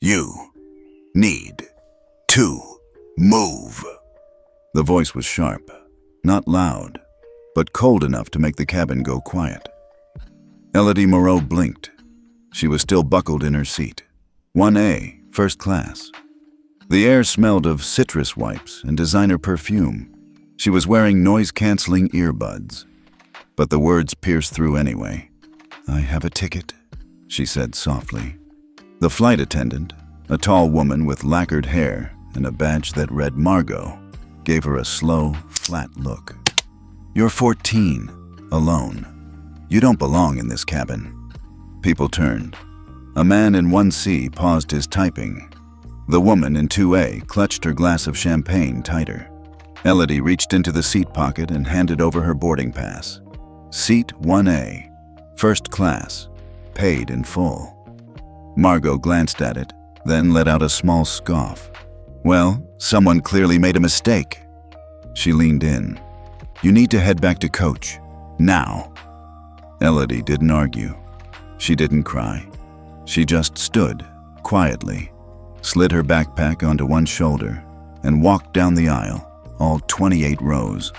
You need to move. The voice was sharp, not loud, but cold enough to make the cabin go quiet. Elodie Moreau blinked. She was still buckled in her seat. 1A, first class. The air smelled of citrus wipes and designer perfume. She was wearing noise-canceling earbuds. But the words pierced through anyway. "I have a ticket," she said softly. The flight attendant, a tall woman with lacquered hair and a badge that read Margot, gave her a slow, flat look. "You're 14, alone. You don't belong in this cabin." People turned. A man in 1C paused his typing. The woman in 2A clutched her glass of champagne tighter. Elodie reached into the seat pocket and handed over her boarding pass. Seat 1A, first class, paid in full. Margot glanced at it, then let out a small scoff. "Well, someone clearly made a mistake." She leaned in. "You need to head back to coach, now." Elodie didn't argue. She didn't cry. She just stood, quietly, slid her backpack onto one shoulder, and walked down the aisle, all 28 rows,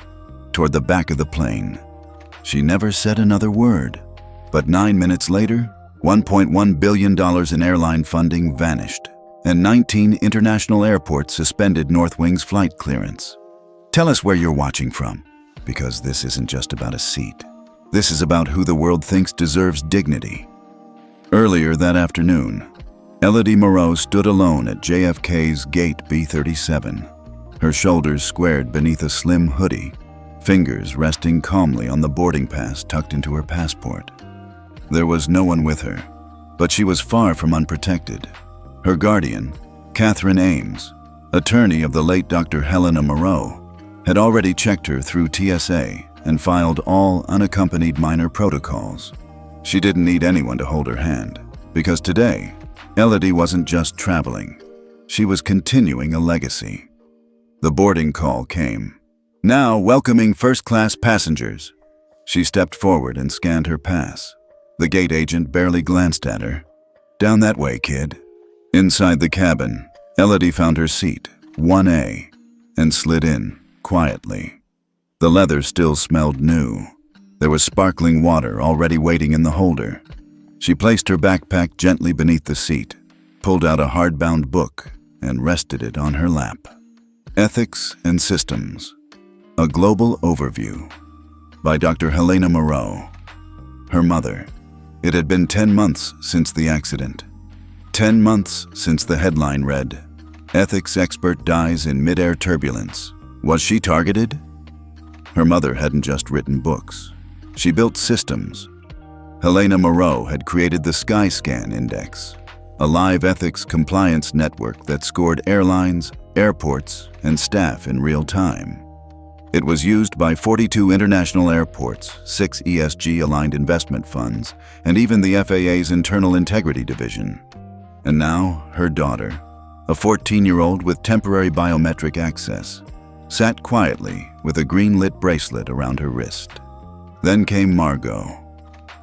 toward the back of the plane. She never said another word, but 9 minutes later, $1.1 billion in airline funding vanished, and 19 international airports suspended Northwing's flight clearance. Tell us where you're watching from, because this isn't just about a seat. This is about who the world thinks deserves dignity. Earlier that afternoon, Elodie Moreau stood alone at JFK's Gate B37, her shoulders squared beneath a slim hoodie, fingers resting calmly on the boarding pass tucked into her passport. There was no one with her, but she was far from unprotected. Her guardian, Catherine Ames, attorney of the late Dr. Helena Moreau, had already checked her through TSA and filed all unaccompanied minor protocols. She didn't need anyone to hold her hand, because today, Elodie wasn't just traveling. She was continuing a legacy. The boarding call came. "Now welcoming first-class passengers." She stepped forward and scanned her pass. The gate agent barely glanced at her. "Down that way, kid." Inside the cabin, Elodie found her seat, 1A, and slid in, quietly. The leather still smelled new. There was sparkling water already waiting in the holder. She placed her backpack gently beneath the seat, pulled out a hardbound book, and rested it on her lap. Ethics and Systems, a Global Overview, by Dr. Helena Moreau. Her mother. It had been 10 months since the accident. 10 months since the headline read, "Ethics expert dies in mid-air turbulence." Was she targeted? Her mother hadn't just written books. She built systems. Helena Moreau had created the SkyScan Index, a live ethics compliance network that scored airlines, airports, and staff in real time. It was used by 42 international airports, 6 ESG-aligned investment funds, and even the FAA's Internal Integrity Division. And now, her daughter, a 14-year-old with temporary biometric access, sat quietly with a green-lit bracelet around her wrist. Then came Margot.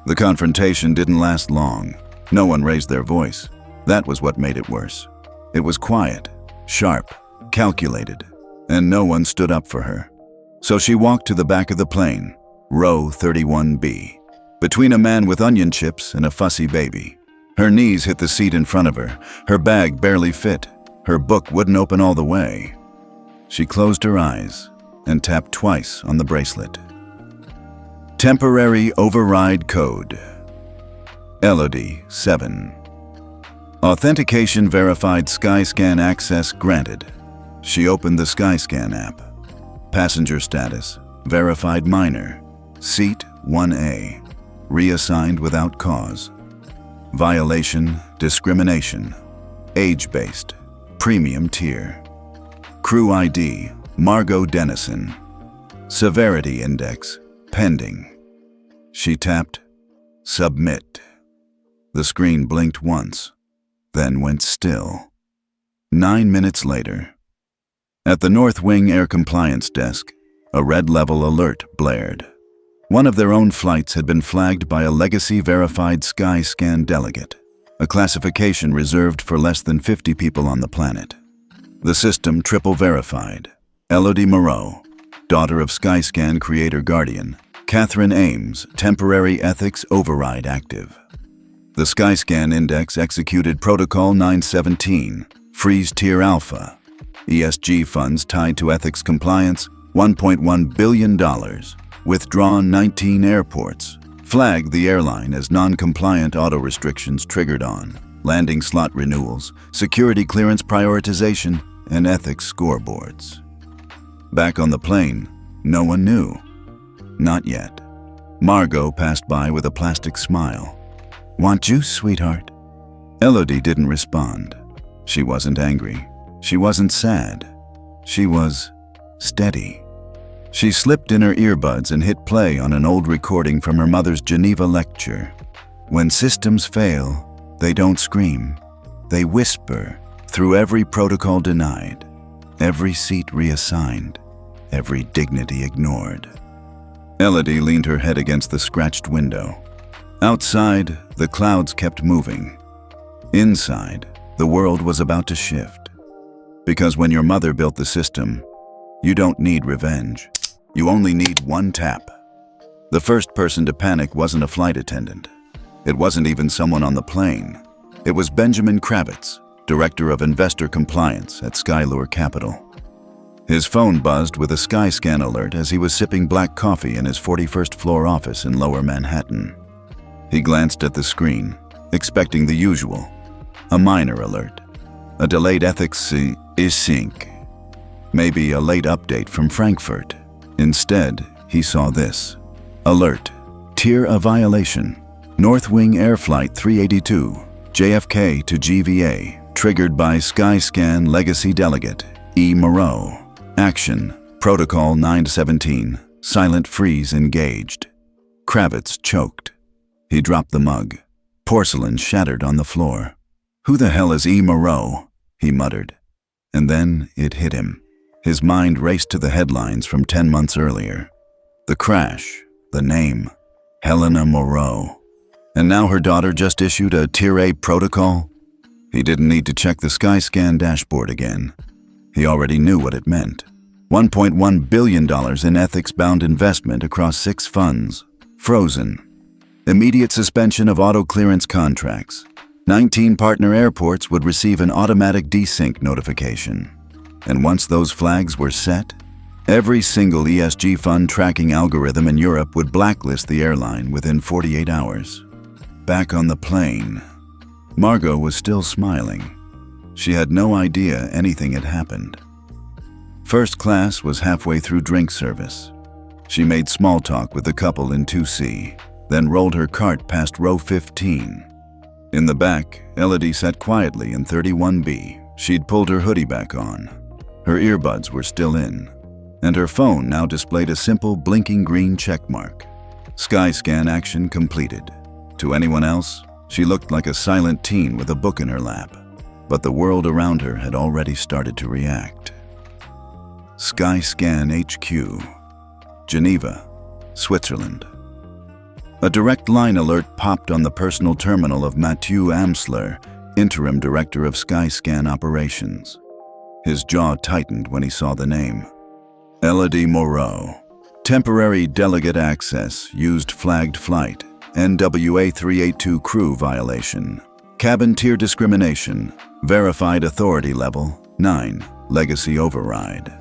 The confrontation didn't last long. No one raised their voice. That was what made it worse. It was quiet, sharp, calculated, and no one stood up for her. So she walked to the back of the plane, row 31B, between a man with onion chips and a fussy baby. Her knees hit the seat in front of her. Her bag barely fit. Her book wouldn't open all the way. She closed her eyes and tapped twice on the bracelet. Temporary Override Code. Elodie, 7. Authentication verified SkyScan access granted. She opened the SkyScan app. Passenger status, verified minor. Seat 1A, reassigned without cause. Violation, discrimination. Age-based, premium tier. Crew ID, Margot Dennison. Severity index, pending. She tapped, submit. The screen blinked once, then went still. 9 minutes later. At the North Wing Air Compliance Desk, a red level alert blared. One of their own flights had been flagged by a legacy-verified SkyScan delegate, a classification reserved for less than 50 people on the planet. The system triple verified. Elodie Moreau, daughter of SkyScan creator guardian, Catherine Ames, temporary ethics override active. The SkyScan Index executed Protocol 917, Freeze Tier Alpha. ESG funds tied to ethics compliance, $1.1 billion. Withdrawn 19 airports. Flagged the airline as non-compliant auto restrictions triggered on landing slot renewals, security clearance prioritization, and ethics scoreboards. Back on the plane, no one knew. Not yet. Margot passed by with a plastic smile. "Want juice, sweetheart?" Elodie didn't respond. She wasn't angry. She wasn't sad. She was steady. She slipped in her earbuds and hit play on an old recording from her mother's Geneva lecture. When systems fail, they don't scream. They whisper through every protocol denied, every seat reassigned, every dignity ignored. Elodie leaned her head against the scratched window. Outside, the clouds kept moving. Inside, the world was about to shift. Because when your mother built the system, you don't need revenge. You only need one tap. The first person to panic wasn't a flight attendant. It wasn't even someone on the plane. It was Benjamin Kravitz, Director of Investor Compliance at Skylure Capital. His phone buzzed with a SkyScan alert as he was sipping black coffee in his 41st floor office in Lower Manhattan. He glanced at the screen, expecting the usual, a minor alert, a delayed ethics sync, maybe a late update from Frankfurt. Instead, he saw this. Alert, tier a violation. North Wing Air Flight 382, JFK to GVA, triggered by SkyScan Legacy Delegate, E. Moreau. Action, Protocol 917, silent freeze engaged. Kravitz choked. He dropped the mug. Porcelain shattered on the floor. "Who the hell is E. Moreau?" he muttered. And then it hit him. His mind raced to the headlines from 10 months earlier. The crash, the name, Helena Moreau. And now her daughter just issued a Tier A protocol? He didn't need to check the SkyScan dashboard again. He already knew what it meant. $1.1 billion in ethics-bound investment across 6 funds. Frozen. Immediate suspension of auto clearance contracts. 19 partner airports would receive an automatic desync notification. And once those flags were set, every single ESG fund tracking algorithm in Europe would blacklist the airline within 48 hours. Back on the plane, Margot was still smiling. She had no idea anything had happened. First class was halfway through drink service. She made small talk with the couple in 2C, then rolled her cart past row 15. In the back, Elodie sat quietly in 31B. She'd pulled her hoodie back on. Her earbuds were still in, and her phone now displayed a simple blinking green checkmark. SkyScan action completed. To anyone else, she looked like a silent teen with a book in her lap, but the world around her had already started to react. SkyScan HQ, Geneva, Switzerland. A direct line alert popped on the personal terminal of Mathieu Amsler, interim director of SkyScan operations. His jaw tightened when he saw the name. Elodie Moreau. Temporary delegate access, used flagged flight, NWA 382 crew violation. Cabin tier discrimination, verified authority level 9, legacy override.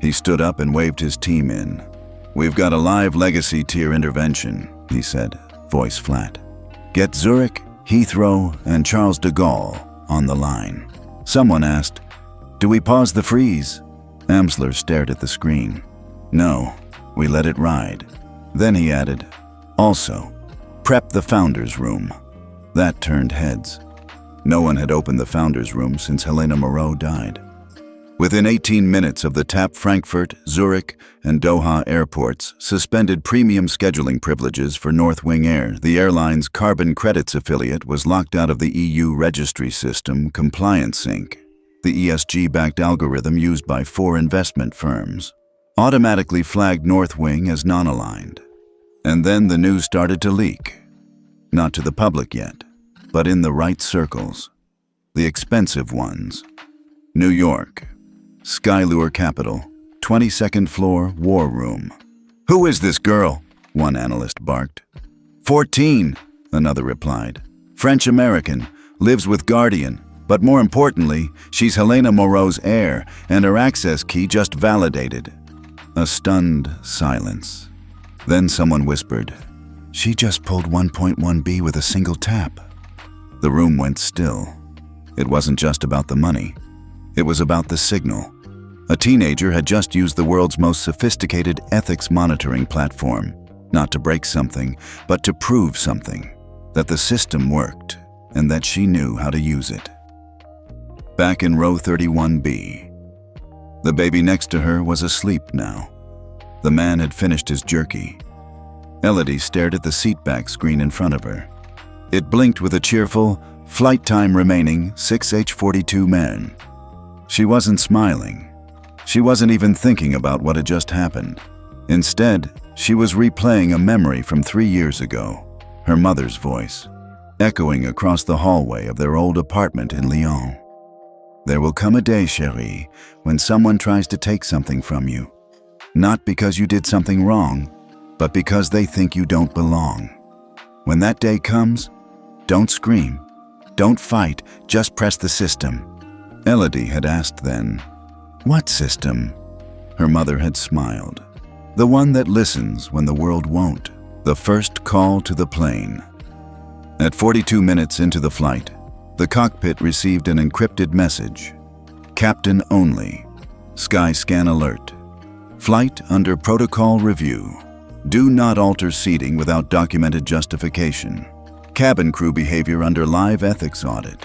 He stood up and waved his team in. "We've got a live legacy tier intervention," he said, voice flat. "Get Zurich, Heathrow, and Charles de Gaulle on the line." Someone asked, "Do we pause the freeze?" Amsler stared at the screen. "No, we let it ride." Then he added, "Also, prep the founder's room." That turned heads. No one had opened the founder's room since Helena Moreau died. Within 18 minutes of the TAP Frankfurt, Zurich, and Doha airports suspended premium scheduling privileges for North Wing Air, the airline's carbon credits affiliate was locked out of the EU registry system Compliance Sync, the ESG-backed algorithm used by 4 investment firms. Automatically flagged North Wing as non-aligned. And then the news started to leak. Not to the public yet, but in the right circles. The expensive ones. New York. Skylure Capital. 22nd floor, war room. "Who is this girl?" one analyst barked. 14, another replied. French-American, lives with Guardian, but more importantly, she's Elodie Moreau's heir, and her access key just validated. A stunned silence. Then someone whispered, "She just pulled 1.1B with a single tap." The room went still. It wasn't just about the money. It was about the signal. A teenager had just used the world's most sophisticated ethics monitoring platform, not to break something, but to prove something, that the system worked, and that she knew how to use it. Back in row 31B. The baby next to her was asleep now. The man had finished his jerky. Elodie stared at the seatback screen in front of her. It blinked with a cheerful, "Flight time remaining, 6H42 men." She wasn't smiling. She wasn't even thinking about what had just happened. Instead, she was replaying a memory from 3 years ago, her mother's voice, echoing across the hallway of their old apartment in Lyon. "There will come a day, chérie, when someone tries to take something from you. Not because you did something wrong, but because they think you don't belong. When that day comes, don't scream, don't fight, just press the system." Elodie had asked then, "What system?" Her mother had smiled. "The one that listens when the world won't. The first call to the plane." At 42 minutes into the flight, the cockpit received an encrypted message. "Captain only. SkyScan alert. Flight under protocol review. Do not alter seating without documented justification. Cabin crew behavior under live ethics audit."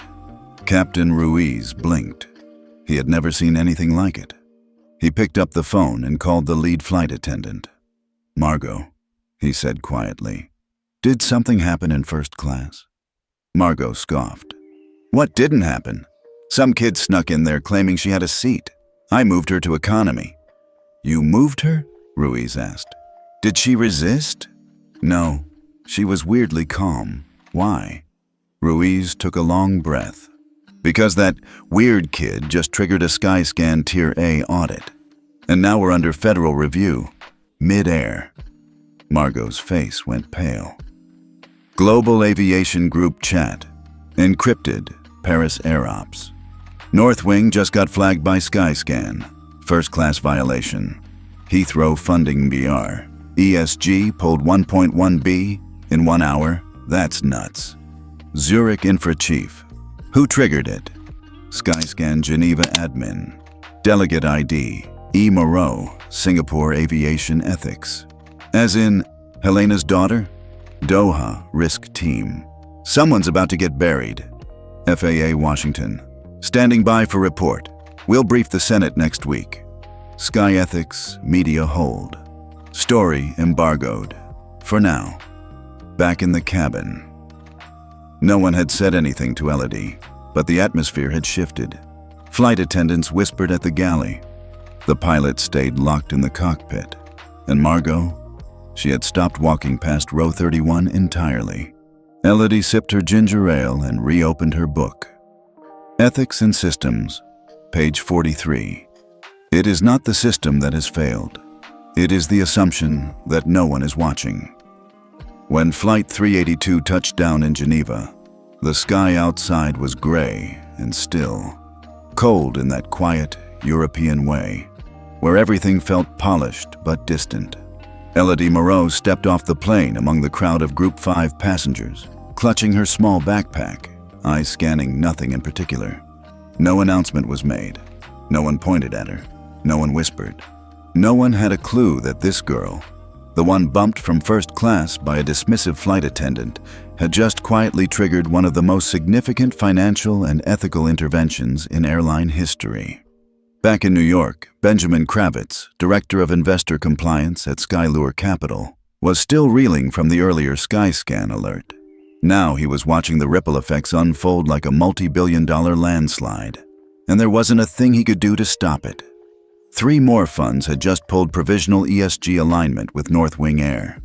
Captain Ruiz blinked. He had never seen anything like it. He picked up the phone and called the lead flight attendant. "Margot," he said quietly, "did something happen in first class?" Margot scoffed. "What didn't happen? Some kid snuck in there claiming she had a seat. I moved her to economy." "You moved her?" Ruiz asked. "Did she resist?" "No, she was weirdly calm. Why?" Ruiz took a long breath. "Because that weird kid just triggered a SkyScan Tier A audit. And now we're under federal review. Mid-air." Margot's face went pale. "Global Aviation Group Chat. Encrypted. Paris Air Ops. North Wing just got flagged by SkyScan. First-class violation. Heathrow funding BR. ESG pulled 1.1B in 1 hour. That's nuts. Zurich Infra Chief. Who triggered it? SkyScan Geneva Admin. Delegate ID. E. Moreau, Singapore Aviation Ethics. As in, Helena's daughter? Doha, Risk Team. Someone's about to get buried. FAA Washington. Standing by for report. We'll brief the Senate next week. Sky Ethics, media hold. Story embargoed. For now. Back in the cabin. No one had said anything to Elodie, but the atmosphere had shifted. Flight attendants whispered at the galley. The pilot stayed locked in the cockpit. And Margot? She had stopped walking past row 31 entirely. Elodie sipped her ginger ale and reopened her book. Ethics and Systems, page 43. It is not the system that has failed. It is the assumption that no one is watching. When Flight 382 touched down in Geneva, the sky outside was gray and still, cold in that quiet European way, where everything felt polished but distant. Elodie Moreau stepped off the plane among the crowd of Group 5 passengers, clutching her small backpack, eyes scanning nothing in particular. No announcement was made. No one pointed at her. No one whispered. No one had a clue that this girl, the one bumped from first class by a dismissive flight attendant, had just quietly triggered one of the most significant financial and ethical interventions in airline history. Back in New York, Benjamin Kravitz, Director of Investor Compliance at Skylure Capital, was still reeling from the earlier SkyScan alert. Now he was watching the ripple effects unfold like a multi-billion-dollar landslide, and there wasn't a thing he could do to stop it. 3 more funds had just pulled provisional ESG alignment with North Wing Air.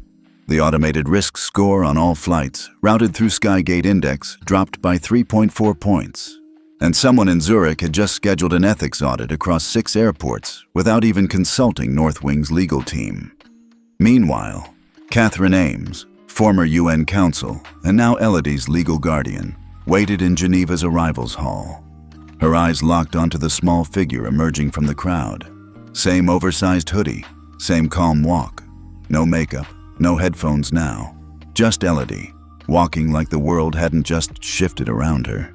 The automated risk score on all flights, routed through Skygate Index, dropped by 3.4 points. And someone in Zurich had just scheduled an ethics audit across 6 airports without even consulting Northwing's legal team. Meanwhile, Catherine Ames, former UN counsel and now Elodie's legal guardian, waited in Geneva's arrivals hall. Her eyes locked onto the small figure emerging from the crowd. Same oversized hoodie, same calm walk. No makeup, no headphones now. Just Elodie, walking like the world hadn't just shifted around her.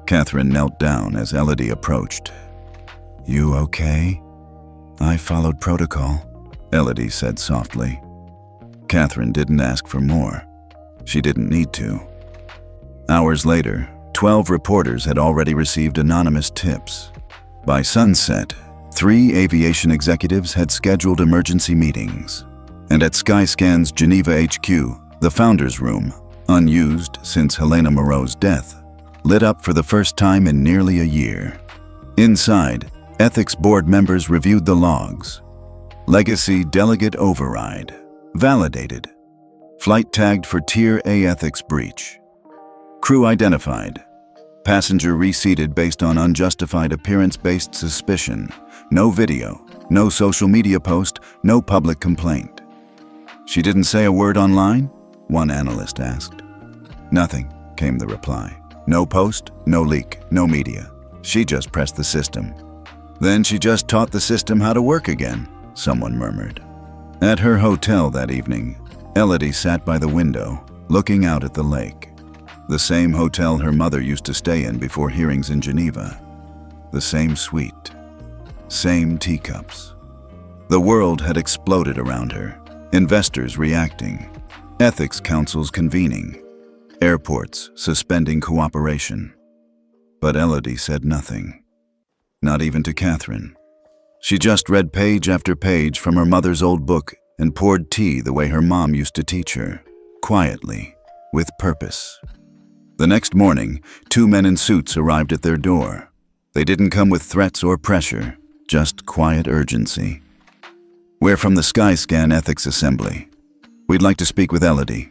Catherine knelt down as Elodie approached. "You okay?" "I followed protocol," Elodie said softly. Catherine didn't ask for more. She didn't need to. Hours later, 12 reporters had already received anonymous tips. By sunset, 3 aviation executives had scheduled emergency meetings. And at SkyScan's Geneva HQ, the founder's room, unused since Elodie Moreau's death, lit up for the first time in nearly a year. Inside, ethics board members reviewed the logs. Legacy delegate override. Validated. Flight tagged for Tier A ethics breach. Crew identified. Passenger reseated based on unjustified appearance-based suspicion. No video, no social media post, no public complaint. "She didn't say a word online?" one analyst asked. "Nothing," came the reply. "No post, no leak, no media. She just pressed the system." "Then she just taught the system how to work again," someone murmured. At her hotel that evening, Elodie sat by the window, looking out at the lake. The same hotel her mother used to stay in before hearings in Geneva. The same suite. Same teacups. The world had exploded around her. Investors reacting. Ethics councils convening. Airports suspending cooperation. But Elodie said nothing. Not even to Catherine. She just read page after page from her mother's old book and poured tea the way her mom used to teach her. Quietly. With purpose. The next morning, 2 men in suits arrived at their door. They didn't come with threats or pressure, just quiet urgency. "We're from the SkyScan Ethics Assembly. We'd like to speak with Elodie."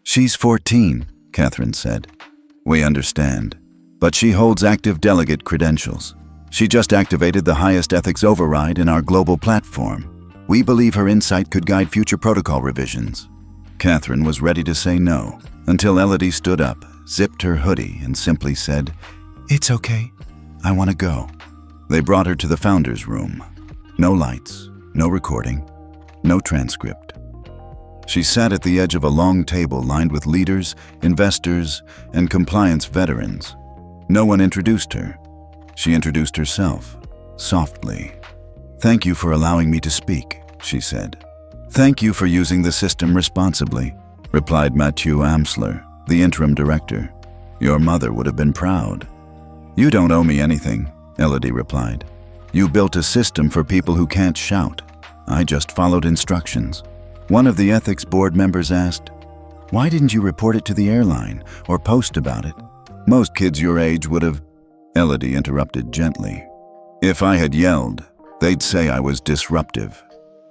"She's 14, Catherine said. "We understand, but she holds active delegate credentials. She just activated the highest ethics override in our global platform. We believe her insight could guide future protocol revisions." Catherine was ready to say no, until Elodie stood up, zipped her hoodie, and simply said, "It's okay. I want to go." They brought her to the founder's room. No lights, no recording, no transcript. She sat at the edge of a long table lined with leaders, investors, and compliance veterans. No one introduced her. She introduced herself, softly. "Thank you for allowing me to speak," she said. "Thank you for using the system responsibly," replied Mathieu Amsler, the interim director. "Your mother would have been proud." "You don't owe me anything," Elodie replied. "You built a system for people who can't shout. I just followed instructions." One of the ethics board members asked, "Why didn't you report it to the airline or post about it? Most kids your age would have..." Elodie interrupted gently. "If I had yelled, they'd say I was disruptive.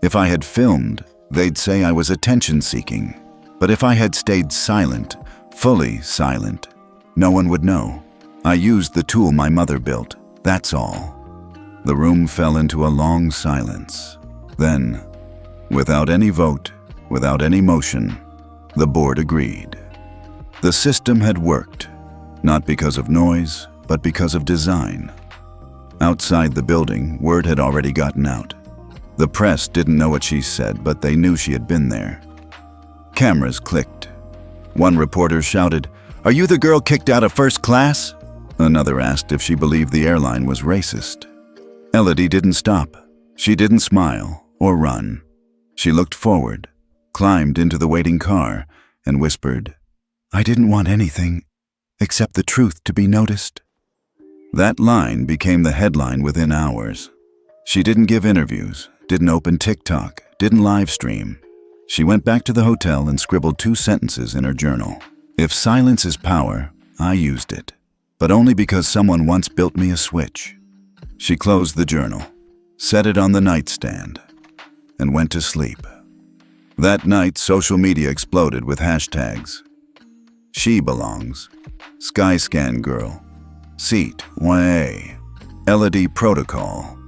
If I had filmed, they'd say I was attention-seeking. But if I had stayed silent, fully silent, no one would know. I used the tool my mother built, that's all." The room fell into a long silence. Then, without any vote, without any motion, the board agreed. The system had worked, not because of noise, but because of design. Outside the building, word had already gotten out. The press didn't know what she said, but they knew she had been there. Cameras clicked. One reporter shouted, "Are you the girl kicked out of first class?" Another asked if she believed the airline was racist. Elodie didn't stop. She didn't smile or run. She looked forward, climbed into the waiting car, and whispered, "I didn't want anything except the truth to be noticed." That line became the headline within hours. She didn't give interviews, didn't open TikTok, didn't live stream. She went back to the hotel and scribbled 2 sentences in her journal. "If silence is power, I used it, but only because someone once built me a switch." She closed the journal, set it on the nightstand, and went to sleep. That night, social media exploded with hashtags. She belongs. SkyScan girl. Seat 1A. Elodie protocol.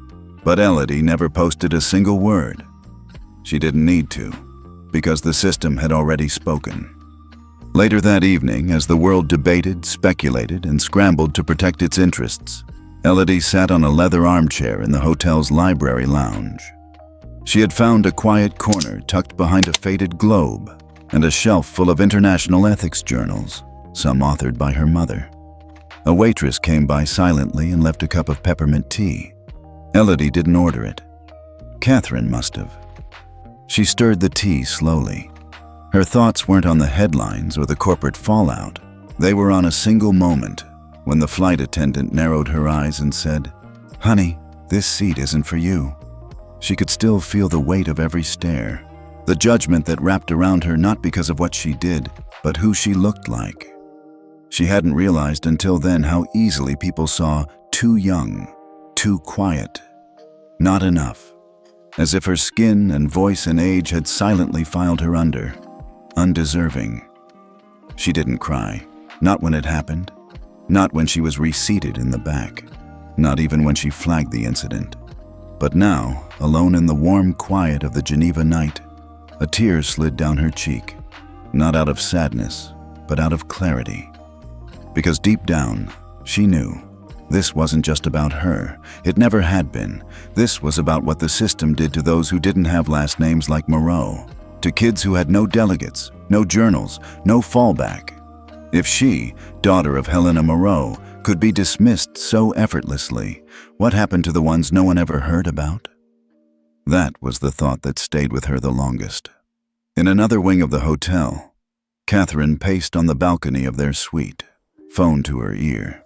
But Elodie never posted a single word. She didn't need to, because the system had already spoken. Later that evening, as the world debated, speculated, and scrambled to protect its interests, Elodie sat on a leather armchair in the hotel's library lounge. She had found a quiet corner tucked behind a faded globe and a shelf full of international ethics journals, some authored by her mother. A waitress came by silently and left a cup of peppermint tea. Elodie didn't order it. Catherine must have. She stirred the tea slowly. Her thoughts weren't on the headlines or the corporate fallout. They were on a single moment when the flight attendant narrowed her eyes and said, "Honey, this seat isn't for you." She could still feel the weight of every stare, the judgment that wrapped around her not because of what she did, but who she looked like. She hadn't realized until then how easily people saw too young, too quiet, not enough, as if her skin and voice and age had silently filed her under, undeserving. She didn't cry, not when it happened, not when she was reseated in the back, not even when she flagged the incident. But now, alone in the warm quiet of the Geneva night, a tear slid down her cheek, not out of sadness, but out of clarity. Because deep down, she knew this wasn't just about her. It never had been. This was about what the system did to those who didn't have last names like Moreau, to kids who had no delegates, no journals, no fallback. If she, daughter of Helena Moreau, could be dismissed so effortlessly, what happened to the ones no one ever heard about? That was the thought that stayed with her the longest. In another wing of the hotel, Catherine paced on the balcony of their suite, phone to her ear.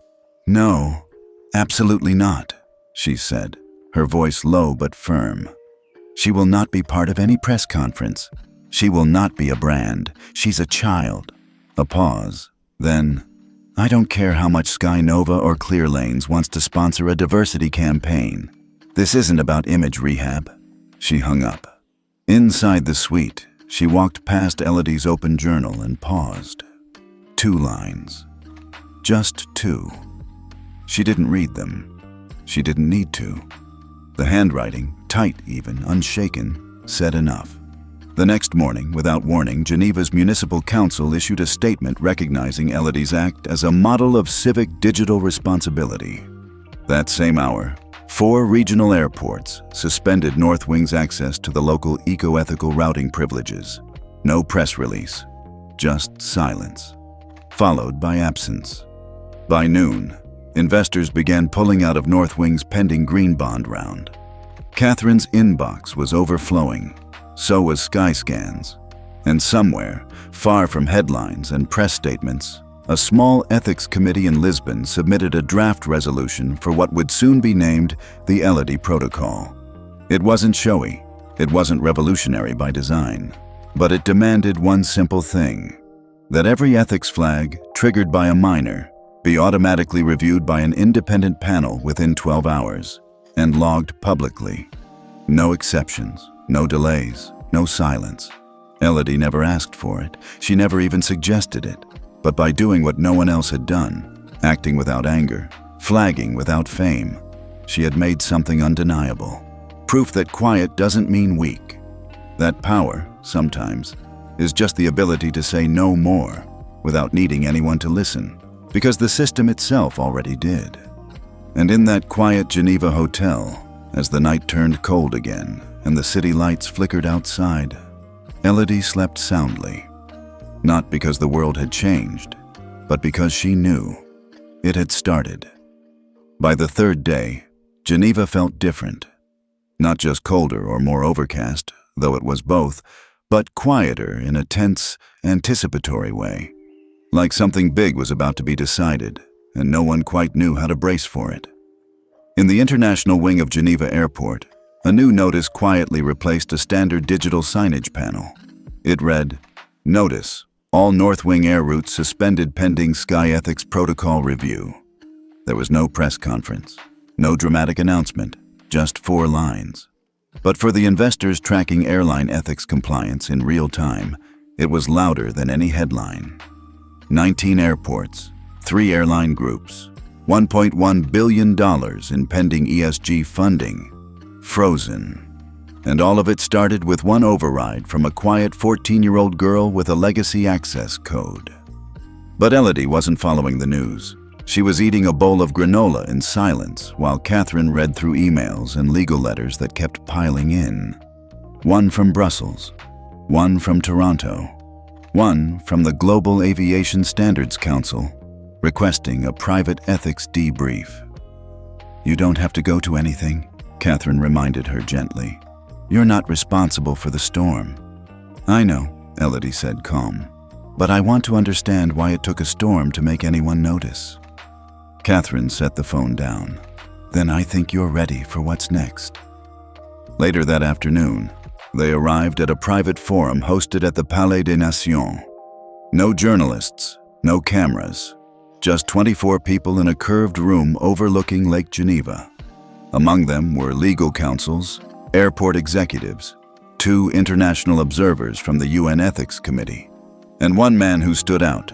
"No, absolutely not," she said, her voice low but firm. "She will not be part of any press conference. She will not be a brand. She's a child." A pause. Then, "I don't care how much Sky Nova or Clear Lanes wants to sponsor a diversity campaign. This isn't about image rehab." She hung up. Inside the suite, she walked past Elodie's open journal and paused. 2 lines. Just 2. She didn't read them. She didn't need to. The handwriting, tight even, unshaken, said enough. The next morning, without warning, Geneva's Municipal Council issued a statement recognizing Elodie's act as a model of civic digital responsibility. That same hour, 4 regional airports suspended North Wing's access to the local eco-ethical routing privileges. No press release, just silence, followed by absence. By noon, investors began pulling out of North Wing's pending green bond round. Catherine's inbox was overflowing. So was SkyScan's. And somewhere, far from headlines and press statements, a small ethics committee in Lisbon submitted a draft resolution for what would soon be named the Elodie Protocol. It wasn't showy, it wasn't revolutionary by design, but it demanded one simple thing: that every ethics flag triggered by a minor be automatically reviewed by an independent panel within 12 hours and logged publicly. No exceptions. No delays, no silence. Elodie never asked for it. She never even suggested it. But by doing what no one else had done, acting without anger, flagging without fame, she had made something undeniable. Proof that quiet doesn't mean weak. That power, sometimes, is just the ability to say no more without needing anyone to listen, because the system itself already did. And in that quiet Geneva hotel, as the night turned cold again, and the city lights flickered outside, Elodie slept soundly. Not because the world had changed, but because she knew it had started. By the 3rd day, Geneva felt different. Not just colder or more overcast, though it was both, but quieter in a tense, anticipatory way. Like something big was about to be decided, and no one quite knew how to brace for it. In the international wing of Geneva Airport, a new notice quietly replaced a standard digital signage panel. It read, "Notice, all North Wing air routes suspended pending Sky Ethics Protocol review." There was no press conference, no dramatic announcement, just 4 lines. But for the investors tracking airline ethics compliance in real time, it was louder than any headline. 19 airports, 3 airline groups, $1.1 billion in pending ESG funding, frozen. And all of it started with one override from a quiet 14-year-old girl with a legacy access code. But Elodie wasn't following the news. She was eating a bowl of granola in silence while Catherine read through emails and legal letters that kept piling in. One from Brussels, one from Toronto, one from the Global Aviation Standards Council, requesting a private ethics debrief. "You don't have to go to anything," Catherine reminded her gently. "You're not responsible for the storm." "I know," Elodie said, calm. "But I want to understand why it took a storm to make anyone notice." Catherine set the phone down. "Then I think you're ready for what's next." Later that afternoon, they arrived at a private forum hosted at the Palais des Nations. No journalists, no cameras, just 24 people in a curved room overlooking Lake Geneva. Among them were legal counsels, airport executives, 2 international observers from the UN Ethics Committee, and one man who stood out,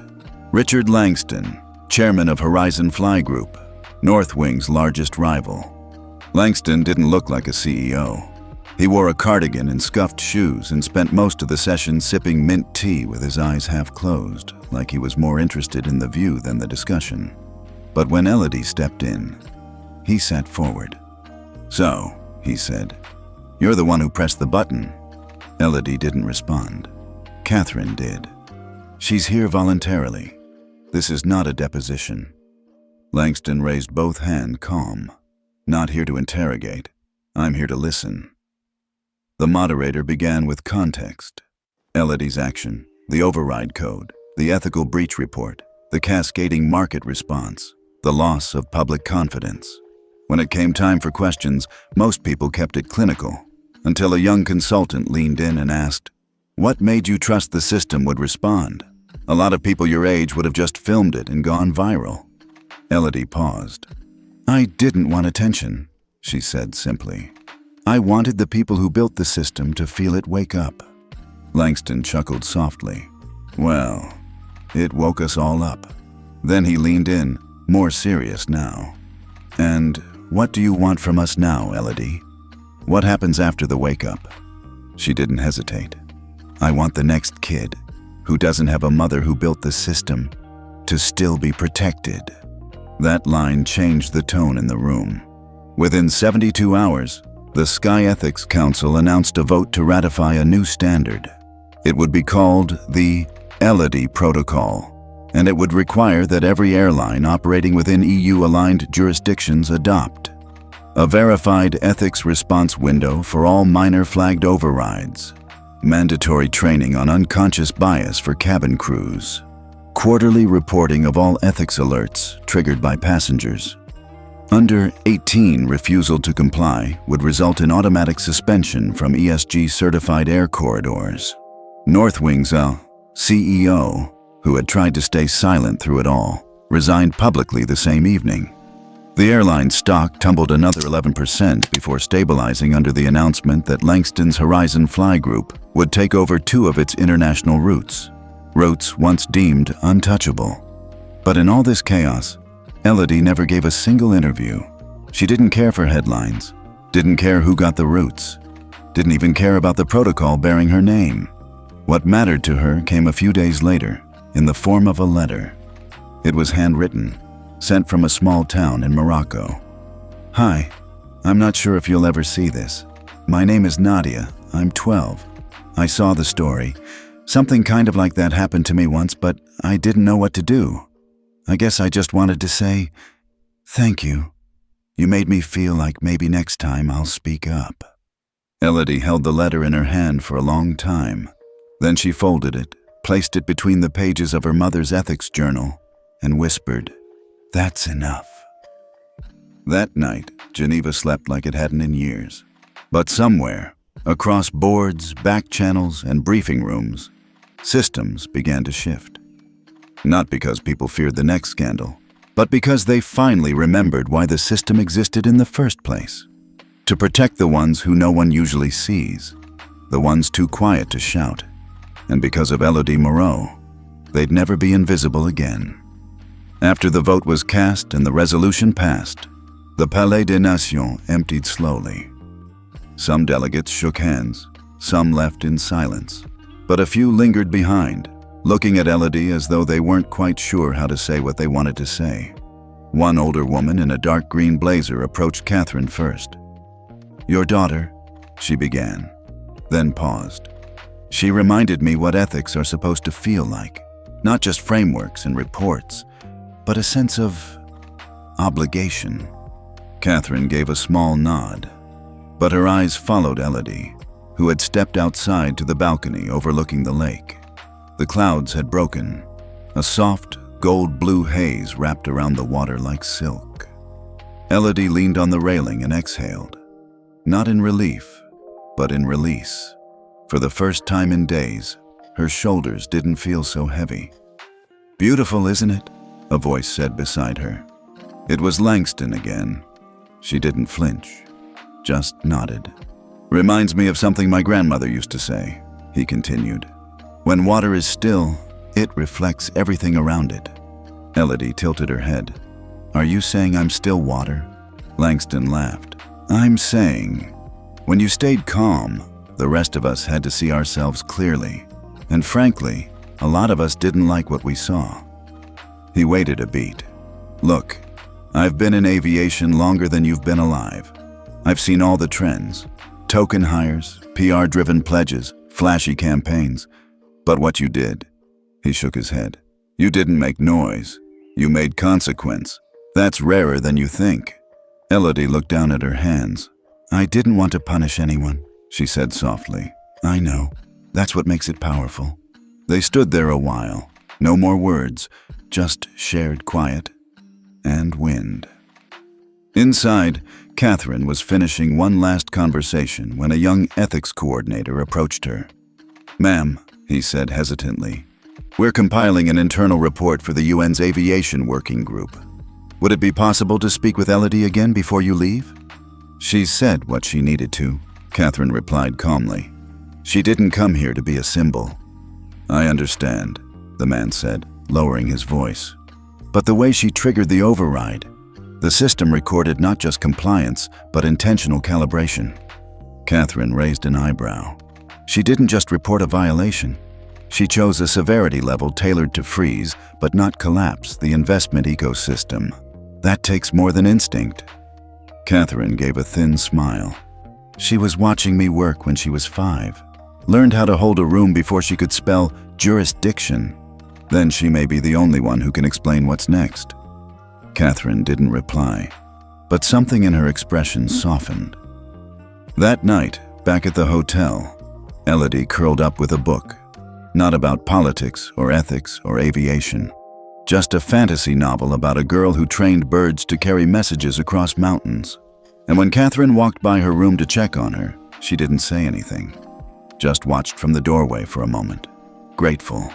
Richard Langston, chairman of Horizon Fly Group, Northwing's largest rival. Langston didn't look like a CEO. He wore a cardigan and scuffed shoes and spent most of the session sipping mint tea with his eyes half closed, like he was more interested in the view than the discussion. But when Elodie stepped in, he sat forward. "So," he said, "you're the one who pressed the button." Elodie didn't respond. Catherine did. "She's here voluntarily. This is not a deposition." Langston raised both hands, calm. "Not here to interrogate. I'm here to listen." The moderator began with context. Elodie's action, the override code, the ethical breach report, the cascading market response, the loss of public confidence. When it came time for questions, most people kept it clinical, until a young consultant leaned in and asked, "What made you trust the system would respond? A lot of people your age would have just filmed it and gone viral." Elodie paused. "I didn't want attention," she said simply. "I wanted the people who built the system to feel it wake up." Langston chuckled softly. "Well, it woke us all up." Then he leaned in, more serious now. "And what do you want from us now, Elodie? What happens after the wake-up?" She didn't hesitate. "I want the next kid, who doesn't have a mother who built the system, to still be protected." That line changed the tone in the room. Within 72 hours, the Sky Ethics Council announced a vote to ratify a new standard. It would be called the Elodie Protocol, and it would require that every airline operating within EU-aligned jurisdictions adopt a verified ethics response window for all minor flagged overrides, mandatory training on unconscious bias for cabin crews, quarterly reporting of all ethics alerts triggered by passengers. Under 18 refusal to comply would result in automatic suspension from ESG-certified air corridors. Northwing's CEO, who had tried to stay silent through it all, resigned publicly the same evening. The airline's stock tumbled another 11% before stabilizing under the announcement that Langston's Horizon Fly Group would take over 2 of its international routes once deemed untouchable. But in all this chaos, Elodie never gave a single interview. She didn't care for headlines, didn't care who got the routes, didn't even care about the protocol bearing her name. What mattered to her came a few days later, in the form of a letter. It was handwritten, sent from a small town in Morocco. "Hi, I'm not sure if you'll ever see this. My name is Nadia, I'm 12. I saw the story. Something kind of like that happened to me once, but I didn't know what to do. I guess I just wanted to say, thank you. You made me feel like maybe next time I'll speak up." Elodie held the letter in her hand for a long time. Then she folded it, placed it between the pages of her mother's ethics journal, and whispered, "That's enough." That night, Geneva slept like it hadn't in years. But somewhere, across boards, back channels, and briefing rooms, systems began to shift. Not because people feared the next scandal, but because they finally remembered why the system existed in the first place. To protect the ones who no one usually sees, the ones too quiet to shout. And because of Elodie Moreau, they'd never be invisible again. After the vote was cast and the resolution passed, the Palais des Nations emptied slowly. Some delegates shook hands, some left in silence, but a few lingered behind, looking at Elodie as though they weren't quite sure how to say what they wanted to say. One older woman in a dark green blazer approached Catherine first. "Your daughter," she began, then paused. "She reminded me what ethics are supposed to feel like, not just frameworks and reports, but a sense of obligation." Catherine gave a small nod, but her eyes followed Elodie, who had stepped outside to the balcony overlooking the lake. The clouds had broken. A soft, gold-blue haze wrapped around the water like silk. Elodie leaned on the railing and exhaled, not in relief, but in release. For the first time in days, her shoulders didn't feel so heavy. "Beautiful, isn't it?" a voice said beside her. It was Langston again. She didn't flinch, just nodded. "Reminds me of something my grandmother used to say," he continued. "When water is still, it reflects everything around it." Elodie tilted her head. "Are you saying I'm still water?" Langston laughed. "I'm saying, when you stayed calm, the rest of us had to see ourselves clearly. And frankly, a lot of us didn't like what we saw." He waited a beat. "Look, I've been in aviation longer than you've been alive. I've seen all the trends. Token hires, PR-driven pledges, flashy campaigns. But what you did," he shook his head, "you didn't make noise. You made consequence. That's rarer than you think." Elodie looked down at her hands. "I didn't want to punish anyone," she said softly. "I know. That's what makes it powerful." They stood there a while. No more words, just shared quiet and wind. Inside, Catherine was finishing one last conversation when a young ethics coordinator approached her. "Ma'am," he said hesitantly, "we're compiling an internal report for the UN's Aviation Working Group. Would it be possible to speak with Elodie again before you leave?" "She said what she needed to," Catherine replied calmly. "She didn't come here to be a symbol." "I understand," the man said, lowering his voice. "But the way she triggered the override, the system recorded not just compliance, but intentional calibration." Catherine raised an eyebrow. "She didn't just report a violation. She chose a severity level tailored to freeze, but not collapse, the investment ecosystem. That takes more than instinct." Catherine gave a thin smile. "She was watching me work when she was 5. Learned how to hold a room before she could spell jurisdiction. Then she may be the only one who can explain what's next." Catherine didn't reply, but something in her expression softened. That night, back at the hotel, Elodie curled up with a book. Not about politics or ethics or aviation. Just a fantasy novel about a girl who trained birds to carry messages across mountains. And when Catherine walked by her room to check on her, she didn't say anything. Just watched from the doorway for a moment, grateful.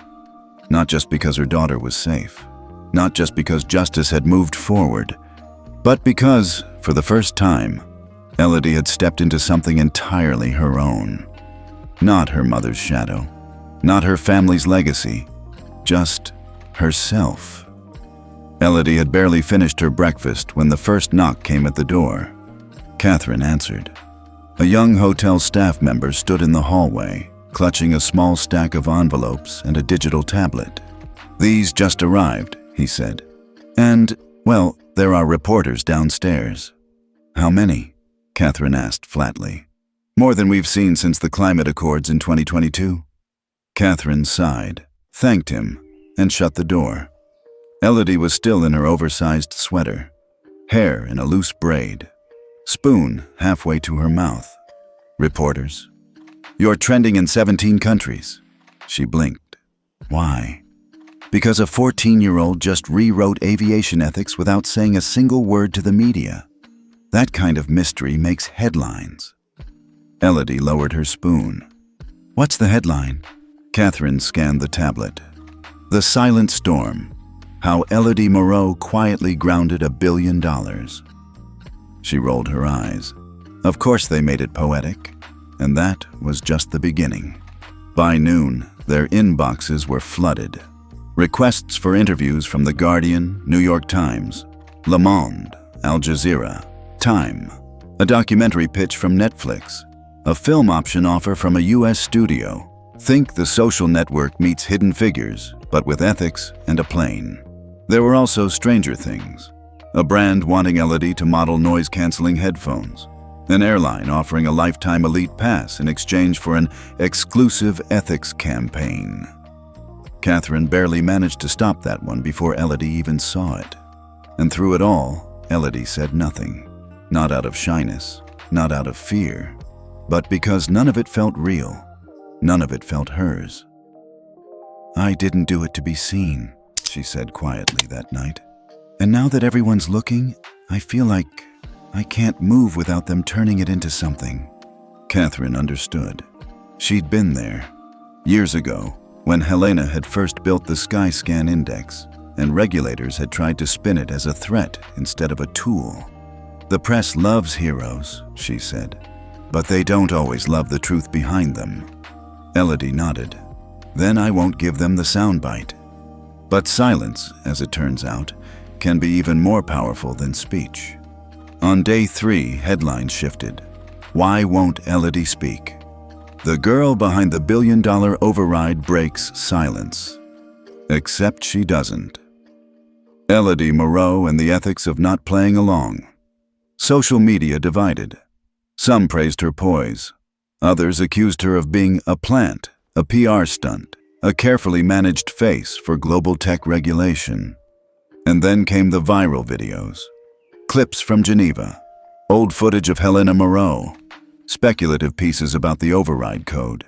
Not just because her daughter was safe, not just because justice had moved forward, but because, for the first time, Elodie had stepped into something entirely her own. Not her mother's shadow, not her family's legacy, just herself. Elodie had barely finished her breakfast when the first knock came at the door. Catherine answered. A young hotel staff member stood in the hallway, clutching a small stack of envelopes and a digital tablet. "These just arrived," he said. "And, well, there are reporters downstairs." "How many?" Catherine asked flatly. "More than we've seen since the climate accords in 2022. Catherine sighed, thanked him, and shut the door. Elodie was still in her oversized sweater, hair in a loose braid, spoon halfway to her mouth. "Reporters? You're trending in 17 countries." She blinked. "Why?" "Because a 14-year-old just rewrote aviation ethics without saying a single word to the media. That kind of mystery makes headlines." Elodie lowered her spoon. "What's the headline?" Catherine scanned the tablet. "The Silent Storm. How Elodie Moreau quietly grounded $1 billion." She rolled her eyes. Of course they made it poetic, and that was just the beginning. By noon, their inboxes were flooded. Requests for interviews from The Guardian, New York Times, Le Monde, Al Jazeera, Time, a documentary pitch from Netflix, a film option offer from a US studio. Think The Social Network meets Hidden Figures, but with ethics and a plane. There were also stranger things. A brand wanting Elodie to model noise-canceling headphones. An airline offering a lifetime elite pass in exchange for an exclusive ethics campaign. Catherine barely managed to stop that one before Elodie even saw it. And through it all, Elodie said nothing. Not out of shyness, not out of fear, but because none of it felt real. None of it felt hers. "I didn't do it to be seen," she said quietly that night. "And now that everyone's looking, I feel like I can't move without them turning it into something." Catherine understood. She'd been there. Years ago, when Helena had first built the SkyScan index, and regulators had tried to spin it as a threat instead of a tool. "The press loves heroes," she said, "but they don't always love the truth behind them." Elodie nodded. "Then I won't give them the soundbite." But silence, as it turns out, can be even more powerful than speech. On day 3, headlines shifted. Why won't Elodie speak? The girl behind the billion-dollar override breaks silence. Except she doesn't. Elodie Moreau and the ethics of not playing along. Social media divided. Some praised her poise. Others accused her of being a plant, a PR stunt, a carefully managed face for global tech regulation. And then came the viral videos. Clips from Geneva, old footage of Helena Moreau, speculative pieces about the override code,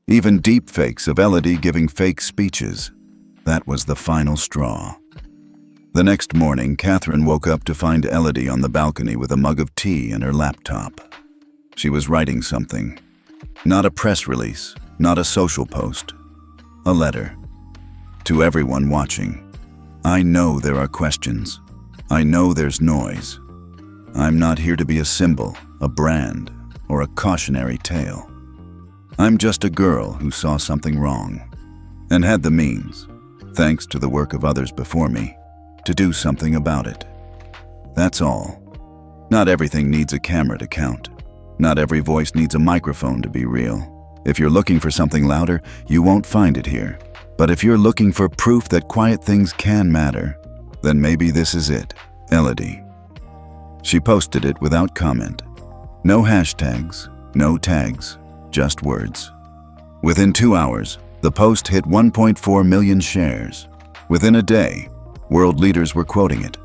even deepfakes of Elodie giving fake speeches. That was the final straw. The next morning, Catherine woke up to find Elodie on the balcony with a mug of tea and her laptop. She was writing something. Not a press release, not a social post. A letter. To everyone watching. I know there are questions. I know there's noise. I'm not here to be a symbol, a brand, or a cautionary tale. I'm just a girl who saw something wrong and had the means, thanks to the work of others before me, to do something about it. That's all. Not everything needs a camera to count. Not every voice needs a microphone to be real. If you're looking for something louder, you won't find it here. But if you're looking for proof that quiet things can matter, then maybe this is it. Elodie. She posted it without comment. No hashtags, no tags, just words. Within 2 hours, the post hit 1.4 million shares. Within a day, world leaders were quoting it.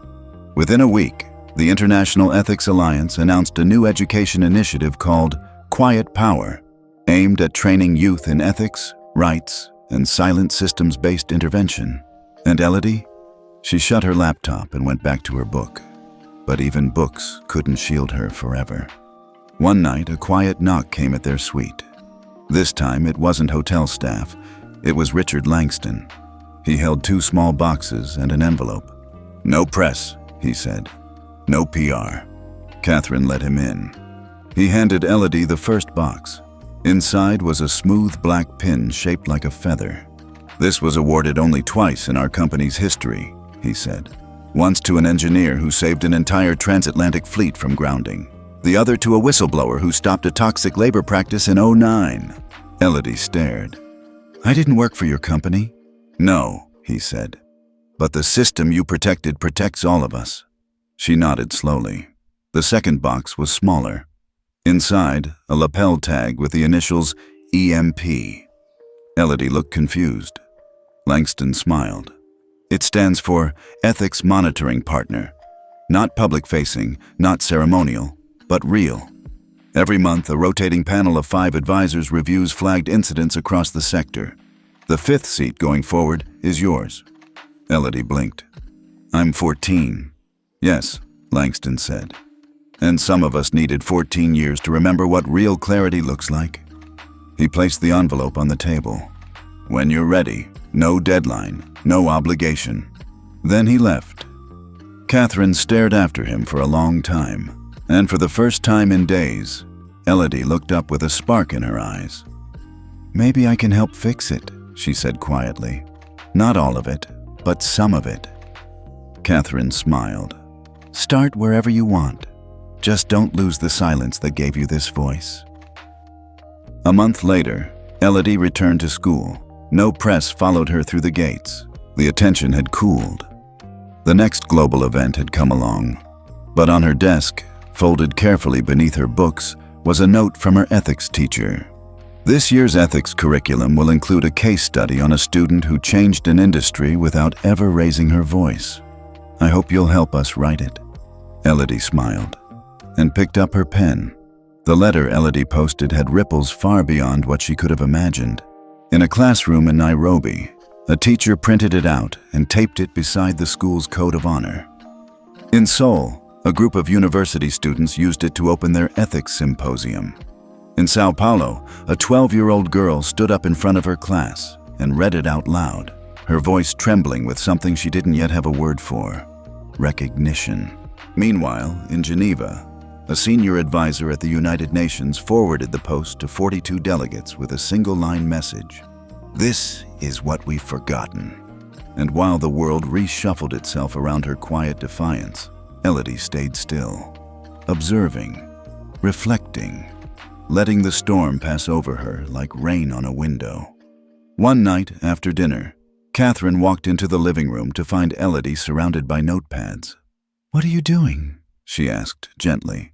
Within a week, the International Ethics Alliance announced a new education initiative called Quiet Power, aimed at training youth in ethics, rights, and silent systems-based intervention. And Elodie? She shut her laptop and went back to her book. But even books couldn't shield her forever. One night, a quiet knock came at their suite. This time, it wasn't hotel staff. It was Richard Langston. He held 2 small boxes and an envelope. "No press," he said. "No PR." Catherine let him in. He handed Elodie the first box. Inside was a smooth black pin shaped like a feather. "This was awarded only twice in our company's history," he said. "Once to an engineer who saved an entire transatlantic fleet from grounding. The other to a whistleblower who stopped a toxic labor practice in 2009. Elodie stared. "I didn't work for your company." "No," he said. "But the system you protected protects all of us." She nodded slowly. The second box was smaller. Inside, a lapel tag with the initials EMP. Elodie looked confused. Langston smiled. "It stands for Ethics Monitoring Partner. Not public-facing, not ceremonial, but real. Every month, a rotating panel of 5 advisors reviews flagged incidents across the sector. The 5th seat going forward is yours." Elodie blinked. "I'm 14. "Yes," Langston said. "And some of us needed 14 years to remember what real clarity looks like." He placed the envelope on the table. "When you're ready, no deadline, no obligation." Then he left. Catherine stared after him for a long time, And for the first time in days, Elodie looked up with a spark in her eyes. "Maybe I can help fix it," she said quietly. "Not all of it, but some of it." Catherine smiled. "Start wherever you want. Just don't lose the silence that gave you this voice." A month later, Elodie returned to school. No press followed her through the gates. The attention had cooled. The next global event had come along, but on her desk, folded carefully beneath her books, was a note from her ethics teacher. "This year's ethics curriculum will include a case study on a student who changed an industry without ever raising her voice. I hope you'll help us write it." Elodie smiled and picked up her pen. The letter Elodie posted had ripples far beyond what she could have imagined. In a classroom in Nairobi, a teacher printed it out and taped it beside the school's code of honor. In Seoul, a group of university students used it to open their ethics symposium. In Sao Paulo, a 12-year-old girl stood up in front of her class and read it out loud, her voice trembling with something she didn't yet have a word for: recognition. Meanwhile, in Geneva, a senior advisor at the United Nations forwarded the post to 42 delegates with a single-line message: "This is what we've forgotten." And while the world reshuffled itself around her quiet defiance, Elodie stayed still, observing, reflecting, letting the storm pass over her like rain on a window. One night after dinner, Catherine walked into the living room to find Elodie surrounded by notepads. "What are you doing?" she asked gently.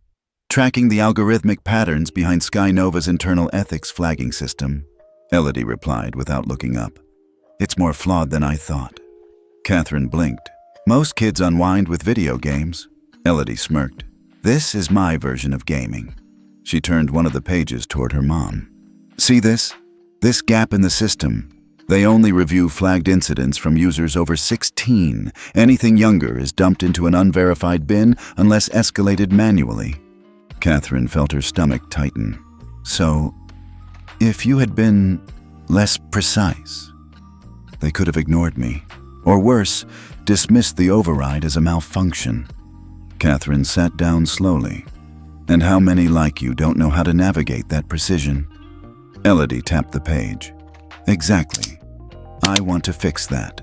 "Tracking the algorithmic patterns behind Sky Nova's internal ethics flagging system," Elodie replied without looking up. "It's more flawed than I thought." Catherine blinked. "Most kids unwind with video games." Elodie smirked. "This is my version of gaming." She turned one of the pages toward her mom. "See this? This gap in the system. They only review flagged incidents from users over 16. Anything younger is dumped into an unverified bin unless escalated manually." Catherine felt her stomach tighten. "So, if you had been less precise, they could have ignored me. Or worse, dismissed the override as a malfunction." Catherine sat down slowly. "And how many like you don't know how to navigate that precision?" Elodie tapped the page. "Exactly. I want to fix that."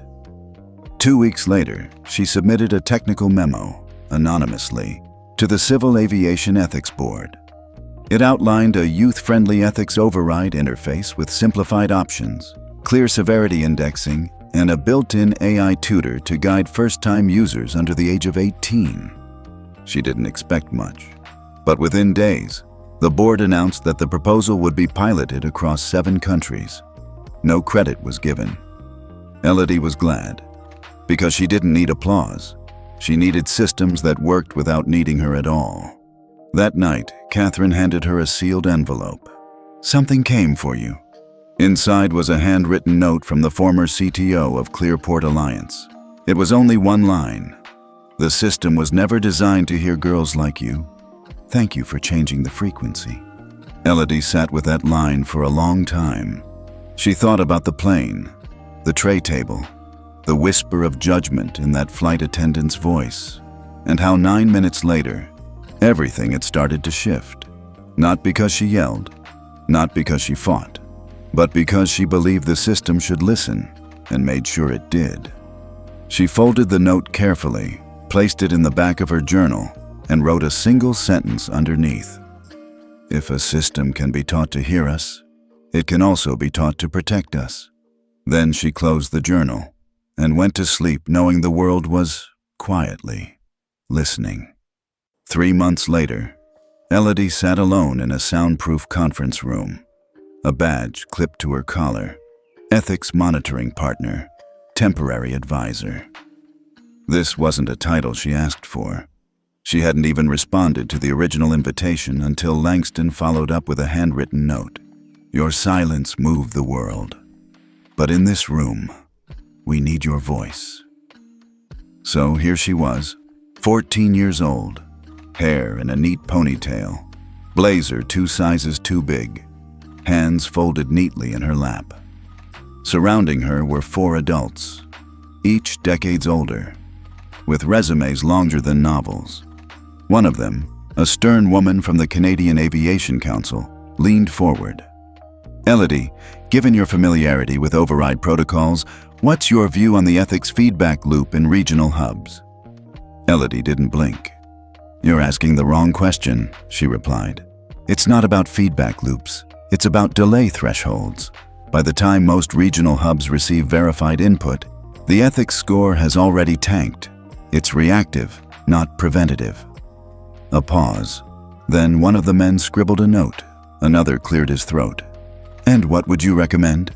2 weeks later, she submitted a technical memo, anonymously, to the Civil Aviation Ethics Board. It outlined a youth-friendly ethics override interface with simplified options, clear severity indexing, and a built-in AI tutor to guide first-time users under the age of 18. She didn't expect much. But within days, the board announced that the proposal would be piloted across 7 countries. No credit was given. Elodie was glad, because she didn't need applause. She needed systems that worked without needing her at all. That night, Catherine handed her a sealed envelope. "Something came for you." Inside was a handwritten note from the former CTO of Clearport Alliance. It was only one line. "The system was never designed to hear girls like you. Thank you for changing the frequency." Elodie sat with that line for a long time. She thought about the plane, the tray table, the whisper of judgment in that flight attendant's voice, and how 9 minutes later, everything had started to shift. Not because she yelled, not because she fought, but because she believed the system should listen and made sure it did. She folded the note carefully, placed it in the back of her journal, and wrote a single sentence underneath. "If a system can be taught to hear us, it can also be taught to protect us." Then she closed the journal and went to sleep knowing the world was quietly listening. 3 months later, Elodie sat alone in a soundproof conference room, a badge clipped to her collar: Ethics Monitoring Partner, Temporary Advisor. This wasn't a title she asked for. She hadn't even responded to the original invitation until Langston followed up with a handwritten note. "Your silence moved the world. But in this room, we need your voice." So here she was, 14 years old, hair in a neat ponytail, blazer 2 sizes too big, hands folded neatly in her lap. Surrounding her were 4 adults, each decades older, with resumes longer than novels. One of them, A stern woman from the Canadian Aviation Council leaned forward. "Elodie, given your familiarity with override protocols, what's your view on the ethics feedback loop in regional hubs?" Elodie didn't blink. "You're asking the wrong question," she replied. "It's not about feedback loops. It's about delay thresholds. By the time most regional hubs receive verified input, the ethics score has already tanked. It's reactive, not preventative." A pause. Then one of the men scribbled a note. Another cleared his throat. "And what would you recommend?"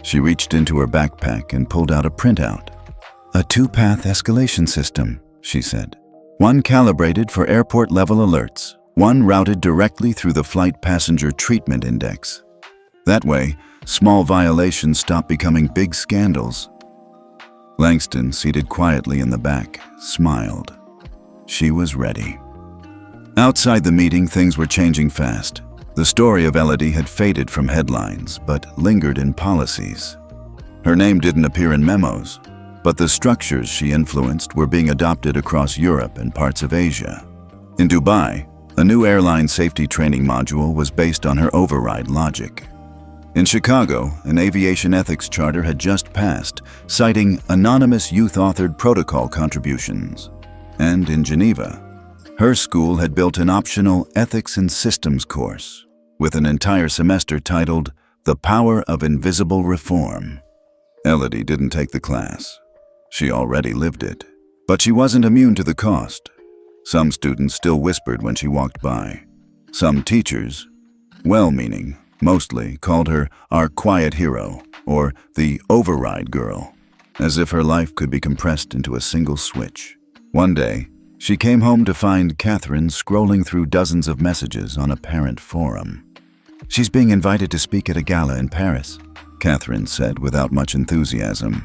She reached into her backpack and pulled out a printout. "A two-path escalation system," she said. "One calibrated for airport-level alerts, one routed directly through the Flight Passenger Treatment Index. That way, small violations stop becoming big scandals." Langston, seated quietly in the back, smiled. She was ready. Outside the meeting, things were changing fast. The story of Elodie had faded from headlines, but lingered in policies. Her name didn't appear in memos, but the structures she influenced were being adopted across Europe and parts of Asia. In Dubai, a new airline safety training module was based on her override logic. In Chicago, an aviation ethics charter had just passed, citing anonymous youth-authored protocol contributions. And in Geneva, her school had built an optional ethics and systems course, with an entire semester titled The Power of Invisible Reform. Elodie didn't take the class. She already lived it. But she wasn't immune to the cost. Some students still whispered when she walked by. Some teachers, well-meaning, mostly, called her our quiet hero, or the override girl, as if her life could be compressed into a single switch. One day, she came home to find Catherine scrolling through dozens of messages on a parent forum. "She's being invited to speak at a gala in Paris," Catherine said without much enthusiasm.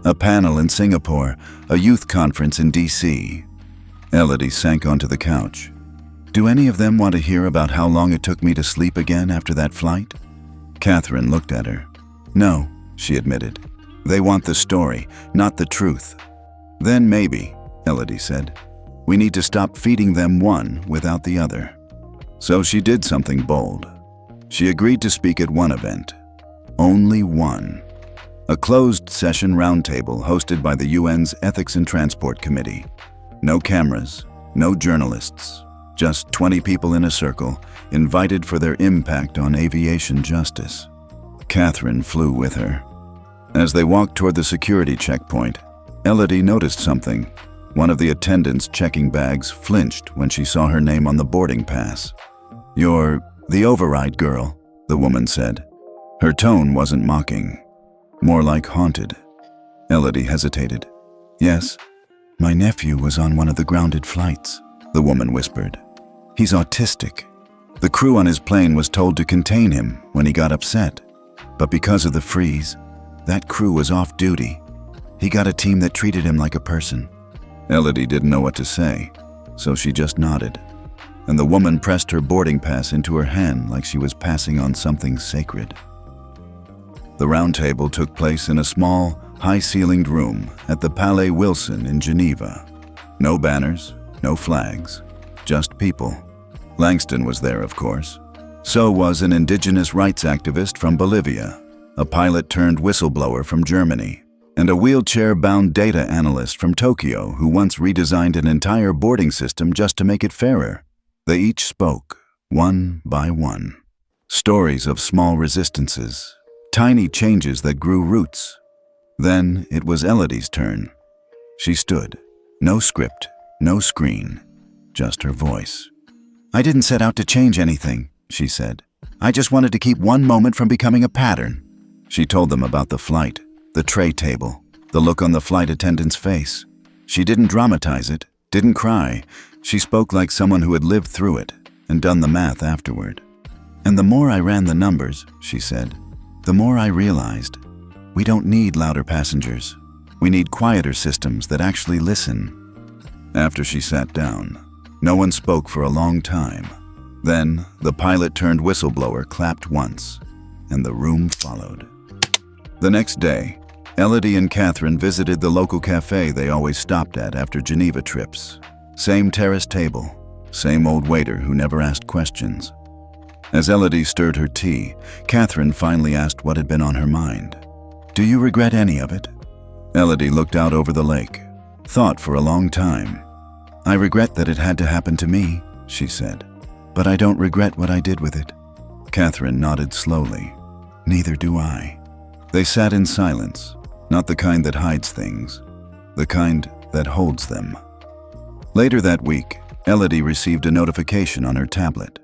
"A panel in Singapore, a youth conference in DC. Elodie sank onto the couch. "Do any of them want to hear about how long it took me to sleep again after that flight?" Catherine looked at her. "No," she admitted. "They want the story, not the truth." "Then maybe," Elodie said. "We need to stop feeding them one without the other." So she did something bold. She agreed to speak at one event. Only one. A closed-session roundtable hosted by the UN's Ethics and Transport Committee. No cameras, no journalists, just 20 people in a circle, invited for their impact on aviation justice. Catherine flew with her. As they walked toward the security checkpoint, Elodie noticed something. One of the attendants checking bags flinched when she saw her name on the boarding pass. "You're the override girl," the woman said. Her tone wasn't mocking, more like haunted. Elodie hesitated. "Yes, my nephew was on one of the grounded flights," the woman whispered. "He's autistic. The crew on his plane was told to contain him when he got upset. But because of the freeze, that crew was off duty. He got a team that treated him like a person." Elodie didn't know what to say, so she just nodded. And the woman pressed her boarding pass into her hand like she was passing on something sacred. The round table took place in a small, high-ceilinged room at the Palais Wilson in Geneva. No banners, no flags, just people. Langston was there, of course. So was an indigenous rights activist from Bolivia, a pilot-turned-whistleblower from Germany, and a wheelchair-bound data analyst from Tokyo who once redesigned an entire boarding system just to make it fairer. They each spoke, one by one. Stories of small resistances, tiny changes that grew roots. Then it was Elodie's turn. She stood. No script, no screen, just her voice. "I didn't set out to change anything," she said. "I just wanted to keep one moment from becoming a pattern." She told them about the flight, the tray table, the look on the flight attendant's face. She didn't dramatize it, didn't cry. She spoke like someone who had lived through it and done the math afterward. "And the more I ran the numbers," she said, "the more I realized we don't need louder passengers. We need quieter systems that actually listen." After she sat down, no one spoke for a long time. Then the pilot-turned-whistleblower clapped once, and the room followed. The next day, Elodie and Catherine visited the local cafe they always stopped at after Geneva trips. Same terrace table, Same old waiter who never asked questions. As Elodie stirred her tea, Catherine finally asked what had been on her mind. "Do you regret any of it?" Elodie looked out over the lake, thought for a long time. "I regret that it had to happen to me," she said, "but I don't regret what I did with it." Catherine nodded slowly. "Neither do I." They sat in silence, not the kind that hides things, the kind that holds them. Later that week, Elodie received a notification on her tablet.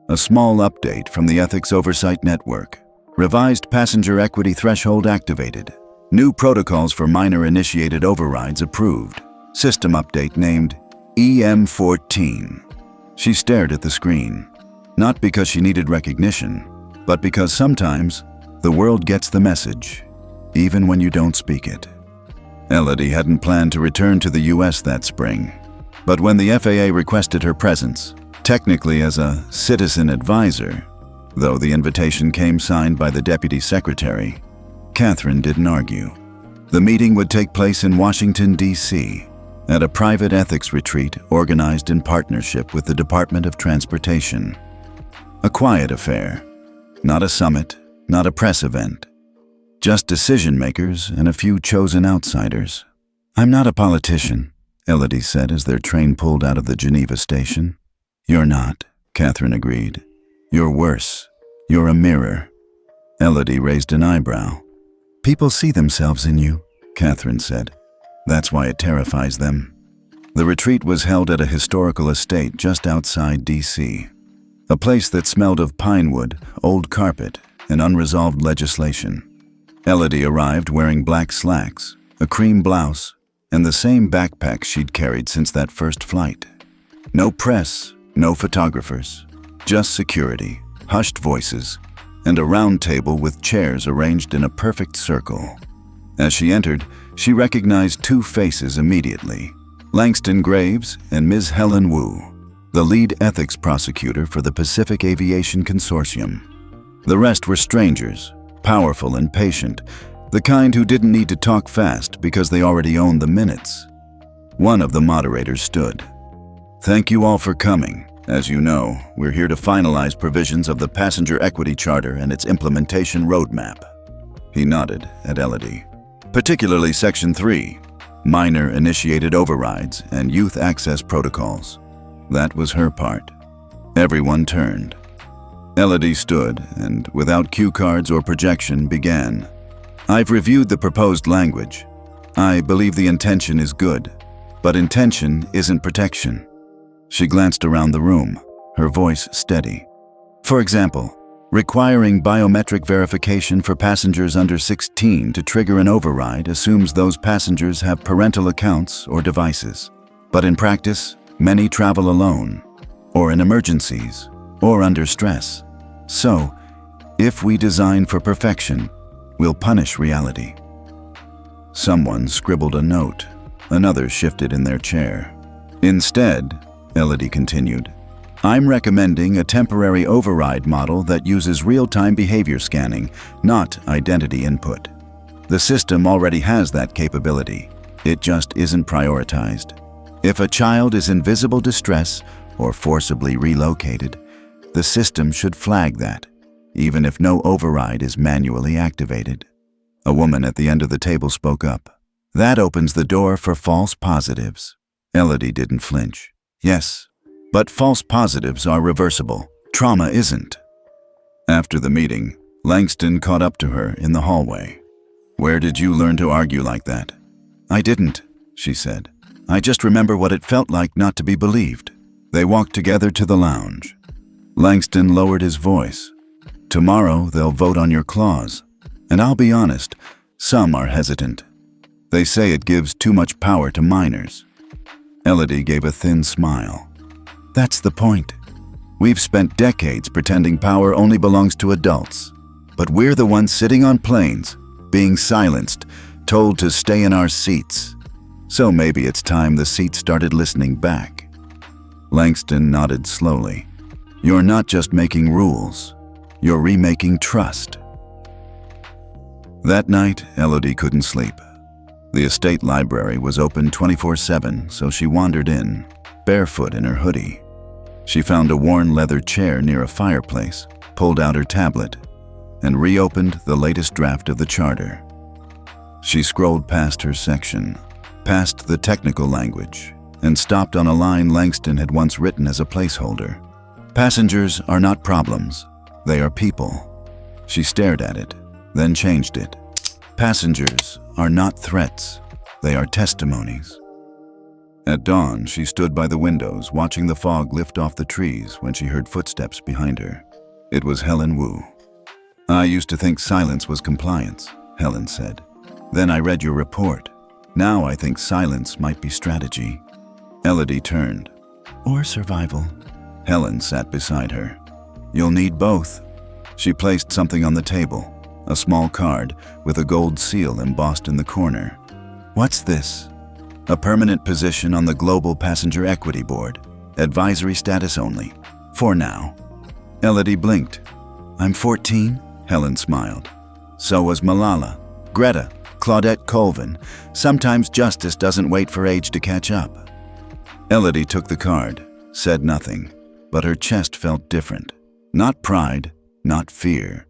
A small update from the Ethics Oversight Network. Revised passenger equity threshold activated. New protocols for minor-initiated overrides approved. System update named EM14. She stared at the screen, not because she needed recognition, but because sometimes the world gets the message, even when you don't speak it. Elodie hadn't planned to return to the US that spring, but when the FAA requested her presence, technically as a citizen advisor, though the invitation came signed by the Deputy Secretary, Catherine didn't argue. The meeting would take place in Washington, D.C., at a private ethics retreat organized in partnership with the Department of Transportation. A quiet affair, not a summit, not a press event. Just decision-makers and a few chosen outsiders. "I'm not a politician," Elodie said as their train pulled out of the Geneva station. "You're not," Catherine agreed. "You're worse. You're a mirror." Elodie raised an eyebrow. "People see themselves in you," Catherine said. "That's why it terrifies them." The retreat was held at a historical estate just outside D.C., a place that smelled of pine wood, old carpet, and unresolved legislation. Elodie arrived wearing black slacks, a cream blouse, and the same backpack she'd carried since that first flight. No press, no photographers, just security, hushed voices, and a round table with chairs arranged in a perfect circle. As she entered, she recognized two faces immediately: Langston Graves and Ms. Helen Wu, the lead ethics prosecutor for the Pacific Aviation Consortium. The rest were strangers, powerful and patient, the kind who didn't need to talk fast because they already owned the minutes. One of the moderators stood. "Thank you all for coming. As you know, we're here to finalize provisions of the Passenger Equity Charter and its implementation roadmap." He nodded at Elodie. "Particularly Section 3, minor initiated overrides and youth access protocols." That was her part. Everyone turned. Elodie stood and, without cue cards or projection, began. "I've reviewed the proposed language. I believe the intention is good, but intention isn't protection." She glanced around the room, her voice steady. "For example, requiring biometric verification for passengers under 16 to trigger an override assumes those passengers have parental accounts or devices. But in practice, many travel alone, or in emergencies, or under stress. So, if we design for perfection, we'll punish reality." Someone scribbled a note. Another shifted in their chair. "Instead," Elodie continued, "I'm recommending a temporary override model that uses real-time behavior scanning, not identity input. The system already has that capability. It just isn't prioritized. If a child is in visible distress or forcibly relocated, the system should flag that, even if no override is manually activated." A woman at the end of the table spoke up. "That opens the door for false positives." Elodie didn't flinch. "Yes, but false positives are reversible. Trauma isn't." After the meeting, Langston caught up to her in the hallway. "Where did you learn to argue like that?" "I didn't," she said. "I just remember what it felt like not to be believed." They walked together to the lounge. Langston lowered his voice. "Tomorrow they'll vote on your clause. And I'll be honest, some are hesitant. They say it gives too much power to minors." Elodie gave a thin smile. "That's the point. We've spent decades pretending power only belongs to adults. But we're the ones sitting on planes, being silenced, told to stay in our seats. So maybe it's time the seats started listening back." Langston nodded slowly. "You're not just making rules. You're remaking trust." That night, Elodie couldn't sleep. The estate library was open 24/7, so she wandered in, barefoot in her hoodie. She found a worn leather chair near a fireplace, pulled out her tablet, and reopened the latest draft of the charter. She scrolled past her section, past the technical language, and stopped on a line Langston had once written as a placeholder. Passengers are not problems, they are people. She stared at it, then changed it. Passengers are not threats, they are testimonies. At dawn, she stood by the windows, watching the fog lift off the trees when she heard footsteps behind her. It was Helen Wu. "I used to think silence was compliance," Helen said. "Then I read your report. Now I think silence might be strategy." Elodie turned. "Or survival." Helen sat beside her. "You'll need both." She placed something on the table, a small card with a gold seal embossed in the corner. "What's this?" "A permanent position on the Global Passenger Equity Board. Advisory status only. For now." Elodie blinked. "I'm 14? Helen smiled. "So was Malala, Greta, Claudette Colvin. Sometimes justice doesn't wait for age to catch up." Elodie took the card, said nothing, but her chest felt different. Not pride, not fear.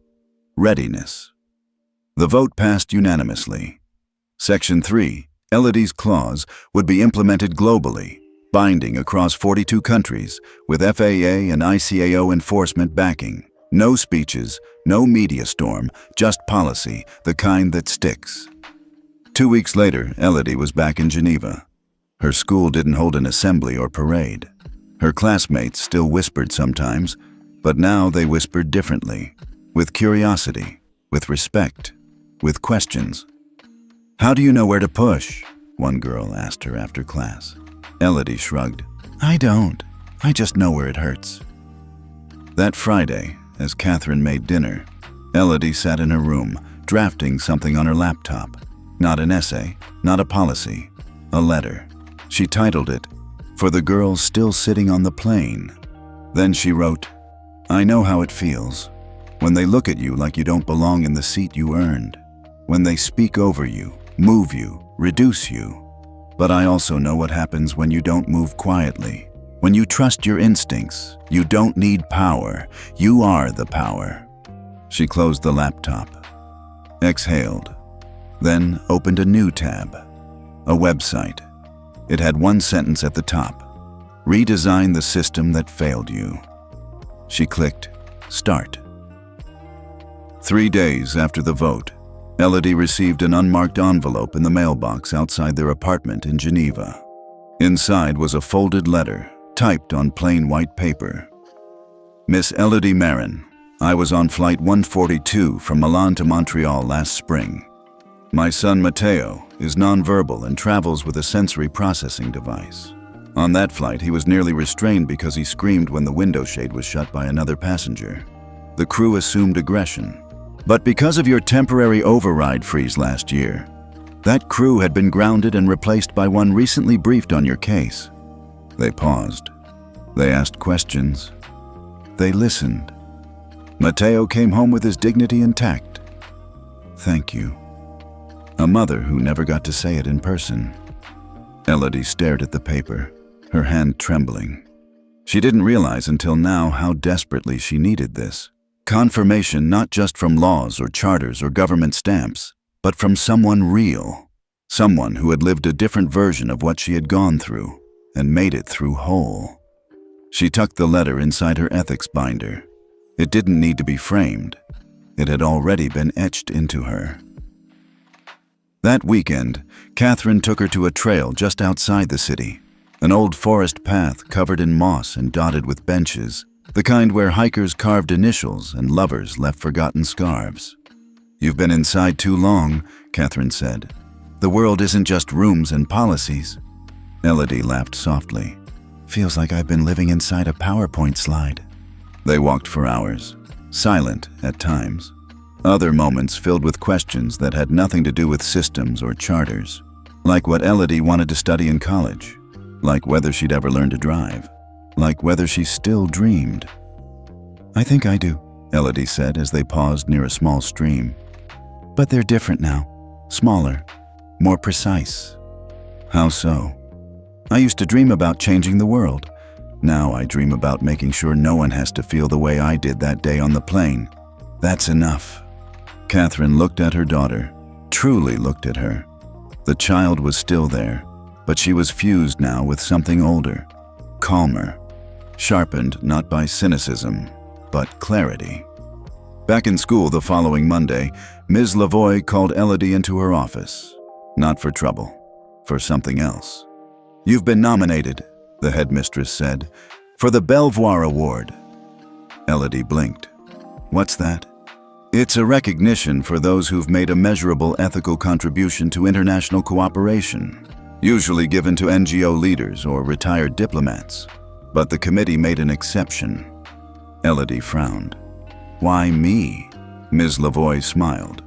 Readiness. The vote passed unanimously. Section 3, Elodie's clause, would be implemented globally, binding across 42 countries, with FAA and ICAO enforcement backing. No speeches, no media storm, just policy, the kind that sticks. 2 weeks later, Elodie was back in Geneva. Her school didn't hold an assembly or parade. Her classmates still whispered sometimes, but now they whispered differently, with curiosity, with respect, with questions. "How do you know where to push?" one girl asked her after class. Elodie shrugged. "I don't. I just know where it hurts." That Friday, as Catherine made dinner, Elodie sat in her room, drafting something on her laptop. Not an essay, not a policy, a letter. She titled it, "For the Girls Still Sitting on the Plane." Then she wrote, "I know how it feels, when they look at you like you don't belong in the seat you earned, when they speak over you, move you, reduce you. But I also know what happens when you don't move quietly. When you trust your instincts, you don't need power. You are the power." She closed the laptop, exhaled, then opened a new tab, a website. It had one sentence at the top: "Redesign the system that failed you." She clicked Start. 3 days after the vote, Elodie received an unmarked envelope in the mailbox outside their apartment in Geneva. Inside was a folded letter, typed on plain white paper. "Miss Elodie Marin, I was on flight 142 from Milan to Montreal last spring. My son Matteo is nonverbal and travels with a sensory processing device. On that flight, he was nearly restrained because he screamed when the window shade was shut by another passenger. The crew assumed aggression. But because of your temporary override freeze last year, that crew had been grounded and replaced by one recently briefed on your case." They paused. They asked questions. They listened. "Matteo came home with his dignity intact." "Thank you." A mother who never got to say it in person. Elodie stared at the paper, her hand trembling. She didn't realize until now how desperately she needed this. Confirmation not just from laws or charters or government stamps, but from someone real. Someone who had lived a different version of what she had gone through and made it through whole. She tucked the letter inside her ethics binder. It didn't need to be framed. It had already been etched into her. That weekend, Catherine took her to a trail just outside the city, an old forest path covered in moss and dotted with benches, the kind where hikers carved initials and lovers left forgotten scarves. "You've been inside too long," Catherine said. "The world isn't just rooms and policies." Elodie laughed softly. "Feels like I've been living inside a PowerPoint slide." They walked for hours, silent at times. Other moments filled with questions that had nothing to do with systems or charters, like what Elodie wanted to study in college, like whether she'd ever learn to drive, like whether she still dreamed. "I think I do," Elodie said as they paused near a small stream. "But they're different now, smaller, more precise." "How so?" "I used to dream about changing the world, Now I dream about making sure no one has to feel the way I did that day on the plane. That's enough." Catherine looked at her daughter, truly looked at her. The child was still there, but she was fused now with something older, calmer, sharpened not by cynicism, but clarity. Back in school the following Monday, Ms. Lavoie called Elodie into her office. Not for trouble, for something else. "You've been nominated," the headmistress said, "for the Belvoir Award." Elodie blinked. "What's that?" "It's a recognition for those who've made a measurable ethical contribution to international cooperation, usually given to NGO leaders or retired diplomats. But the committee made an exception." Elodie frowned. "Why me?" Ms. Lavoie smiled.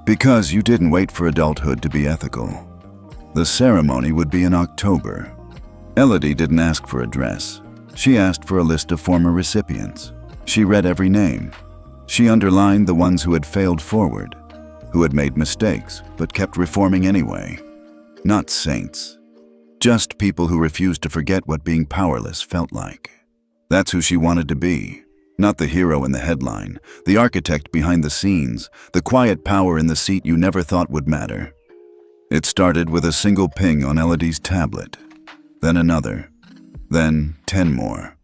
"Because you didn't wait for adulthood to be ethical. The ceremony would be in October." Elodie didn't ask for a dress. She asked for a list of former recipients. She read every name. She underlined the ones who had failed forward, who had made mistakes but kept reforming anyway. Not saints. Just people who refused to forget what being powerless felt like. That's who she wanted to be. Not the hero in the headline, the architect behind the scenes, the quiet power in the seat you never thought would matter. It started with a single ping on Elodie's tablet, then another, then 10 more.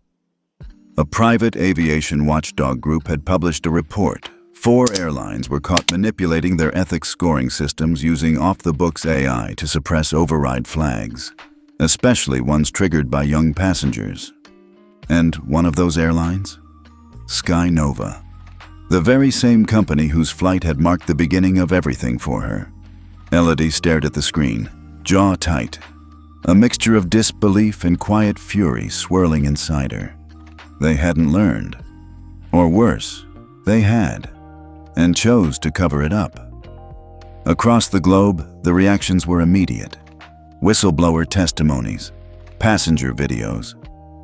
A private aviation watchdog group had published a report. 4 airlines were caught manipulating their ethics scoring systems using off-the-books AI to suppress override flags, especially ones triggered by young passengers. And one of those airlines? Skynova, the very same company whose flight had marked the beginning of everything for her. Elodie stared at the screen, jaw tight, a mixture of disbelief and quiet fury swirling inside her. They hadn't learned. Or worse, they had, and chose to cover it up. Across the globe, the reactions were immediate. Whistleblower testimonies, passenger videos,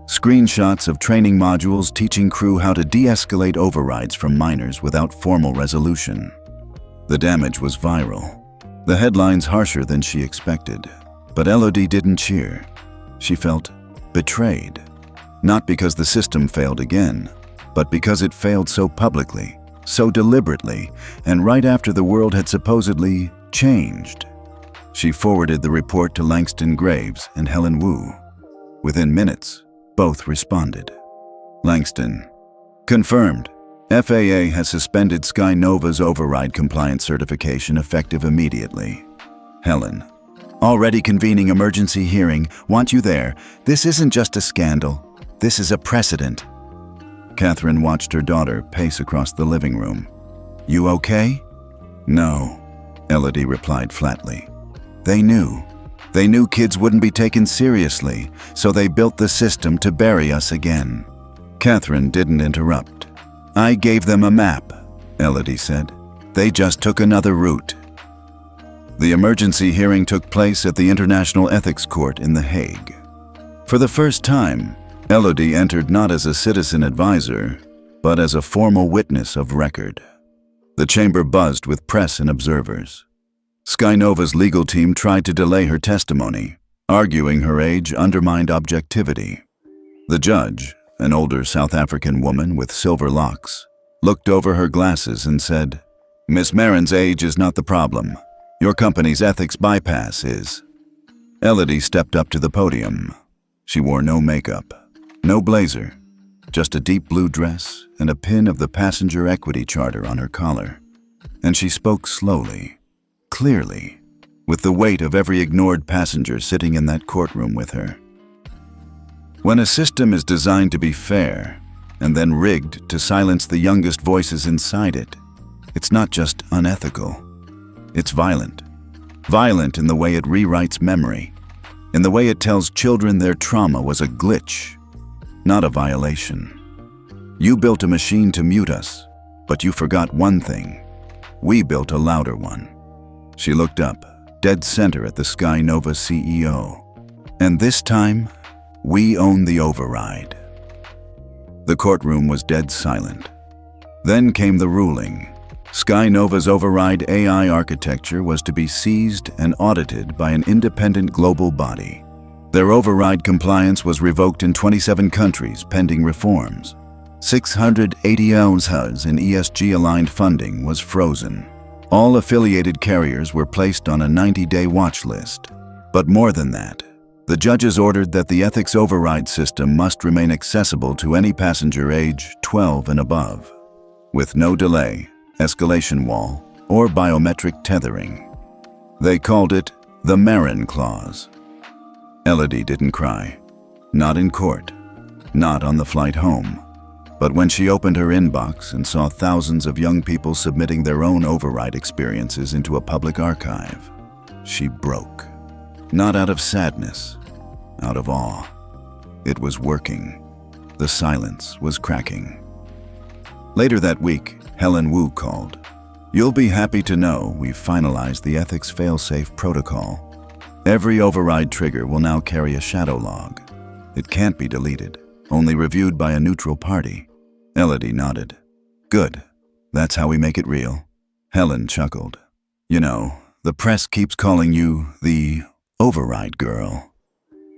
screenshots of training modules teaching crew how to de-escalate overrides from minors without formal resolution. The damage was viral. The headlines harsher than she expected. But Elodie didn't cheer. She felt betrayed. Not because the system failed again, but because it failed so publicly, so deliberately, and right after the world had supposedly changed. She forwarded the report to Langston Graves and Helen Wu. Within minutes, both responded. Langston: "Confirmed. FAA has suspended Skynova's override compliance certification effective immediately." Helen: "Already convening emergency hearing. Want you there. This isn't just a scandal. This is a precedent." Catherine watched her daughter pace across the living room. "You okay?" "No," Elodie replied flatly. They knew. They knew kids wouldn't be taken seriously, so they built the system to bury us again. Catherine didn't interrupt. "I gave them a map," Elodie said. "They just took another route." The emergency hearing took place at the International Ethics Court in The Hague. For the first time, Elodie entered not as a citizen advisor, but as a formal witness of record. The chamber buzzed with press and observers. Skynova's legal team tried to delay her testimony, arguing her age undermined objectivity. The judge, an older South African woman with silver locks, looked over her glasses and said, "Miss Marin's age is not the problem. Your company's ethics bypass is." Elodie stepped up to the podium. She wore no makeup, no blazer, just a deep blue dress and a pin of the passenger equity charter on her collar. And she spoke slowly, clearly, with the weight of every ignored passenger sitting in that courtroom with her. When a system is designed to be fair and then rigged to silence the youngest voices inside it, it's not just unethical. It's violent. Violent in the way it rewrites memory, in the way it tells children their trauma was a glitch, not a violation. You built a machine to mute us, but you forgot one thing. We built a louder one. She looked up, dead center at the Skynova CEO. And this time, we own the override. The courtroom was dead silent. Then came the ruling. Skynova's override AI architecture was to be seized and audited by an independent global body. Their override compliance was revoked in 27 countries pending reforms. 680 ounces in ESG-aligned funding was frozen. All affiliated carriers were placed on a 90-day watch list. But more than that, the judges ordered that the ethics override system must remain accessible to any passenger age 12 and above, with no delay, escalation wall, or biometric tethering. They called it the Marin Clause. Elodie didn't cry. Not in court. Not on the flight home. But when she opened her inbox and saw thousands of young people submitting their own override experiences into a public archive, she broke. Not out of sadness, out of awe. It was working. The silence was cracking. Later that week, Helen Wu called. "You'll be happy to know we've finalized the ethics fail-safe protocol. Every override trigger will now carry a shadow log. It can't be deleted, only reviewed by a neutral party." Elodie nodded. "Good. That's how we make it real." Helen chuckled. "You know, the press keeps calling you the override girl."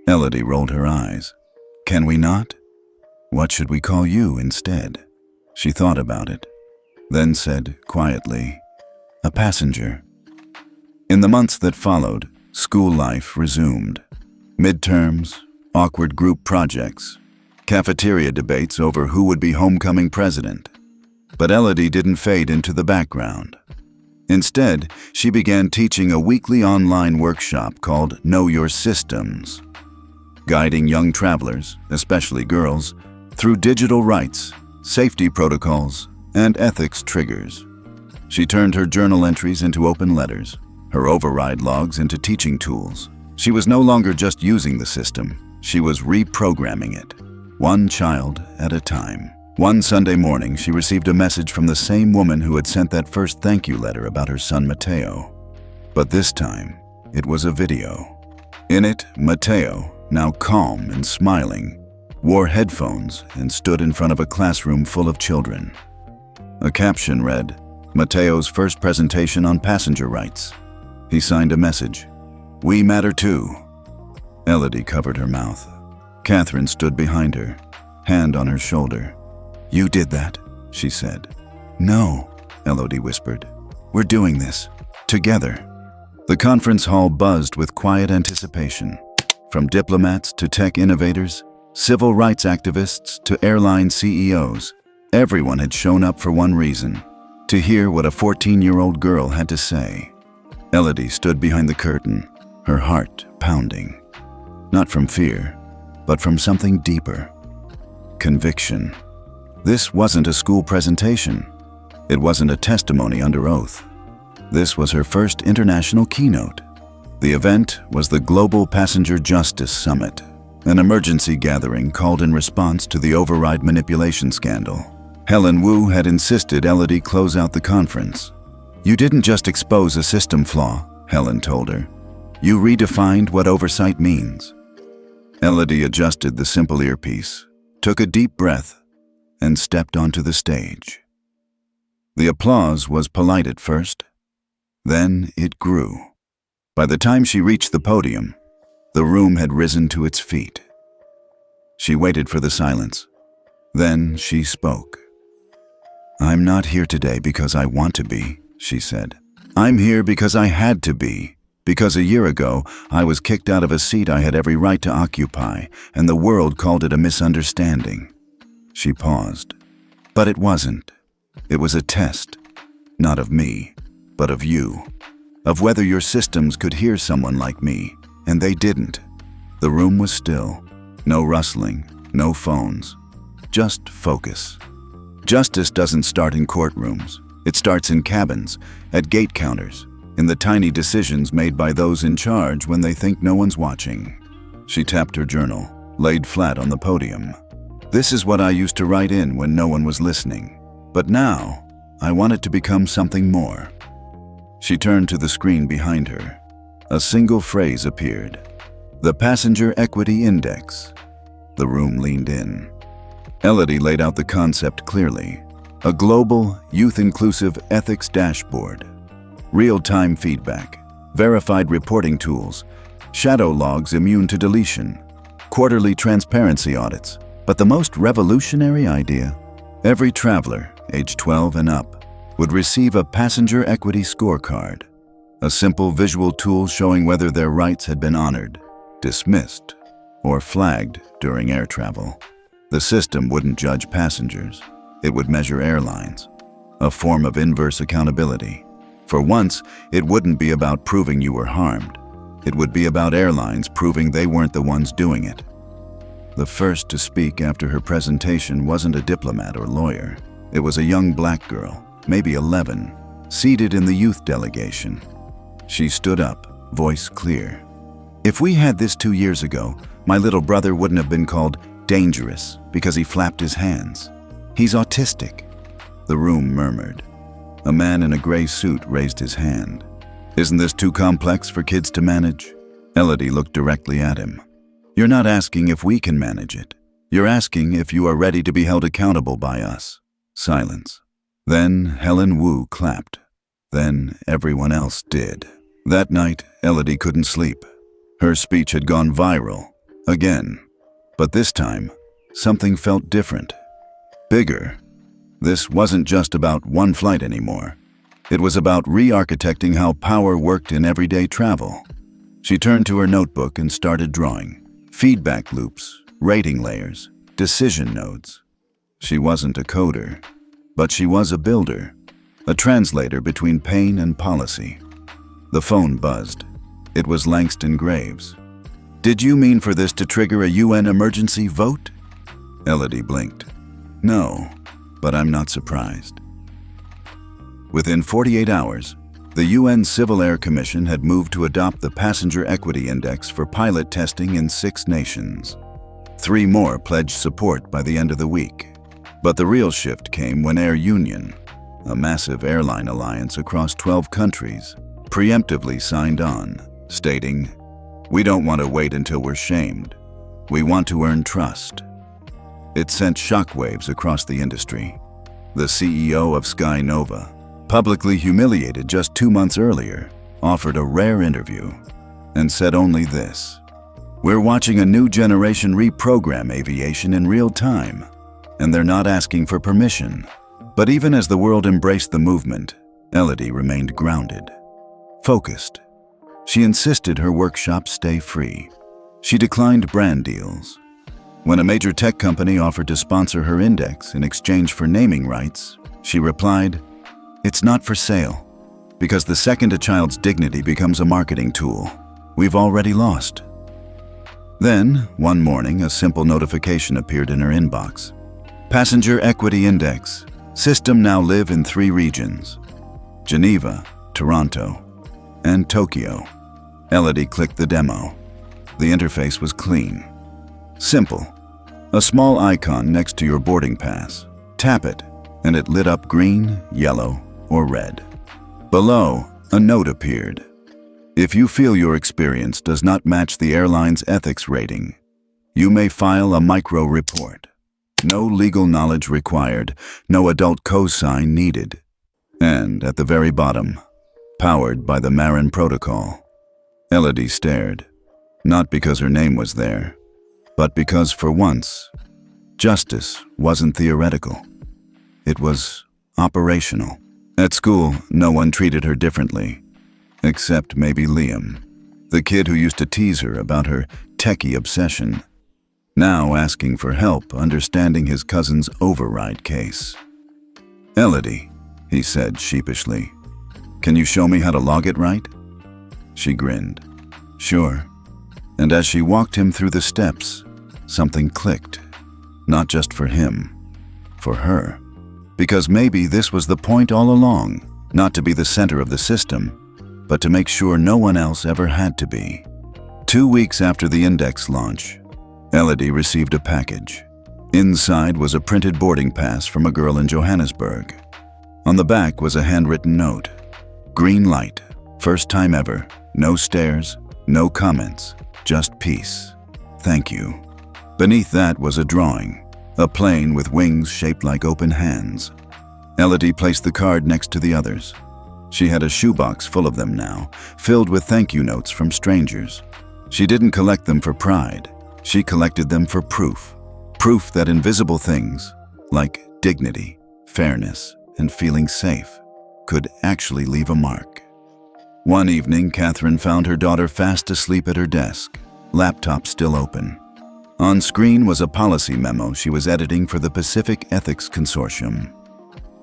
Elodie rolled her eyes. "Can we not? What should we call you instead?" She thought about it, then said quietly, "A passenger." In the months that followed, school life resumed. Midterms, awkward group projects, cafeteria debates over who would be homecoming president. But Elodie didn't fade into the background. Instead, she began teaching a weekly online workshop called Know Your Systems, guiding young travelers, especially girls, through digital rights, safety protocols, and ethics triggers. She turned her journal entries into open letters, her override logs into teaching tools. She was no longer just using the system, she was reprogramming it, one child at a time. One Sunday morning, she received a message from the same woman who had sent that first thank you letter about her son Mateo. But this time, it was a video. In it, Mateo, now calm and smiling, wore headphones and stood in front of a classroom full of children. A caption read, "Mateo's first presentation on passenger rights." He signed a message, "We matter too." Elodie covered her mouth. Catherine stood behind her, hand on her shoulder. "You did that," she said. "No," Elodie whispered. "We're doing this. Together." The conference hall buzzed with quiet anticipation. From diplomats to tech innovators, civil rights activists to airline CEOs, everyone had shown up for one reason: to hear what a 14-year-old girl had to say. Elodie stood behind the curtain, her heart pounding. Not from fear, but from something deeper. Conviction. This wasn't a school presentation. It wasn't a testimony under oath. This was her first international keynote. The event was the Global Passenger Justice Summit, an emergency gathering called in response to the override manipulation scandal. Helen Wu had insisted Elodie close out the conference. "You didn't just expose a system flaw," Helen told her. "You redefined what oversight means." Elodie adjusted the simple earpiece, took a deep breath, and stepped onto the stage. The applause was polite at first. Then it grew. By the time she reached the podium, the room had risen to its feet. She waited for the silence. Then she spoke. "I'm not here today because I want to be," she said. "I'm here because I had to be. Because a year ago, I was kicked out of a seat I had every right to occupy, and the world called it a misunderstanding." She paused. But it wasn't. It was a test, not of me, but of you. Of whether your systems could hear someone like me, and they didn't. The room was still. No rustling, no phones. Just focus. Justice doesn't start in courtrooms. It starts in cabins, at gate counters, in the tiny decisions made by those in charge when they think no one's watching. She tapped her journal, laid flat on the podium. "This is what I used to write in when no one was listening. But now, I want it to become something more." She turned to the screen behind her. A single phrase appeared. "The Passenger Equity Index." The room leaned in. Elodie laid out the concept clearly. A global, youth-inclusive ethics dashboard. Real-time feedback, verified reporting tools, shadow logs immune to deletion, quarterly transparency audits. But the most revolutionary idea? Every traveler, age 12 and up, would receive a passenger equity scorecard, a simple visual tool showing whether their rights had been honored, dismissed, or flagged during air travel. The system wouldn't judge passengers. It would measure airlines, a form of inverse accountability. For once, it wouldn't be about proving you were harmed. It would be about airlines proving they weren't the ones doing it. The first to speak after her presentation wasn't a diplomat or lawyer. It was a young black girl, maybe 11, seated in the youth delegation. She stood up, voice clear. "If we had this 2 years ago, my little brother wouldn't have been called dangerous because he flapped his hands. He's autistic." The room murmured. A man in a gray suit raised his hand. "Isn't this too complex for kids to manage?" Elodie looked directly at him. "You're not asking if we can manage it. You're asking if you are ready to be held accountable by us." Silence. Then Helen Wu clapped. Then everyone else did. That night, Elodie couldn't sleep. Her speech had gone viral. Again. But this time, something felt different. Bigger. This wasn't just about one flight anymore. It was about re-architecting how power worked in everyday travel. She turned to her notebook and started drawing. Feedback loops, rating layers, decision nodes. She wasn't a coder, but she was a builder, a translator between pain and policy. The phone buzzed. It was Langston Graves. "Did you mean for this to trigger a UN emergency vote?" Elodie blinked. "No, but I'm not surprised." Within 48 hours, the UN Civil Air Commission had moved to adopt the Passenger Equity Index for pilot testing in 6 nations. 3 more pledged support by the end of the week. But the real shift came when Air Union, a massive airline alliance across 12 countries, preemptively signed on, stating, "We don't want to wait until we're shamed. We want to earn trust." It sent shockwaves across the industry. The CEO of Sky Nova, publicly humiliated just 2 months earlier, offered a rare interview and said only this: "We're watching a new generation reprogram aviation in real time, and they're not asking for permission." But even as the world embraced the movement, Elodie remained grounded, focused. She insisted her workshops stay free. She declined brand deals. When a major tech company offered to sponsor her index in exchange for naming rights, she replied, "It's not for sale, because the second a child's dignity becomes a marketing tool, we've already lost." Then, one morning, a simple notification appeared in her inbox. "Passenger Equity Index. System now live in 3 regions: Geneva, Toronto, and Tokyo." Elodie clicked the demo. The interface was clean. Simple. A small icon next to your boarding pass. Tap it, and it lit up green, yellow, or red. Below, a note appeared. "If you feel your experience does not match the airline's ethics rating, you may file a micro-report. No legal knowledge required, no adult cosign needed." And at the very bottom, "Powered by the Marin Protocol." Elodie stared, not because her name was there, but because for once, justice wasn't theoretical. It was operational. At school, no one treated her differently, except maybe Liam, the kid who used to tease her about her techie obsession, now asking for help understanding his cousin's override case. "Elodie," he said sheepishly, "can you show me how to log it right?" She grinned. "Sure." And as she walked him through the steps, something clicked. Not just for him, for her. Because maybe this was the point all along, not to be the center of the system, but to make sure no one else ever had to be. 2 weeks after the index launch, Elodie received a package. Inside was a printed boarding pass from a girl in Johannesburg. On the back was a handwritten note. "Green light. First time ever. No stares, no comments. Just peace. Thank you." Beneath that was a drawing, a plane with wings shaped like open hands. Elodie placed the card next to the others. She had a shoebox full of them now, filled with thank you notes from strangers. She didn't collect them for pride. She collected them for proof. Proof that invisible things, like dignity, fairness, and feeling safe, could actually leave a mark. One evening, Catherine found her daughter fast asleep at her desk, laptop still open. On screen was a policy memo she was editing for the Pacific Ethics Consortium.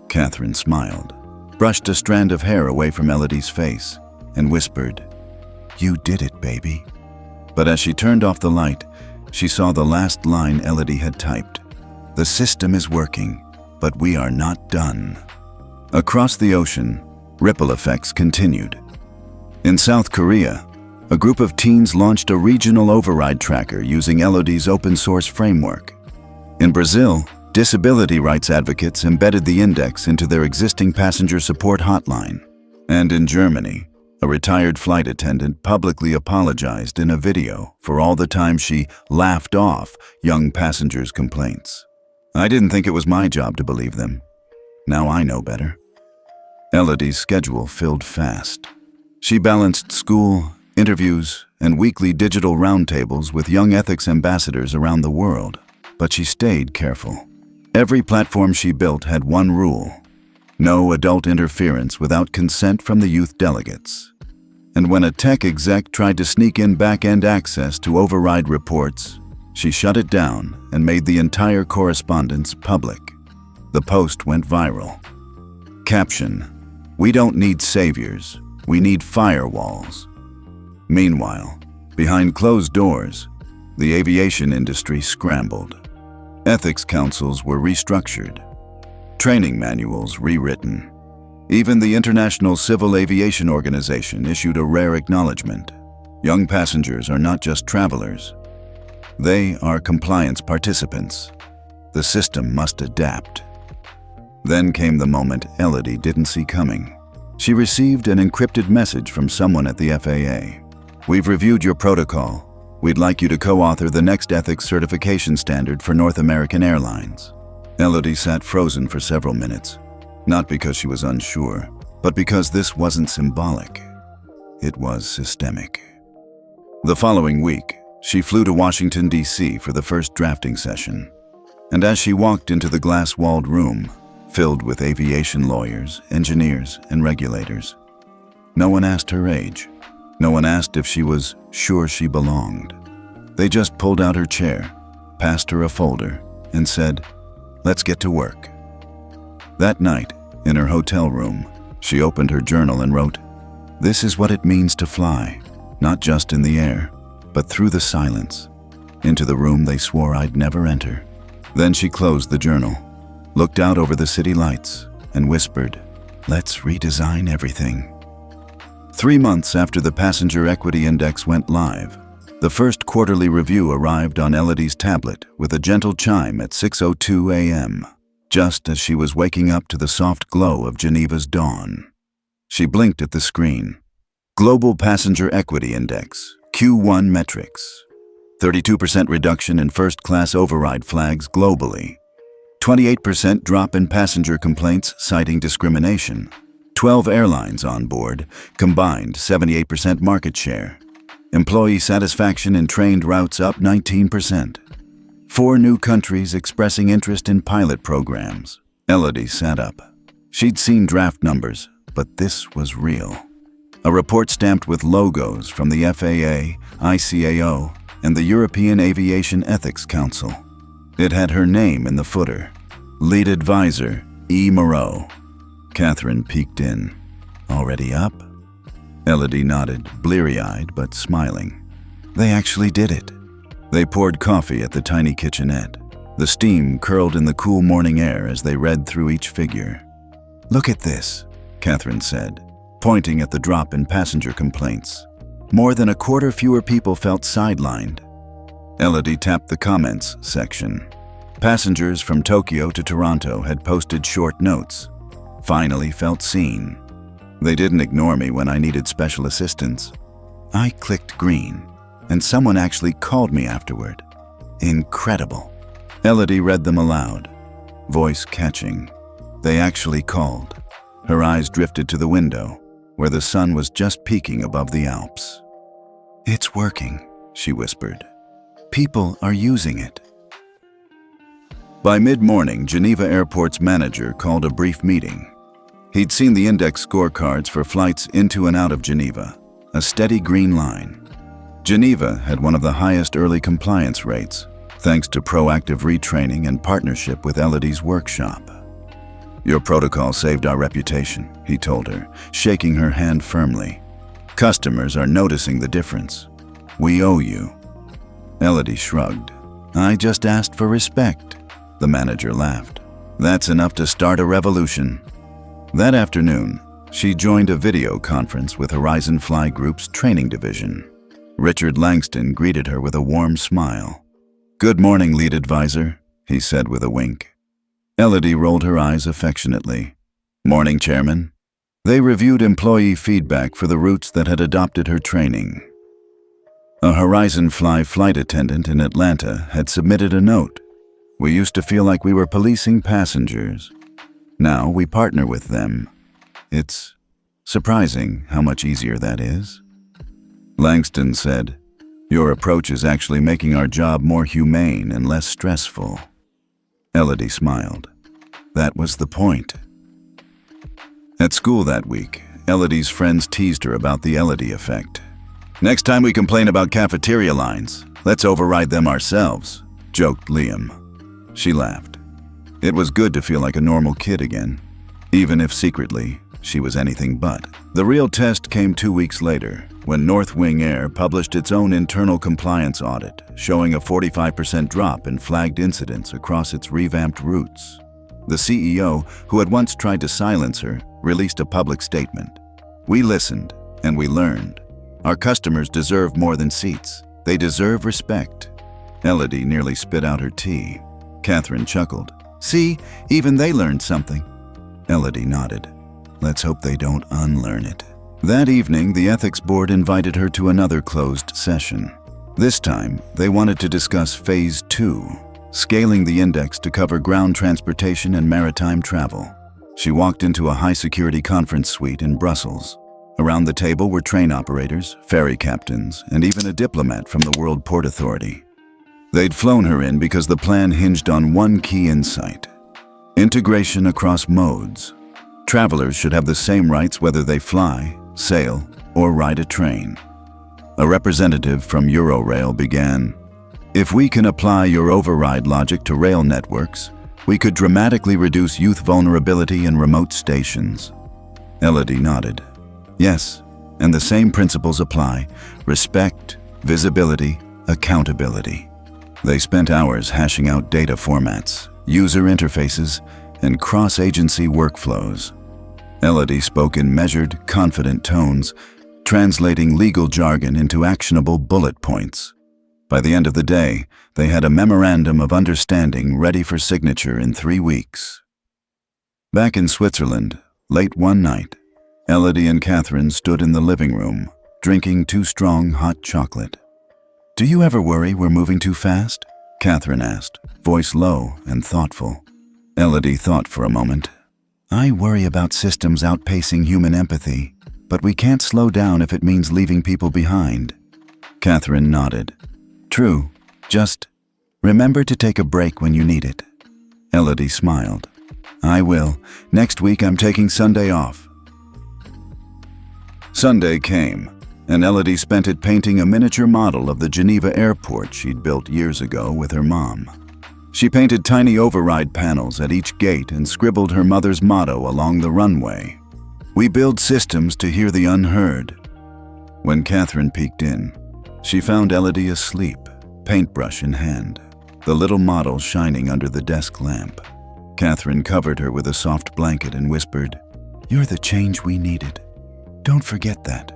Catherine smiled, brushed a strand of hair away from Elodie's face, and whispered, "You did it, baby." But as she turned off the light, she saw the last line Elodie had typed. "The system is working, but we are not done." Across the ocean, ripple effects continued. In South Korea, a group of teens launched a regional override tracker using Elodie's open-source framework. In Brazil, disability rights advocates embedded the index into their existing passenger support hotline. And in Germany, a retired flight attendant publicly apologized in a video for all the time she laughed off young passengers' complaints. "I didn't think it was my job to believe them. Now I know better." Elodie's schedule filled fast. She balanced school, interviews, and weekly digital roundtables with young ethics ambassadors around the world. But she stayed careful. Every platform she built had one rule: no adult interference without consent from the youth delegates. And when a tech exec tried to sneak in back-end access to override reports, she shut it down and made the entire correspondence public. The post went viral. Caption: "We don't need saviors, we need firewalls." Meanwhile, behind closed doors, the aviation industry scrambled. Ethics councils were restructured, training manuals rewritten. Even the International Civil Aviation Organization issued a rare acknowledgement. Young passengers are not just travelers. They are compliance participants. The system must adapt. Then came the moment Elodie didn't see coming. She received an encrypted message from someone at the FAA. "We've reviewed your protocol. We'd like you to co-author the next ethics certification standard for North American Airlines." Elodie sat frozen for several minutes, not because she was unsure, but because this wasn't symbolic. It was systemic. The following week, she flew to Washington, D.C. for the first drafting session. And as she walked into the glass-walled room, filled with aviation lawyers, engineers, and regulators, no one asked her age. No one asked if she was sure she belonged. They just pulled out her chair, passed her a folder, and said, "Let's get to work." That night, in her hotel room, she opened her journal and wrote, "This is what it means to fly, not just in the air, but through the silence, into the room they swore I'd never enter." Then she closed the journal, looked out over the city lights, and whispered, "Let's redesign everything." 3 months after the Passenger Equity Index went live, the first quarterly review arrived on Elodie's tablet with a gentle chime at 6:02 a.m., just as she was waking up to the soft glow of Geneva's dawn. She blinked at the screen. Global Passenger Equity Index, Q1 metrics. 32% reduction in first-class override flags globally. 28% drop in passenger complaints citing discrimination. 12 airlines on board, combined 78% market share. Employee satisfaction in trained routes up 19%. 4 new countries expressing interest in pilot programs. Elodie sat up. She'd seen draft numbers, but this was real. A report stamped with logos from the FAA, ICAO, and the European Aviation Ethics Council. It had her name in the footer. Lead advisor, E. Moreau. Catherine peeked in. "Already up?" Elodie nodded, bleary-eyed but smiling. They actually did it. They poured coffee at the tiny kitchenette. The steam curled in the cool morning air as they read through each figure. "Look at this," Catherine said, pointing at the drop in passenger complaints. More than a quarter fewer people felt sidelined. Elodie tapped the comments section. Passengers from Tokyo to Toronto had posted short notes. "Finally felt seen. They didn't ignore me when I needed special assistance. I clicked green, and someone actually called me afterward. Incredible." Elodie read them aloud, voice catching. They actually called. Her eyes drifted to the window, where the sun was just peeking above the Alps. "It's working," she whispered. People are using it. By mid-morning, Geneva Airport's manager called a brief meeting. He'd seen the index scorecards for flights into and out of Geneva, a steady green line. Geneva had one of the highest early compliance rates, thanks to proactive retraining and partnership with Elodie's workshop. Your protocol saved our reputation, he told her, shaking her hand firmly. Customers are noticing the difference. We owe you. Elodie shrugged. I just asked for respect. The manager laughed. That's enough to start a revolution. That afternoon, she joined a video conference with Horizon Fly Group's training division. Richard Langston greeted her with a warm smile. Good morning, lead advisor, he said with a wink. Elodie rolled her eyes affectionately. Morning, Chairman. They reviewed employee feedback for the routes that had adopted her training. A Horizon Fly flight attendant in Atlanta had submitted a note. We used to feel like we were policing passengers. Now we partner with them. It's surprising how much easier that is. Langston said, Your approach is actually making our job more humane and less stressful. Elodie smiled. That was the point. At school that week, Elodie's friends teased her about the Elodie effect. Next time we complain about cafeteria lines, let's override them ourselves, joked Liam. She laughed. It was good to feel like a normal kid again, even if secretly she was anything but. The real test came 2 weeks later, when North Wing Air published its own internal compliance audit, showing a 45% drop in flagged incidents across its revamped routes. The CEO, who had once tried to silence her, released a public statement. We listened, and we learned. Our customers deserve more than seats. They deserve respect. Elodie nearly spit out her tea. Catherine chuckled. See, even they learned something. Elodie nodded. Let's hope they don't unlearn it. That evening, the ethics board invited her to another closed session. This time, they wanted to discuss Phase 2, scaling the index to cover ground transportation and maritime travel. She walked into a high-security conference suite in Brussels. Around the table were train operators, ferry captains, and even a diplomat from the World Port Authority. They'd flown her in because the plan hinged on one key insight: integration across modes. Travelers should have the same rights whether they fly, sail, or ride a train. A representative from Eurorail began, If we can apply your override logic to rail networks, we could dramatically reduce youth vulnerability in remote stations. Elodie nodded. Yes, and the same principles apply: respect, visibility, accountability. They spent hours hashing out data formats, user interfaces, and cross-agency workflows. Elodie spoke in measured, confident tones, translating legal jargon into actionable bullet points. By the end of the day, they had a memorandum of understanding ready for signature in 3 weeks. Back in Switzerland, late one night, Elodie and Catherine stood in the living room, drinking too strong hot chocolate. Do you ever worry we're moving too fast? Catherine asked, voice low and thoughtful. Elodie thought for a moment. I worry about systems outpacing human empathy, but we can't slow down if it means leaving people behind. Catherine nodded. True, just remember to take a break when you need it. Elodie smiled. I will. Next week I'm taking Sunday off. Sunday came, and Elodie spent it painting a miniature model of the Geneva airport she'd built years ago with her mom. She painted tiny override panels at each gate and scribbled her mother's motto along the runway. We build systems to hear the unheard. When Catherine peeked in, she found Elodie asleep, paintbrush in hand, the little model shining under the desk lamp. Catherine covered her with a soft blanket and whispered, You're the change we needed. Don't forget that.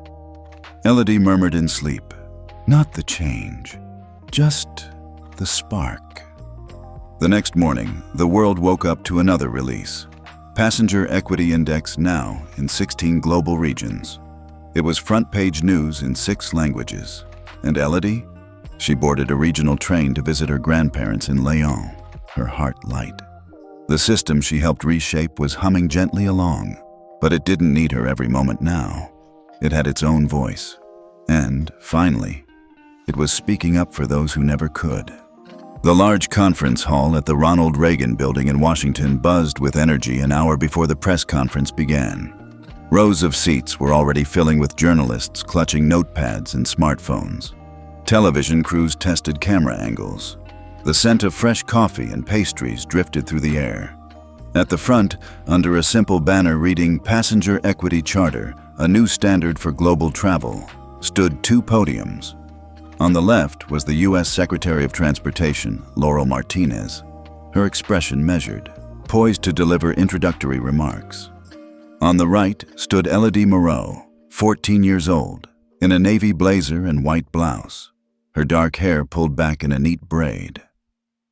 Elodie murmured in sleep, Not the change, just the spark. The next morning, the world woke up to another release. Passenger Equity Index now in 16 global regions. It was front-page news in 6 languages. And Elodie? She boarded a regional train to visit her grandparents in Lyon, her heart light. The system she helped reshape was humming gently along, but it didn't need her every moment now. It had its own voice. And, finally, It was speaking up for those who never could. The large conference hall at the Ronald Reagan Building in Washington buzzed with energy an hour before the press conference began. Rows of seats were already filling with journalists clutching notepads and smartphones. Television crews tested camera angles. The scent of fresh coffee and pastries drifted through the air. At the front, under a simple banner reading Passenger Equity Charter, a new standard for global travel, stood two podiums. On the left was the U.S. Secretary of Transportation, Laurel Martinez, her expression measured, poised to deliver introductory remarks. On the right stood Elodie Moreau, 14 years old, in a navy blazer and white blouse, her dark hair pulled back in a neat braid.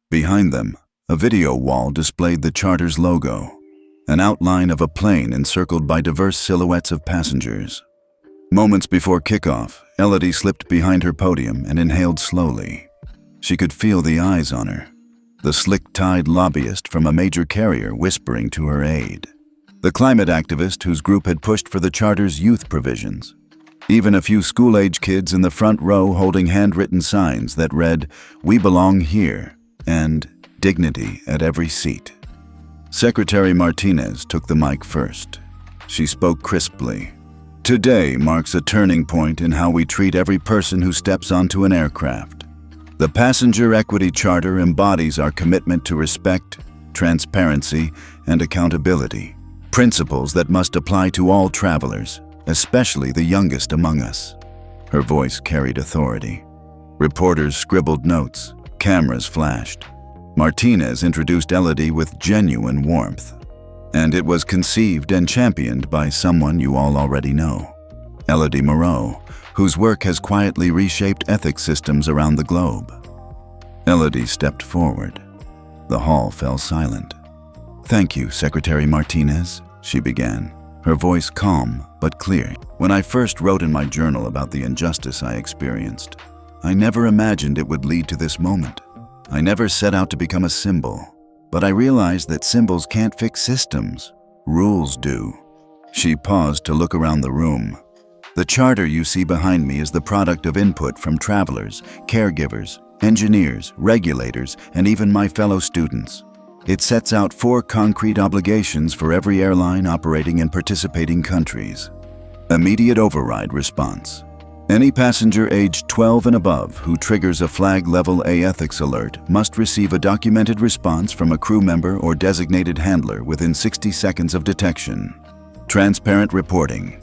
Behind them, a video wall displayed the charter's logo, an outline of a plane encircled by diverse silhouettes of passengers. Moments before kickoff, Elodie slipped behind her podium and inhaled slowly. She could feel the eyes on her, the slick-tied lobbyist from a major carrier whispering to her aide, the climate activist whose group had pushed for the charter's youth provisions, even a few school-age kids in the front row holding handwritten signs that read, "We belong here," and "Dignity at every seat." Secretary Martinez took the mic first. She spoke crisply. "Today marks a turning point in how we treat every person who steps onto an aircraft. The Passenger Equity Charter embodies our commitment to respect, transparency, and accountability, principles that must apply to all travelers, especially the youngest among us." Her voice carried authority. Reporters scribbled notes, cameras flashed. Martinez introduced Elodie with genuine warmth. And it was conceived and championed by someone you all already know, Elodie Moreau, whose work has quietly reshaped ethics systems around the globe. Elodie stepped forward. The hall fell silent. "Thank you, Secretary Martinez," she began, her voice calm but clear. "When I first wrote in my journal about the injustice I experienced, I never imagined it would lead to this moment. I never set out to become a symbol. But I realized that symbols can't fix systems. Rules do." She paused to look around the room. "The charter you see behind me is the product of input from travelers, caregivers, engineers, regulators, and even my fellow students. It sets out 4 concrete obligations for every airline operating in participating countries. Immediate override response. Any passenger aged 12 and above who triggers a Flag Level A ethics alert must receive a documented response from a crew member or designated handler within 60 seconds of detection. Transparent reporting.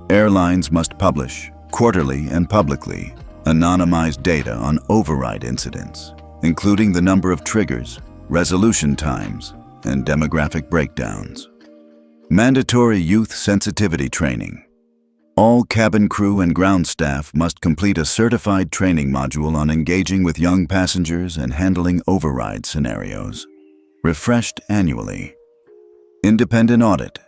Airlines must publish, quarterly and publicly, anonymized data on override incidents, including the number of triggers, resolution times, and demographic breakdowns. Mandatory youth sensitivity training. All cabin crew and ground staff must complete a certified training module on engaging with young passengers and handling override scenarios. Refreshed annually. Independent audit.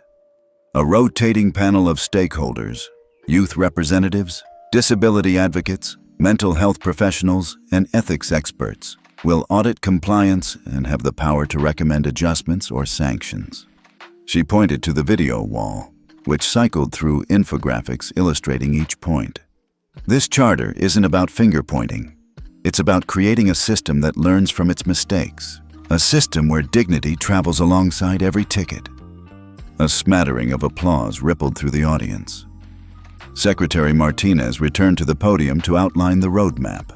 A rotating panel of stakeholders, youth representatives, disability advocates, mental health professionals, and ethics experts will audit compliance and have the power to recommend adjustments or sanctions. She pointed to the video wall, which cycled through infographics illustrating each point. This charter isn't about finger-pointing. It's about creating a system that learns from its mistakes, a system where dignity travels alongside every ticket. A smattering of applause rippled through the audience. Secretary Martinez returned to the podium to outline the roadmap.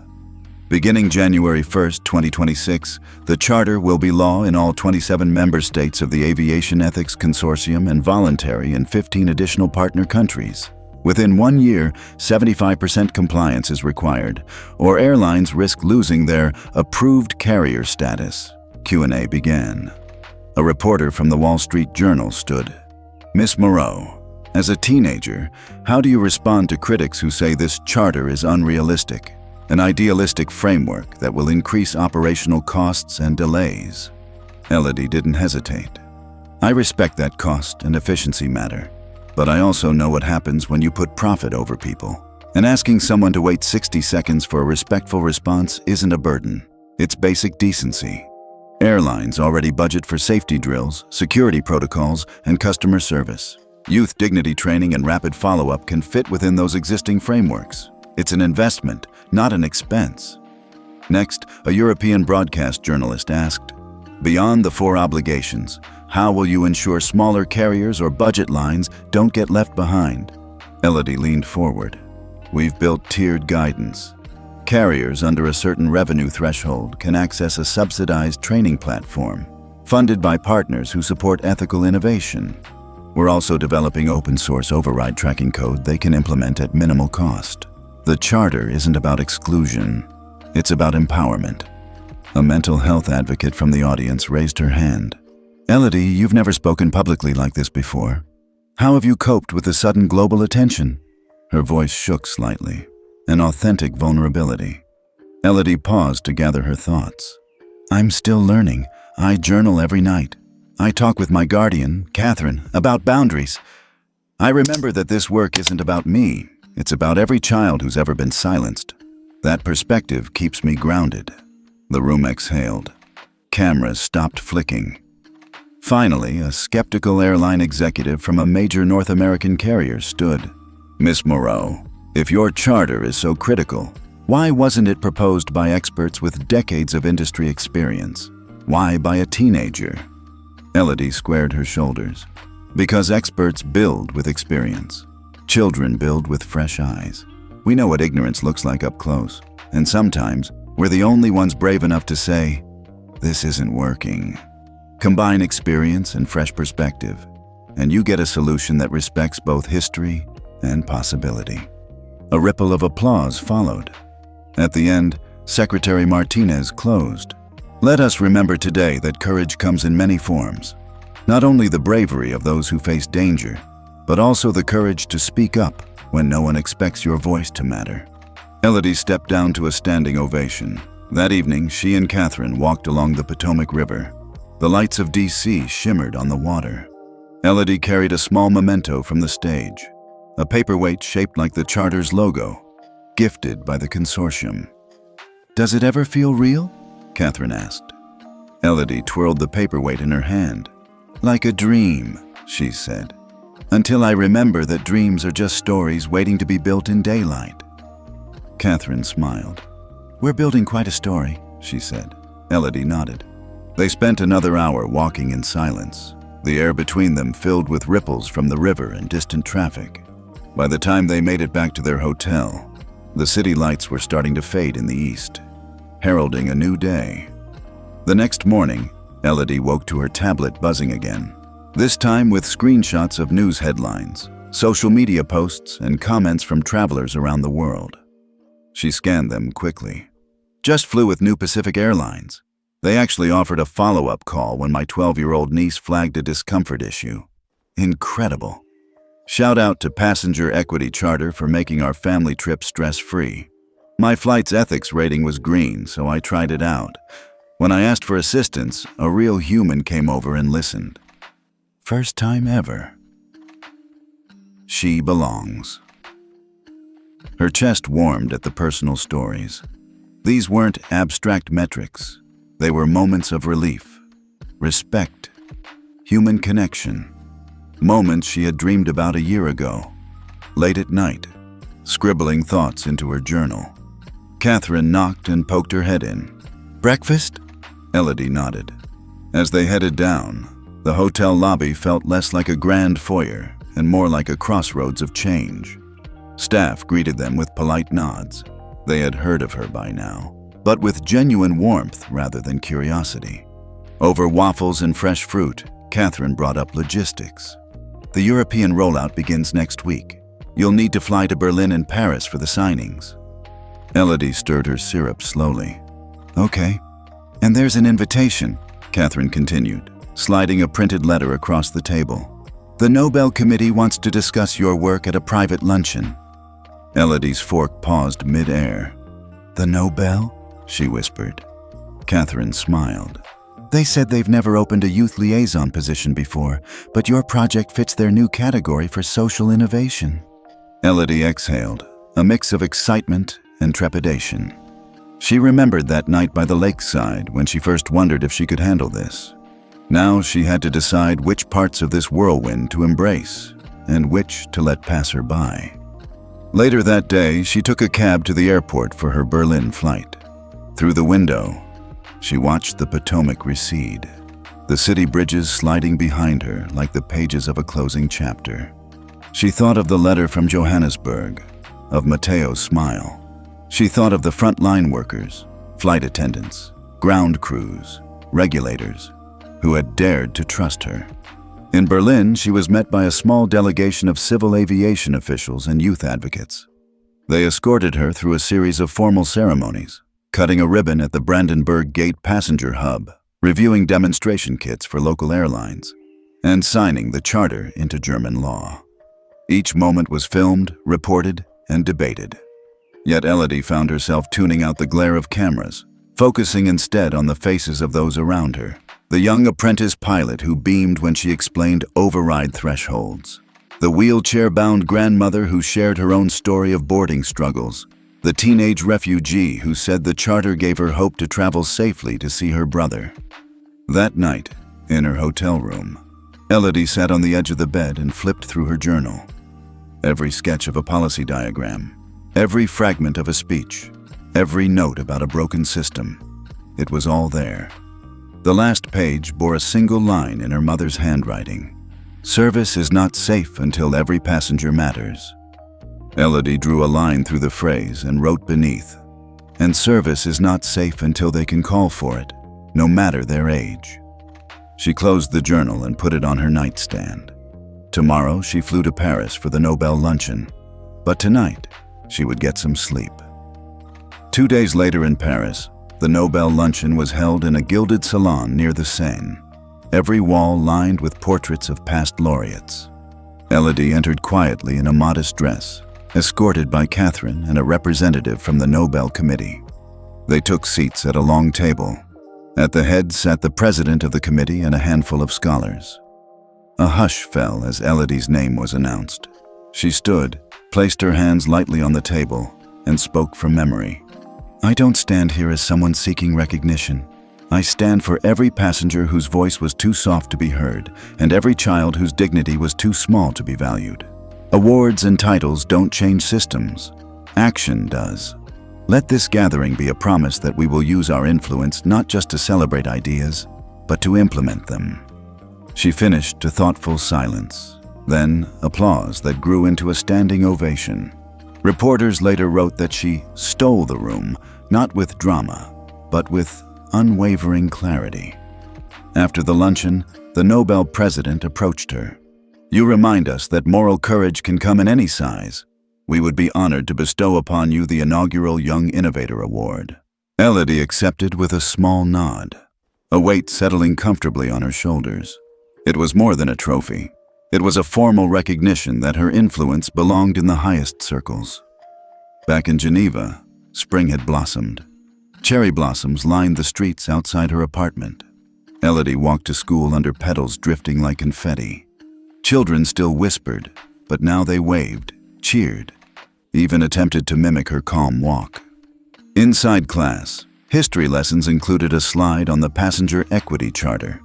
Beginning January 1, 2026, the Charter will be law in all 27 member states of the Aviation Ethics Consortium and voluntary in 15 additional partner countries. Within 1 year, 75% compliance is required, or airlines risk losing their approved carrier status. Q&A began. A reporter from the Wall Street Journal stood. "Miss Moreau, as a teenager, how do you respond to critics who say this charter is unrealistic? An idealistic framework that will increase operational costs and delays?" Elodie didn't hesitate. "I respect that cost and efficiency matter, but I also know what happens when you put profit over people. And asking someone to wait 60 seconds for a respectful response isn't a burden. It's basic decency. Airlines already budget for safety drills, security protocols, and customer service. Youth dignity training and rapid follow-up can fit within those existing frameworks. It's an investment, not an expense. Next, a European broadcast journalist asked, "Beyond the 4 obligations, how will you ensure smaller carriers or budget lines don't get left behind?" Elodie leaned forward. "We've built tiered guidance. Carriers under a certain revenue threshold can access a subsidized training platform, funded by partners who support ethical innovation. We're also developing open-source override tracking code they can implement at minimal cost. The charter isn't about exclusion, it's about empowerment." A mental health advocate from the audience raised her hand. "Elodie, you've never spoken publicly like this before. How have you coped with the sudden global attention?" Her voice shook slightly, an authentic vulnerability. Elodie paused to gather her thoughts. "I'm still learning. I journal every night. I talk with my guardian, Catherine, about boundaries. I remember that this work isn't about me. It's about every child who's ever been silenced. That perspective keeps me grounded." The room exhaled. Cameras stopped flicking. Finally, a skeptical airline executive from a major North American carrier stood. "Miss Moreau, if your charter is so critical, why wasn't it proposed by experts with decades of industry experience? Why by a teenager?" Elodie squared her shoulders. "Because experts build with experience. Children build with fresh eyes. We know what ignorance looks like up close, and sometimes we're the only ones brave enough to say, 'This isn't working.' Combine experience and fresh perspective, and you get a solution that respects both history and possibility." A ripple of applause followed. At the end, Secretary Martinez closed. "Let us remember today that courage comes in many forms. Not only the bravery of those who face danger, but also the courage to speak up when no one expects your voice to matter." Elodie stepped down to a standing ovation. That evening, she and Catherine walked along the Potomac River. The lights of DC shimmered on the water. Elodie carried a small memento from the stage, a paperweight shaped like the charter's logo, gifted by the consortium. "Does it ever feel real?" Catherine asked. Elodie twirled the paperweight in her hand. "Like a dream," she said, "until I remember that dreams are just stories waiting to be built in daylight." Catherine smiled. "We're building quite a story," she said. Elodie nodded. They spent another hour walking in silence, the air between them filled with ripples from the river and distant traffic. By the time they made it back to their hotel, the city lights were starting to fade in the east, heralding a new day. The next morning, Elodie woke to her tablet buzzing again, this time with screenshots of news headlines, social media posts, and comments from travelers around the world. She scanned them quickly. "Just flew with New Pacific Airlines. They actually offered a follow-up call when my 12-year-old niece flagged a discomfort issue. Incredible. Shout out to Passenger Equity Charter for making our family trip stress-free. My flight's ethics rating was green, so I tried it out. When I asked for assistance, a real human came over and listened. First time ever. She belongs." Her chest warmed at the personal stories. These weren't abstract metrics. They were moments of relief, respect, human connection. Moments she had dreamed about a year ago, late at night, scribbling thoughts into her journal. Catherine knocked and poked her head in. "Breakfast?" Elodie nodded. As they headed down, the hotel lobby felt less like a grand foyer and more like a crossroads of change. Staff greeted them with polite nods. They had heard of her by now, but with genuine warmth rather than curiosity. Over waffles and fresh fruit, Catherine brought up logistics. "The European rollout begins next week. You'll need to fly to Berlin and Paris for the signings." Elodie stirred her syrup slowly. "Okay. And there's an invitation," Catherine continued, sliding a printed letter across the table. "The Nobel Committee wants to discuss your work at a private luncheon." Elodie's fork paused mid-air. "The Nobel?" she whispered. Catherine smiled. "They said they've never opened a youth liaison position before, but your project fits their new category for social innovation." Elodie exhaled, a mix of excitement and trepidation. She remembered that night by the lakeside when she first wondered if she could handle this. Now she had to decide which parts of this whirlwind to embrace and which to let pass her by. Later that day, she took a cab to the airport for her Berlin flight. Through the window, she watched the Potomac recede, the city bridges sliding behind her like the pages of a closing chapter. She thought of the letter from Johannesburg, of Mateo's smile. She thought of the frontline workers, flight attendants, ground crews, regulators, who had dared to trust her. In Berlin, she was met by a small delegation of civil aviation officials and youth advocates. They escorted her through a series of formal ceremonies, cutting a ribbon at the Brandenburg Gate passenger hub, reviewing demonstration kits for local airlines, and signing the charter into German law. Each moment was filmed, reported, and debated. Yet Elodie found herself tuning out the glare of cameras, focusing instead on the faces of those around her. The young apprentice pilot who beamed when she explained override thresholds. The wheelchair-bound grandmother who shared her own story of boarding struggles. The teenage refugee who said the charter gave her hope to travel safely to see her brother. That night, in her hotel room, Elodie sat on the edge of the bed and flipped through her journal. Every sketch of a policy diagram, every fragment of a speech, every note about a broken system. It was all there. The last page bore a single line in her mother's handwriting. Service is not safe until every passenger matters. Elodie drew a line through the phrase and wrote beneath, and service is not safe until they can call for it, no matter their age. She closed the journal and put it on her nightstand. Tomorrow she flew to Paris for the Nobel luncheon, but tonight she would get some sleep. 2 days later in Paris, the Nobel luncheon was held in a gilded salon near the Seine, every wall lined with portraits of past laureates. Elodie entered quietly in a modest dress, escorted by Catherine and a representative from the Nobel committee. They took seats at a long table. At the head sat the president of the committee and a handful of scholars. A hush fell as Elodie's name was announced. She stood, placed her hands lightly on the table, and spoke from memory. I don't stand here as someone seeking recognition. I stand for every passenger whose voice was too soft to be heard, and every child whose dignity was too small to be valued. Awards and titles don't change systems. Action does. Let this gathering be a promise that we will use our influence not just to celebrate ideas, but to implement them. She finished to thoughtful silence, then applause that grew into a standing ovation. Reporters later wrote that she stole the room, not with drama, but with unwavering clarity. After the luncheon, the Nobel president approached her. You remind us that moral courage can come in any size. We would be honored to bestow upon you the inaugural Young Innovator Award. Elodie accepted with a small nod, a weight settling comfortably on her shoulders. It was more than a trophy. It was a formal recognition that her influence belonged in the highest circles. Back in Geneva, spring had blossomed. Cherry blossoms lined the streets outside her apartment. Elodie walked to school under petals drifting like confetti. Children still whispered, but now they waved, cheered, even attempted to mimic her calm walk. Inside class, history lessons included a slide on the Passenger Equity Charter.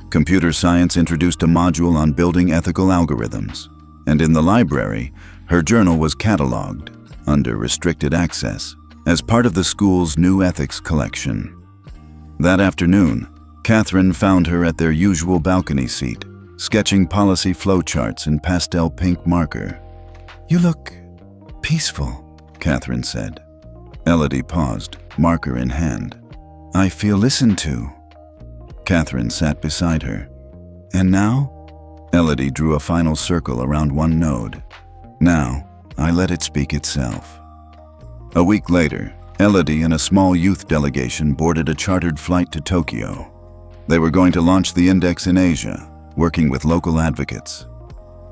Computer science introduced a module on building ethical algorithms. And in the library, her journal was cataloged, under restricted access, as part of the school's new ethics collection. That afternoon, Catherine found her at their usual balcony seat, sketching policy flowcharts in pastel pink marker. You look peaceful, Catherine said. Elodie paused, marker in hand. I feel listened to. Catherine sat beside her. And now? Elodie drew a final circle around one node. Now, I let it speak itself. A week later, Elodie and a small youth delegation boarded a chartered flight to Tokyo. They were going to launch the index in Asia, working with local advocates.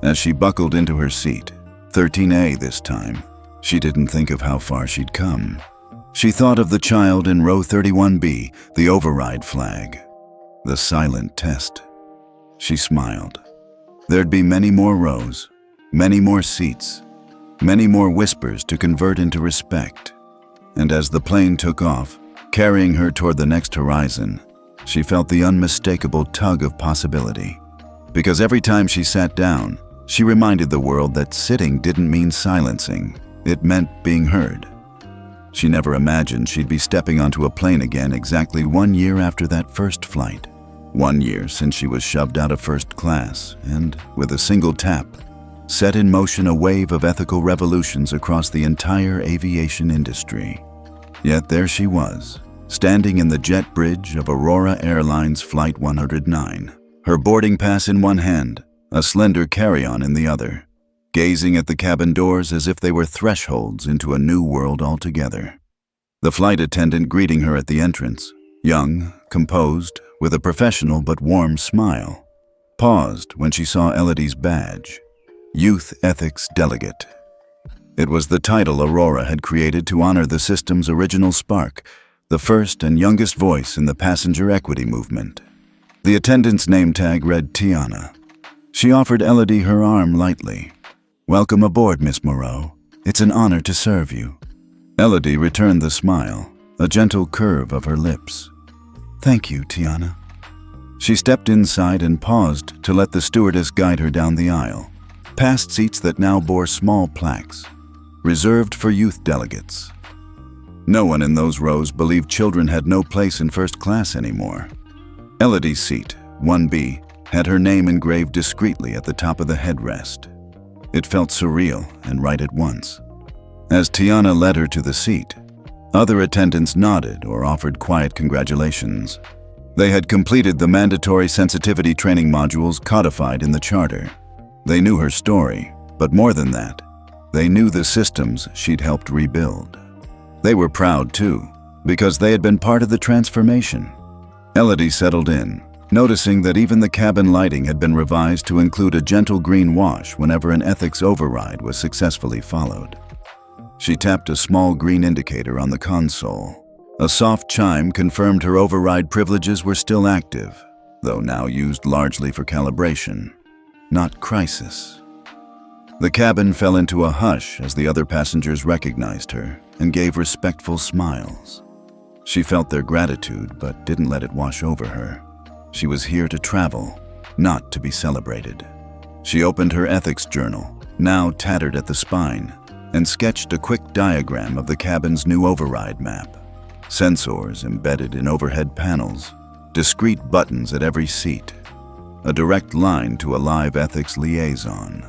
As she buckled into her seat, 13A this time, she didn't think of how far she'd come. She thought of the child in row 31B, the override flag, the silent test. She smiled. There'd be many more rows, many more seats, many more whispers to convert into respect. And as the plane took off, carrying her toward the next horizon, she felt the unmistakable tug of possibility. Because every time she sat down, she reminded the world that sitting didn't mean silencing. It meant being heard. She never imagined she'd be stepping onto a plane again exactly 1 year after that first flight. 1 year since she was shoved out of first class and, with a single tap, set in motion a wave of ethical revolutions across the entire aviation industry. Yet there she was, standing in the jet bridge of Aurora Airlines Flight 109, her boarding pass in one hand, a slender carry-on in the other, gazing at the cabin doors as if they were thresholds into a new world altogether. The flight attendant greeting her at the entrance, young, composed, with a professional but warm smile, paused when she saw Elodie's badge, Youth Ethics Delegate. It was the title Aurora had created to honor the system's original spark, the first and youngest voice in the passenger equity movement. The attendant's name tag read Tiana. She offered Elodie her arm lightly. "Welcome aboard, Miss Moreau. It's an honor to serve you." Elodie returned the smile, a gentle curve of her lips. "Thank you, Tiana." She stepped inside and paused to let the stewardess guide her down the aisle, past seats that now bore small plaques, reserved for youth delegates. No one in those rows believed children had no place in first class anymore. Elodie's seat, 1B, had her name engraved discreetly at the top of the headrest. It felt surreal and right at once. As Tiana led her to the seat, other attendants nodded or offered quiet congratulations. They had completed the mandatory sensitivity training modules codified in the charter. They knew her story, but more than that, they knew the systems she'd helped rebuild. They were proud too, because they had been part of the transformation. Elodie settled in, noticing that even the cabin lighting had been revised to include a gentle green wash whenever an ethics override was successfully followed. She tapped a small green indicator on the console. A soft chime confirmed her override privileges were still active, though now used largely for calibration, not crisis. The cabin fell into a hush as the other passengers recognized her and gave respectful smiles. She felt their gratitude but didn't let it wash over her. She was here to travel, not to be celebrated. She opened her ethics journal, now tattered at the spine, and sketched a quick diagram of the cabin's new override map. Sensors embedded in overhead panels, discrete buttons at every seat, a direct line to a live ethics liaison.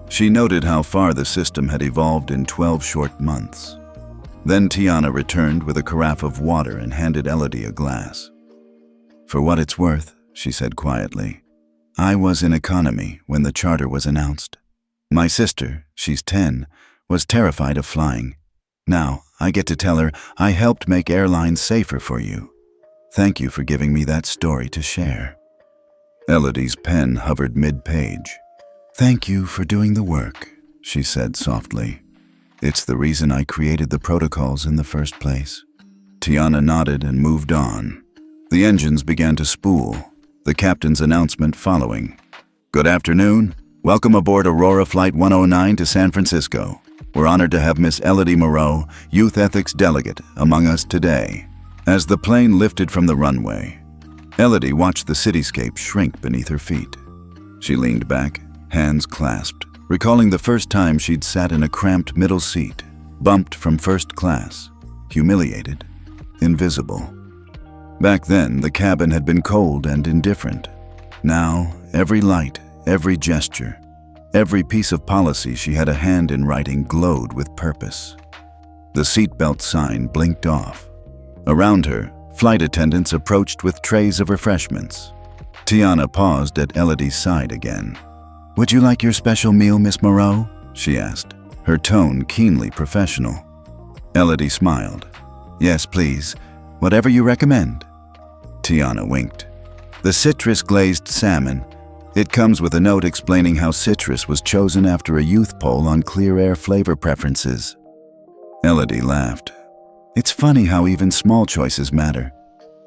She noted how far the system had evolved in 12 short months. Then Tiana returned with a carafe of water and handed Elodie a glass. "For what it's worth," she said quietly, "I was in economy when the charter was announced. My sister, she's 10, was terrified of flying. Now, I get to tell her I helped make airlines safer for you. Thank you for giving me that story to share." Elodie's pen hovered mid-page. "Thank you for doing the work," she said softly. "It's the reason I created the protocols in the first place." Tiana nodded and moved on. The engines began to spool, the captain's announcement following. "Good afternoon. Welcome aboard Aurora Flight 109 to San Francisco. We're honored to have Miss Elodie Moreau, Youth Ethics Delegate, among us today." As the plane lifted from the runway, Elodie watched the cityscape shrink beneath her feet. She leaned back, hands clasped, recalling the first time she'd sat in a cramped middle seat, bumped from first class, humiliated, invisible. Back then, the cabin had been cold and indifferent. Now, every light, every gesture, every piece of policy she had a hand in writing glowed with purpose. The seatbelt sign blinked off. Around her, flight attendants approached with trays of refreshments. Tiana paused at Elodie's side again. "Would you like your special meal, Miss Moreau?" she asked, her tone keenly professional. Elodie smiled. "Yes, please. Whatever you recommend." Tiana winked. "The citrus-glazed salmon. It comes with a note explaining how citrus was chosen after a youth poll on clear air flavor preferences." Elodie laughed. "It's funny how even small choices matter."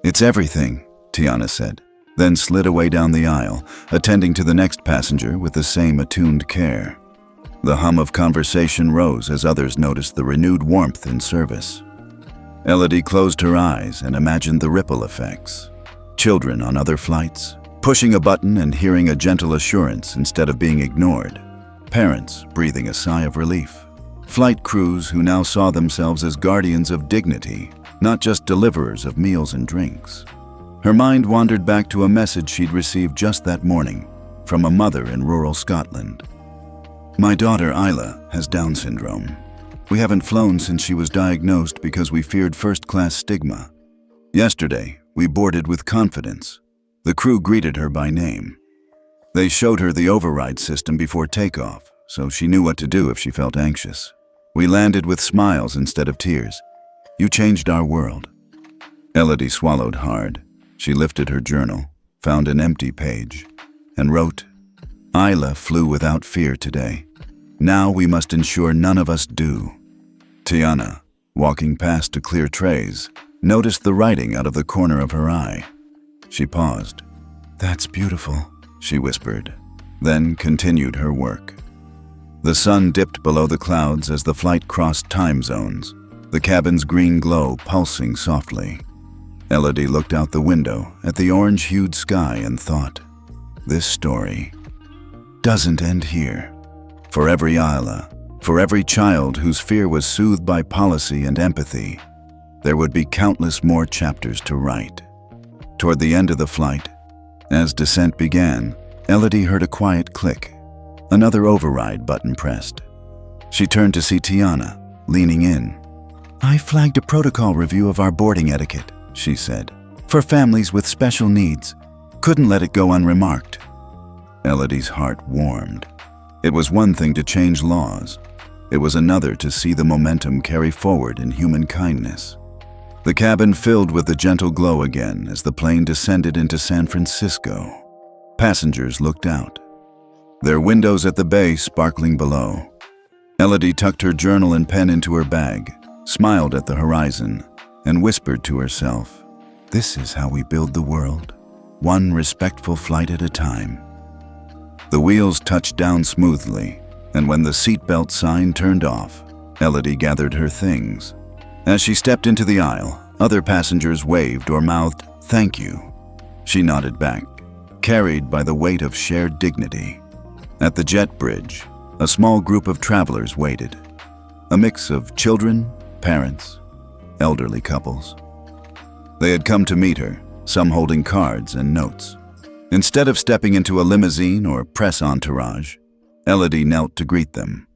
"It's everything," Tiana said, then slid away down the aisle, attending to the next passenger with the same attuned care. The hum of conversation rose as others noticed the renewed warmth in service. Elodie closed her eyes and imagined the ripple effects. Children on other flights, pushing a button and hearing a gentle assurance instead of being ignored. Parents breathing a sigh of relief. Flight crews who now saw themselves as guardians of dignity, not just deliverers of meals and drinks. Her mind wandered back to a message she'd received just that morning from a mother in rural Scotland. "My daughter Isla has Down syndrome. We haven't flown since she was diagnosed because we feared first-class stigma. Yesterday, we boarded with confidence. The crew greeted her by name. They showed her the override system before takeoff, so she knew what to do if she felt anxious. We landed with smiles instead of tears. You changed our world." Elodie swallowed hard. She lifted her journal, found an empty page, and wrote, "Isla flew without fear today. Now we must ensure none of us do." Tiana, walking past to clear trays, noticed the writing out of the corner of her eye. She paused. "That's beautiful," she whispered, then continued her work. The sun dipped below the clouds as the flight crossed time zones, the cabin's green glow pulsing softly. Elodie looked out the window at the orange-hued sky and thought, this story doesn't end here. For every Isla, for every child whose fear was soothed by policy and empathy, there would be countless more chapters to write. Toward the end of the flight, as descent began, Elodie heard a quiet click. Another override button pressed. She turned to see Tiana, leaning in. "I flagged a protocol review of our boarding etiquette," she said, "for families with special needs. Couldn't let it go unremarked." Elodie's heart warmed. It was one thing to change laws. It was another to see the momentum carry forward in human kindness. The cabin filled with the gentle glow again as the plane descended into San Francisco. Passengers looked out, their windows at the bay sparkling below. Elodie tucked her journal and pen into her bag, smiled at the horizon, and whispered to herself, "This is how we build the world, one respectful flight at a time." The wheels touched down smoothly, and when the seatbelt sign turned off, Elodie gathered her things. As she stepped into the aisle, other passengers waved or mouthed, "Thank you." She nodded back, carried by the weight of shared dignity. At the jet bridge, a small group of travelers waited. A mix of children, parents, elderly couples. They had come to meet her, some holding cards and notes. Instead of stepping into a limousine or press entourage, Elodie knelt to greet them.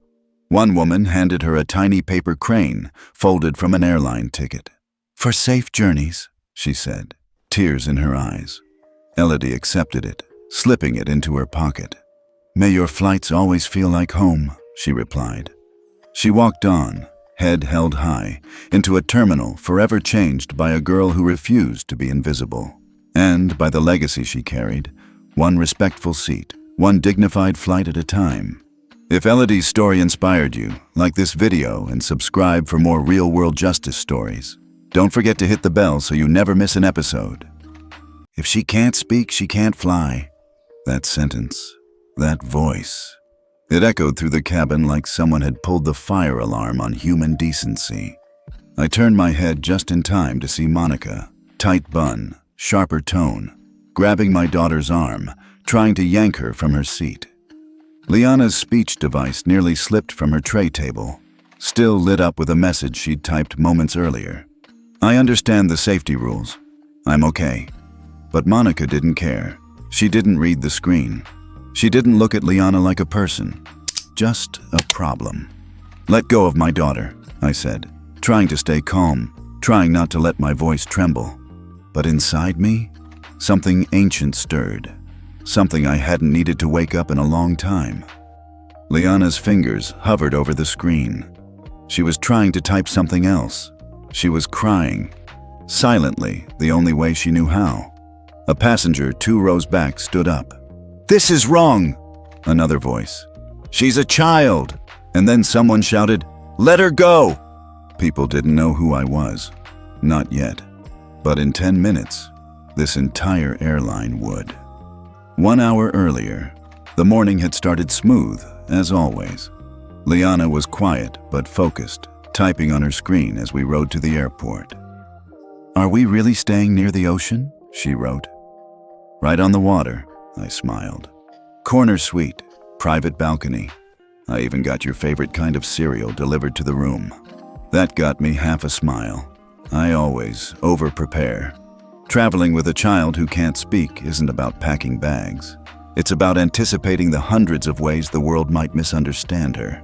One woman handed her a tiny paper crane folded from an airline ticket. "For safe journeys," she said, tears in her eyes. Elodie accepted it, slipping it into her pocket. "May your flights always feel like home," she replied. She walked on, head held high, into a terminal forever changed by a girl who refused to be invisible, and by the legacy she carried, one respectful seat, one dignified flight at a time. If Elodie's story inspired you, like this video and subscribe for more real-world justice stories. Don't forget to hit the bell so you never miss an episode. If she can't speak, she can't fly. That sentence, that voice. It echoed through the cabin like someone had pulled the fire alarm on human decency. I turned my head just in time to see Monica, tight bun, sharper tone, grabbing my daughter's arm, trying to yank her from her seat. Liana's speech device nearly slipped from her tray table, still lit up with a message she'd typed moments earlier. "I understand the safety rules. I'm okay." But Monica didn't care. She didn't read the screen. She didn't look at Liana like a person, just a problem. "Let go of my daughter," I said, trying to stay calm, trying not to let my voice tremble. But inside me, something ancient stirred, something I hadn't needed to wake up in a long time. Liana's fingers hovered over the screen. She was trying to type something else. She was crying, silently, the only way she knew how. A passenger 2 rows back stood up. "This is wrong," another voice. "She's a child." And then someone shouted, "Let her go!" People didn't know who I was. Not yet. But in 10 minutes, this entire airline would. 1 hour earlier, the morning had started smooth, as always. Liana was quiet but focused, typing on her screen as we rode to the airport. "Are we really staying near the ocean?" she wrote. "Right on the water," I smiled. "Corner suite, private balcony. I even got your favorite kind of cereal delivered to the room. That got me half a smile. I always over-prepare. Traveling with a child who can't speak isn't about packing bags. It's about anticipating the hundreds of ways the world might misunderstand her.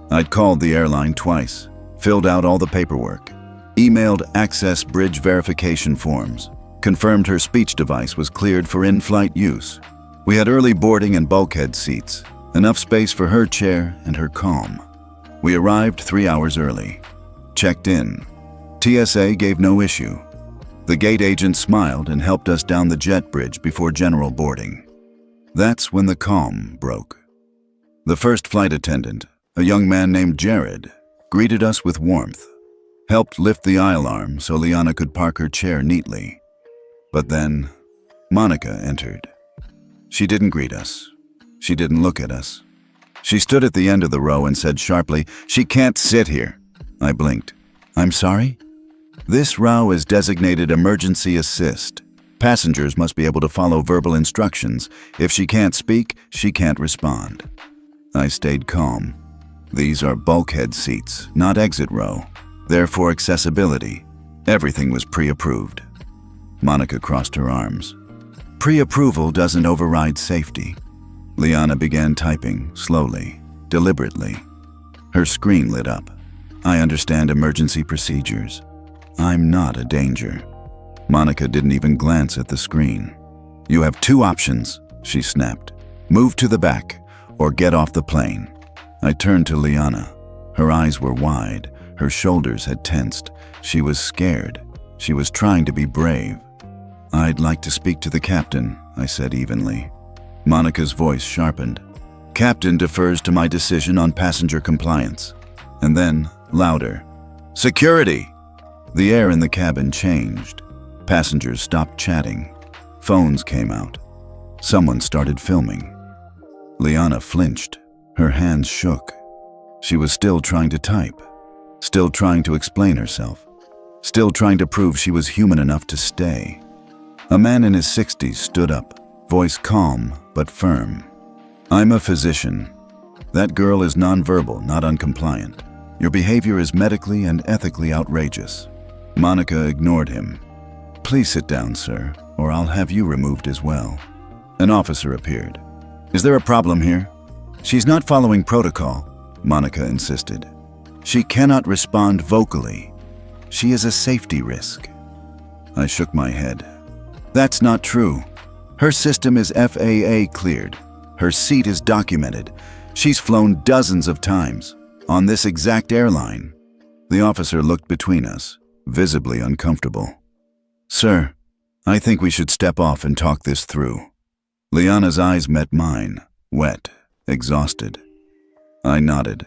I'd called the airline twice, filled out all the paperwork, emailed access bridge verification forms, confirmed her speech device was cleared for in-flight use. We had early boarding and bulkhead seats, enough space for her chair and her calm. We arrived 3 hours early. Checked in. TSA gave no issue. The gate agent smiled and helped us down the jet bridge before general boarding. That's when the calm broke. The first flight attendant, a young man named Jared, greeted us with warmth, helped lift the aisle arm so Liana could park her chair neatly. But then, Monica entered. She didn't greet us. She didn't look at us. She stood at the end of the row and said sharply, "She can't sit here." I blinked. "I'm sorry?" "This row is designated emergency assist. Passengers must be able to follow verbal instructions. If she can't speak, she can't respond." I stayed calm. These are bulkhead seats, not exit row. Therefore, accessibility. Everything was pre-approved. Monica crossed her arms. "Pre-approval doesn't override safety." Liana began typing, slowly, deliberately. Her screen lit up. "I understand emergency procedures. I'm not a danger." Monica didn't even glance at the screen. "You have 2 options," she snapped. "Move to the back, or get off the plane." I turned to Liana. Her eyes were wide. Her shoulders had tensed. She was scared. She was trying to be brave. "I'd like to speak to the captain," I said evenly. Monica's voice sharpened. "Captain defers to my decision on passenger compliance." And then, louder, "Security!" The air in the cabin changed. Passengers stopped chatting. Phones came out. Someone started filming. Liana flinched. Her hands shook. She was still trying to type, still trying to explain herself, still trying to prove she was human enough to stay. A man in his 60s stood up, voice calm but firm. "I'm a physician. That girl is nonverbal, not uncompliant. Your behavior is medically and ethically outrageous." Monica ignored him. "Please sit down, sir, or I'll have you removed as well." An officer appeared. "Is there a problem here?" "She's not following protocol," Monica insisted. "She cannot respond vocally. She is a safety risk." I shook my head. "That's not true. Her system is FAA cleared. Her seat is documented. She's flown dozens of times, on this exact airline." The officer looked between us, visibly uncomfortable. "Sir, I think we should step off and talk this through." Liana's eyes met mine, wet, exhausted. I nodded,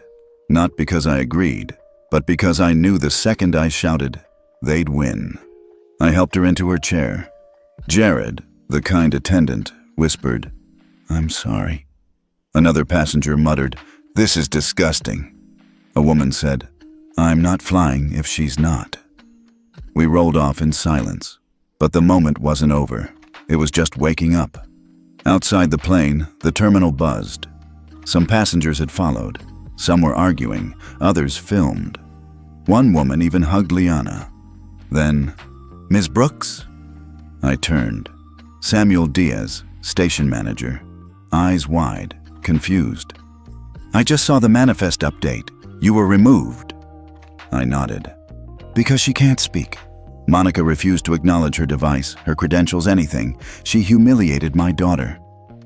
not because I agreed, but because I knew the second I shouted, they'd win. I helped her into her chair. Jared, the kind attendant, whispered, "I'm sorry." Another passenger muttered, "This is disgusting." A woman said, "I'm not flying if she's not." We rolled off in silence, but the moment wasn't over. It was just waking up. Outside the plane, the terminal buzzed. Some passengers had followed. Some were arguing, others filmed. One woman even hugged Liana. Then, "Ms. Brooks?" I turned. Samuel Diaz, station manager, eyes wide, confused. "I just saw the manifest update. You were removed." I nodded. "Because she can't speak." Monica refused to acknowledge her device, her credentials, anything. She humiliated my daughter.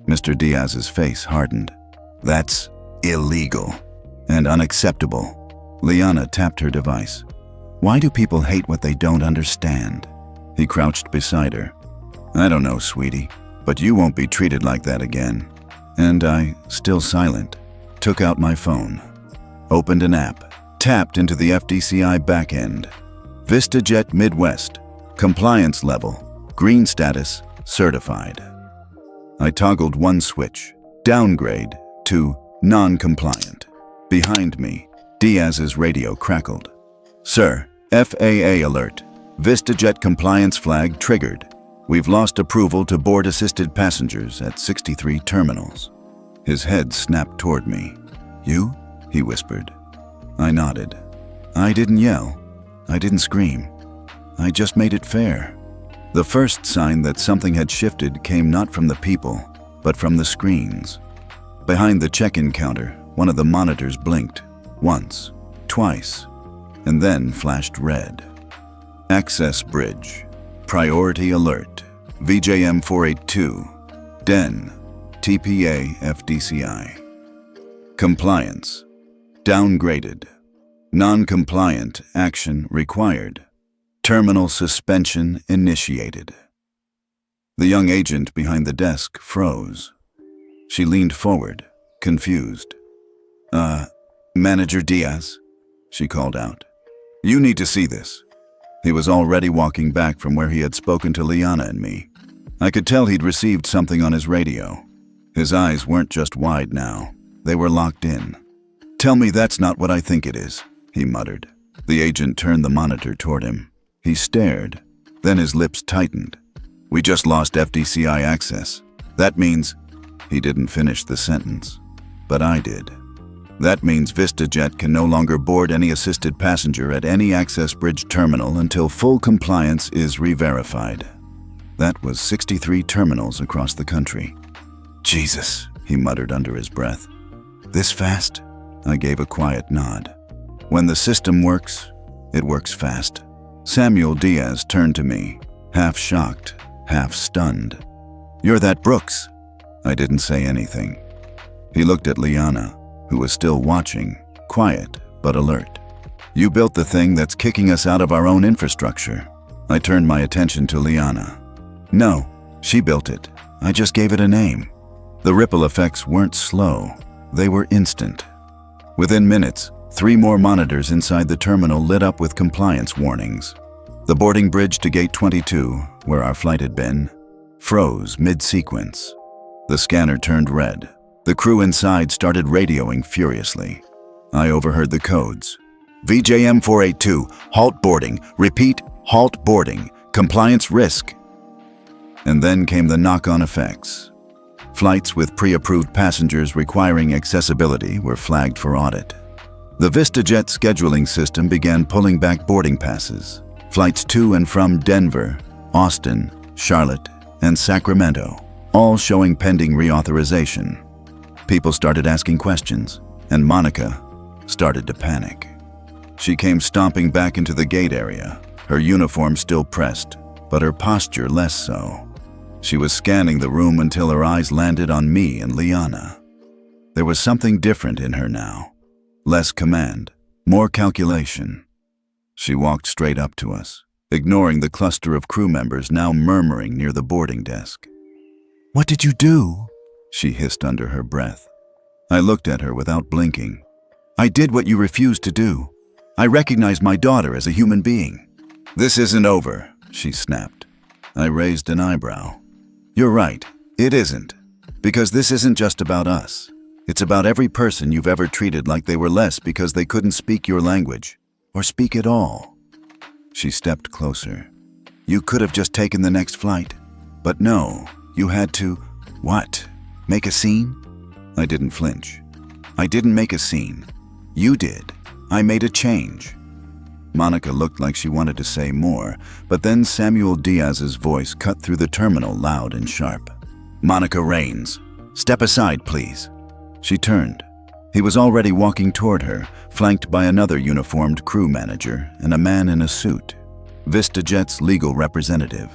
Mr. Diaz's face hardened. "That's illegal and unacceptable." Liana tapped her device. "Why do people hate what they don't understand?" He crouched beside her. "I don't know, sweetie, but you won't be treated like that again." And I, still silent, took out my phone, opened an app, tapped into the FDCI backend. VistaJet Midwest, compliance level, green status, certified. I toggled one switch, downgrade, to non-compliant. Behind me, Diaz's radio crackled. "Sir, FAA alert. VistaJet compliance flag triggered. We've lost approval to board assisted passengers at 63 terminals." His head snapped toward me. "You?" he whispered. I nodded. I didn't yell. I didn't scream. I just made it fair. The first sign that something had shifted came not from the people, but from the screens. Behind the check-in counter, one of the monitors blinked, once, twice, and then flashed red. Access bridge. Priority alert. VJM 482. DEN. TPA FDCI. Compliance. Downgraded. Non-compliant action required. Terminal suspension initiated. The young agent behind the desk froze. She leaned forward, confused. Manager Diaz, she called out. You need to see this. He was already walking back from where he had spoken to Liana and me. I could tell he'd received something on his radio. His eyes weren't just wide now. They were locked in. Tell me that's not what I think it is, he muttered. The agent turned the monitor toward him. He stared. Then his lips tightened. We just lost FDCI access. That means... He didn't finish the sentence. But I did. That means VistaJet can no longer board any assisted passenger at any access bridge terminal until full compliance is re-verified. That was 63 terminals across the country. Jesus, he muttered under his breath. This fast? I gave a quiet nod. When the system works, it works fast. Samuel Diaz turned to me, half shocked, half stunned. You're that Brooks. I didn't say anything. He looked at Liana, who was still watching, quiet but alert. You built the thing that's kicking us out of our own infrastructure. I turned my attention to Liana. No, she built it. I just gave it a name. The ripple effects weren't slow. They were instant. Within minutes, 3 more monitors inside the terminal lit up with compliance warnings. The boarding bridge to Gate 22, where our flight had been, froze mid-sequence. The scanner turned red. The crew inside started radioing furiously. I overheard the codes. VJM 482, halt boarding. Repeat, halt boarding. Compliance risk. And then came the knock-on effects. Flights with pre-approved passengers requiring accessibility were flagged for audit. The VistaJet scheduling system began pulling back boarding passes. Flights to and from Denver, Austin, Charlotte, and Sacramento, all showing pending reauthorization. People started asking questions, and Monica started to panic. She came stomping back into the gate area, her uniform still pressed, but her posture less so. She was scanning the room until her eyes landed on me and Liana. There was something different in her now. Less command, more calculation. She walked straight up to us, ignoring the cluster of crew members now murmuring near the boarding desk. "What did you do?" she hissed under her breath. I looked at her without blinking. "I did what you refused to do. I recognize my daughter as a human being." "This isn't over," she snapped. I raised an eyebrow. "You're right, it isn't. Because this isn't just about us. It's about every person you've ever treated like they were less because they couldn't speak your language, or speak at all." She stepped closer. "You could have just taken the next flight. But no, you had to, what? Make a scene?" I didn't flinch. "I didn't make a scene. You did. I made a change." Monica looked like she wanted to say more, but then Samuel Diaz's voice cut through the terminal loud and sharp. "Monica Raines, step aside, please." She turned. He was already walking toward her, flanked by another uniformed crew manager and a man in a suit, VistaJet's legal representative.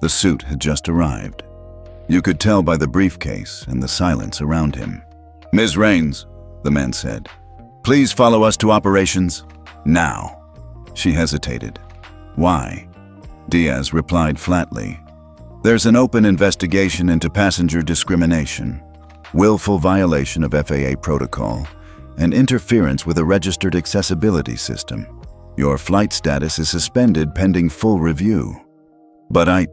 The suit had just arrived. You could tell by the briefcase and the silence around him. "Ms. Raines," the man said, "please follow us to operations now." She hesitated. "Why?" Diaz replied flatly. "There's an open investigation into passenger discrimination, willful violation of FAA protocol, and interference with a registered accessibility system. Your flight status is suspended pending full review." "But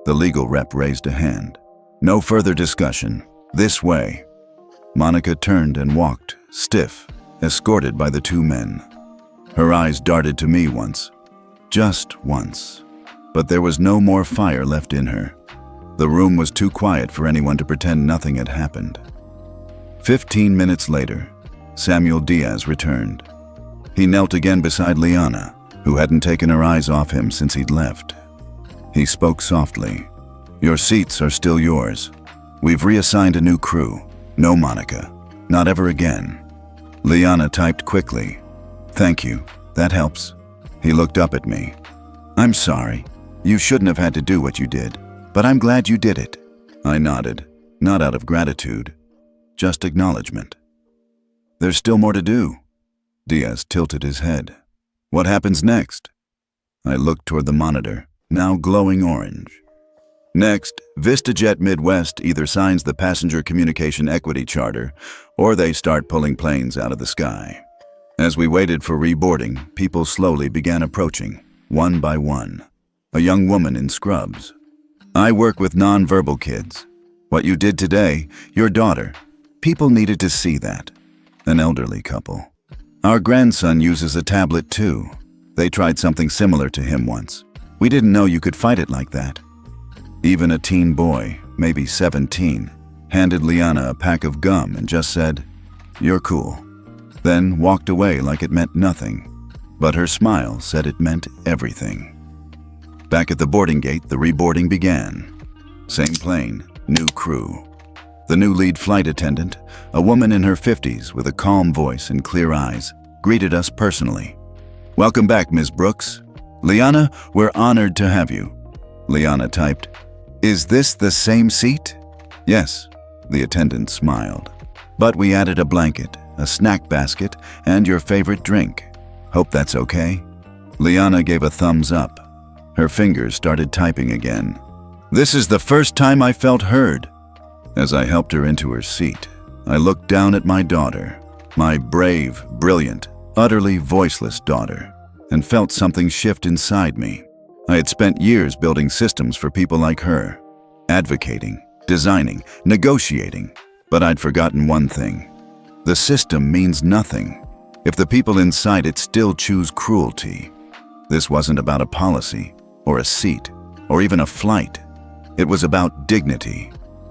the legal rep raised a hand. "No further discussion. This way." Monica turned and walked, stiff, escorted by the 2 men. Her eyes darted to me once. Just once. But there was no more fire left in her. The room was too quiet for anyone to pretend nothing had happened. 15 minutes later, Samuel Diaz returned. He knelt again beside Liana, who hadn't taken her eyes off him since he'd left. He spoke softly. "Your seats are still yours. We've reassigned a new crew. No Monica. Not ever again." Liana typed quickly. "Thank you. That helps." He looked up at me. "I'm sorry. You shouldn't have had to do what you did, but I'm glad you did it." I nodded, not out of gratitude, just acknowledgement. "There's still more to do." Diaz tilted his head. "What happens next?" I looked toward the monitor, now glowing orange. "Next, VistaJet Midwest either signs the Passenger Communication Equity Charter or they start pulling planes out of the sky." As we waited for reboarding, people slowly began approaching, one by one. A young woman in scrubs. "I work with nonverbal kids. What you did today, your daughter, people needed to see that." An elderly couple. "Our grandson uses a tablet too. They tried something similar to him once. We didn't know you could fight it like that." Even a teen boy, maybe 17, handed Liana a pack of gum and just said, "You're cool." Then walked away like it meant nothing. But her smile said it meant everything. Back at the boarding gate, the reboarding began. Same plane, new crew. The new lead flight attendant, a woman in her 50s with a calm voice and clear eyes, greeted us personally. "Welcome back, Ms. Brooks. Liana, we're honored to have you." Liana typed, "Is this the same seat?" "Yes," the attendant smiled. "But we added a blanket, a snack basket, and your favorite drink. Hope that's okay?" Liana gave a thumbs up. Her fingers started typing again. "This is the first time I felt heard." As I helped her into her seat, I looked down at my daughter, my brave, brilliant, utterly voiceless daughter, and felt something shift inside me. I had spent years building systems for people like her, advocating, designing, negotiating, but I'd forgotten one thing. The system means nothing if the people inside it still choose cruelty. This wasn't about a policy, or a seat, or even a flight. It was about dignity.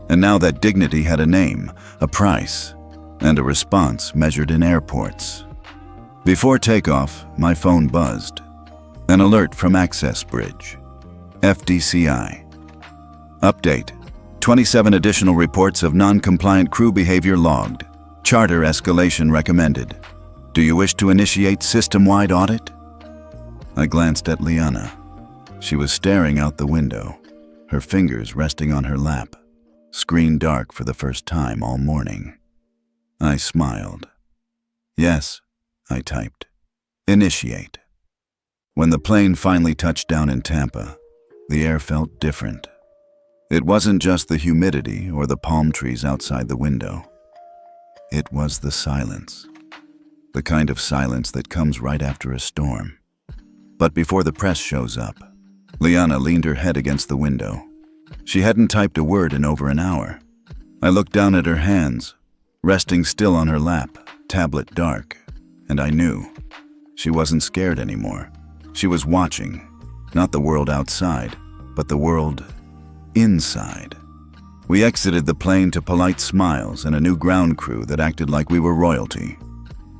And now that dignity had a name, a price, and a response measured in airports. Before takeoff, my phone buzzed. An alert from Access Bridge. FDCI. Update. 27 additional reports of non-compliant crew behavior logged. Charter escalation recommended. Do you wish to initiate system-wide audit? I glanced at Liana. She was staring out the window, her fingers resting on her lap. Screen dark for the first time all morning. I smiled. "Yes," I typed. "Initiate." When the plane finally touched down in Tampa, the air felt different. It wasn't just the humidity or the palm trees outside the window. It was the silence. The kind of silence that comes right after a storm. But before the press shows up, Liana leaned her head against the window. She hadn't typed a word in over an hour. I looked down at her hands, resting still on her lap, tablet dark, and I knew. She wasn't scared anymore. She was watching, not the world outside, but the world inside. We exited the plane to polite smiles and a new ground crew that acted like we were royalty.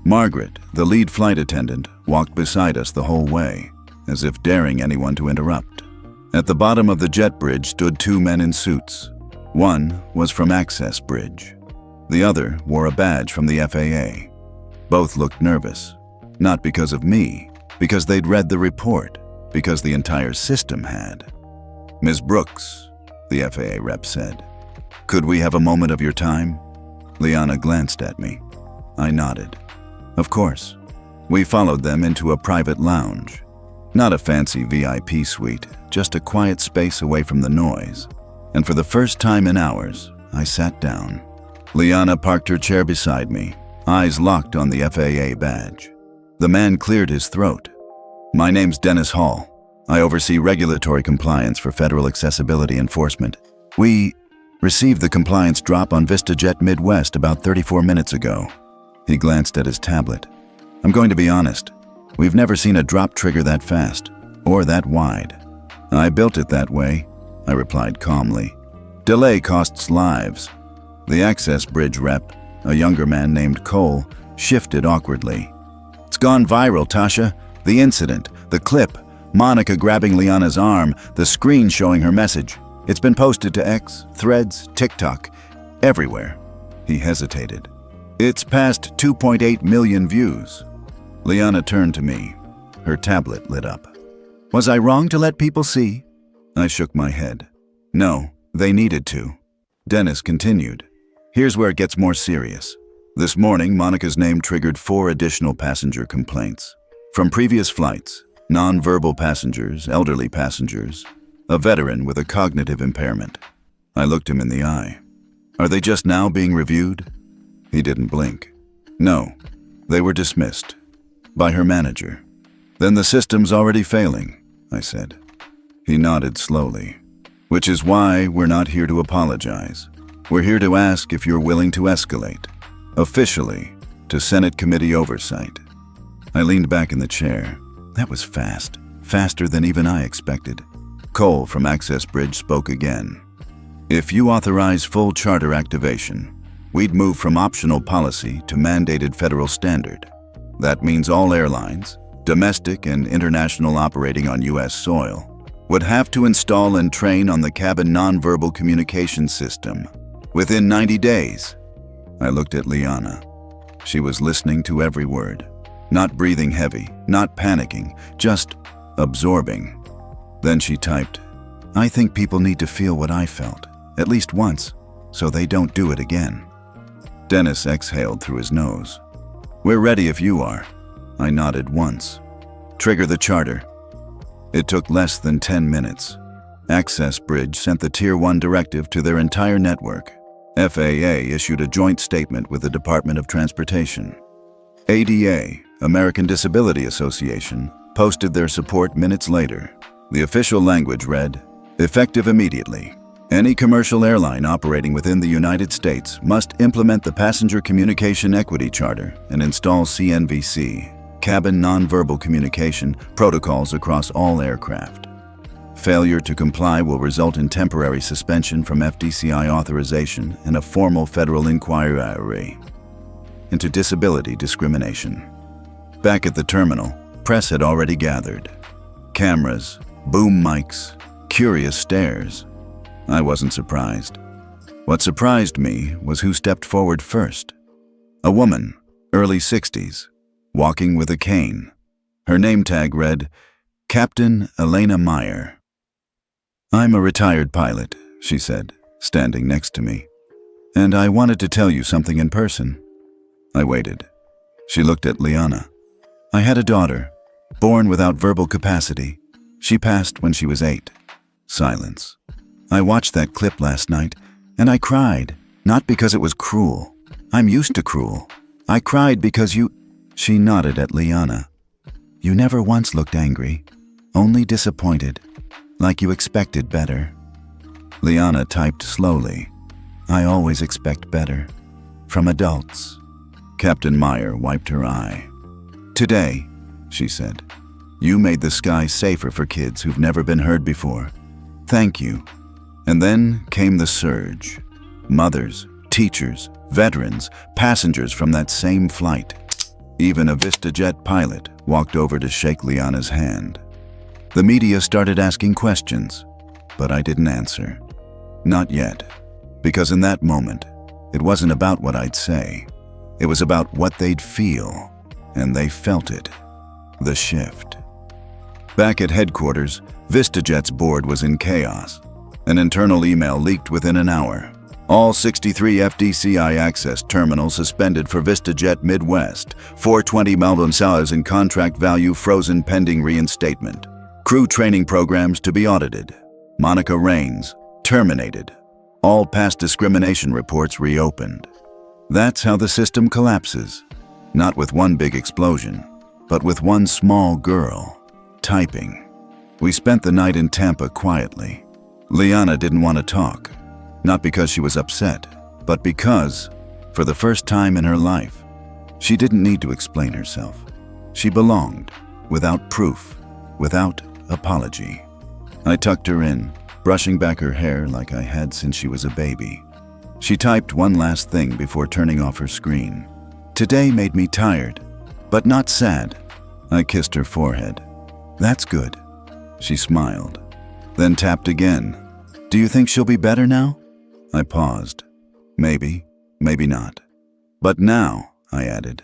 Margaret, the lead flight attendant, walked beside us the whole way, as if daring anyone to interrupt. At the bottom of the jet bridge stood two men in suits. One was from Access Bridge. The other wore a badge from the FAA. Both looked nervous, not because of me, because they'd read the report, because the entire system had. "Ms. Brooks," the FAA rep said, "could we have a moment of your time?" Liana glanced at me. I nodded. Of course. We followed them into a private lounge. Not a fancy VIP suite, just a quiet space away from the noise. And for the first time in hours, I sat down. Liana parked her chair beside me, eyes locked on the FAA badge. The man cleared his throat. "My name's Dennis Hall. I oversee regulatory compliance for federal accessibility enforcement. We received the compliance drop on VistaJet Midwest about 34 minutes ago." He glanced at his tablet. "I'm going to be honest. We've never seen a drop trigger that fast, or that wide." "I built it that way," I replied calmly. "Delay costs lives." The Access Bridge rep, a younger man named Cole, shifted awkwardly. "It's gone viral, Tasha. The incident, the clip, Monica grabbing Liana's arm, the screen showing her message. It's been posted to X, Threads, TikTok, everywhere." He hesitated. "It's past 2.8 million views." Liana turned to me. Her tablet lit up. "Was I wrong to let people see?" I shook my head. "No, they needed to." Dennis continued. "Here's where it gets more serious. This morning, Monica's name triggered 4 additional passenger complaints. From previous flights, non-verbal passengers, elderly passengers, a veteran with a cognitive impairment." I looked him in the eye. "Are they just now being reviewed?" He didn't blink. "No, they were dismissed. By her manager." "Then the system's already failing," I said. He nodded slowly. "Which is why we're not here to apologize. We're here to ask if you're willing to escalate, officially, to Senate committee oversight." I leaned back in the chair. That was fast, faster than even I expected. Cole from Access Bridge spoke again. "If you authorize full charter activation, we'd move from optional policy to mandated federal standard. That means all airlines, domestic and international operating on U.S. soil, would have to install and train on the cabin nonverbal communication system within 90 days. I looked at Liana. She was listening to every word, not breathing heavy, not panicking, just absorbing. Then she typed, "I think people need to feel what I felt, at least once, so they don't do it again." Dennis exhaled through his nose. "We're ready if you are." I nodded once. "Trigger the charter." It took less than 10 minutes. Access Bridge sent the Tier 1 directive to their entire network. FAA issued a joint statement with the Department of Transportation. ADA, American Disability Association, posted their support minutes later. The official language read, "Effective immediately. Any commercial airline operating within the United States must implement the Passenger Communication Equity Charter and install CNVC, Cabin Nonverbal Communication, protocols across all aircraft. Failure to comply will result in temporary suspension from FDCI authorization and a formal federal inquiry into disability discrimination." Back at the terminal, press had already gathered. Cameras, boom mics, curious stares. I wasn't surprised. What surprised me was who stepped forward first. A woman, early 60s, walking with a cane. Her name tag read, Captain Elena Meyer. "I'm a retired pilot," she said, standing next to me. "And I wanted to tell you something in person." I waited. She looked at Liana. "I had a daughter, born without verbal capacity. She passed when she was 8. Silence. "I watched that clip last night, and I cried, not because it was cruel. I'm used to cruel. I cried because you—" She nodded at Liana. "You never once looked angry, only disappointed, like you expected better." Liana typed slowly. "I always expect better. From adults." Captain Meyer wiped her eye. "Today," she said, "you made the sky safer for kids who've never been heard before. Thank you." And then came the surge. Mothers, teachers, veterans, passengers from that same flight. Even a VistaJet pilot walked over to shake Liana's hand. The media started asking questions, but I didn't answer. Not yet, because in that moment, it wasn't about what I'd say. It was about what they'd feel, and they felt it. The shift. Back at headquarters, VistaJet's board was in chaos. An internal email leaked within an hour. All 63 FDCI access terminals suspended for VistaJet Midwest. 420 million in contract value frozen pending reinstatement. Crew training programs to be audited. Monica Raines, terminated. All past discrimination reports reopened. That's how the system collapses. Not with one big explosion, but with one small girl, typing. We spent the night in Tampa quietly. Liana didn't want to talk, not because she was upset, but because, for the first time in her life, she didn't need to explain herself. She belonged, without proof, without apology. I tucked her in, brushing back her hair like I had since she was a baby. She typed one last thing before turning off her screen. Today made me tired, but not sad. I kissed her forehead. That's good. She smiled, then tapped again. Do you think she'll be better now? I paused. Maybe, maybe not. But now, I added,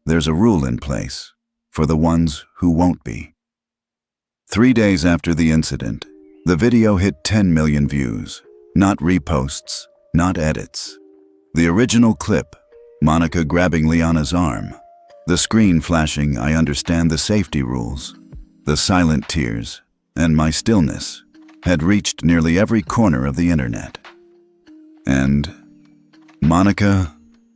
there's a rule in place for the ones who won't be. 3 days after the incident, the video hit 10 million views. Not reposts, not edits. The original clip, Monica grabbing Liana's arm. The screen flashing, I understand the safety rules. The silent tears, and my stillness, had reached nearly every corner of the internet. And Monica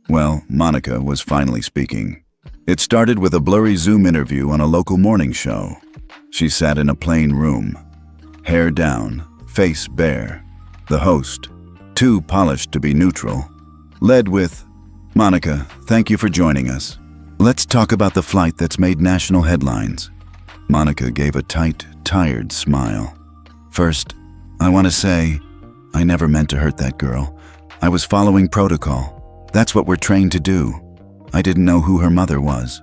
was finally speaking. It started with a blurry Zoom interview on a local morning show. She sat in a plain room, hair down, face bare. The host, too polished to be neutral, led with, Monica, thank you for joining us. Let's talk about the flight that's made national headlines. Monica gave a tight, tired smile. First, I want to say, I never meant to hurt that girl. I was following protocol. That's what we're trained to do. I didn't know who her mother was.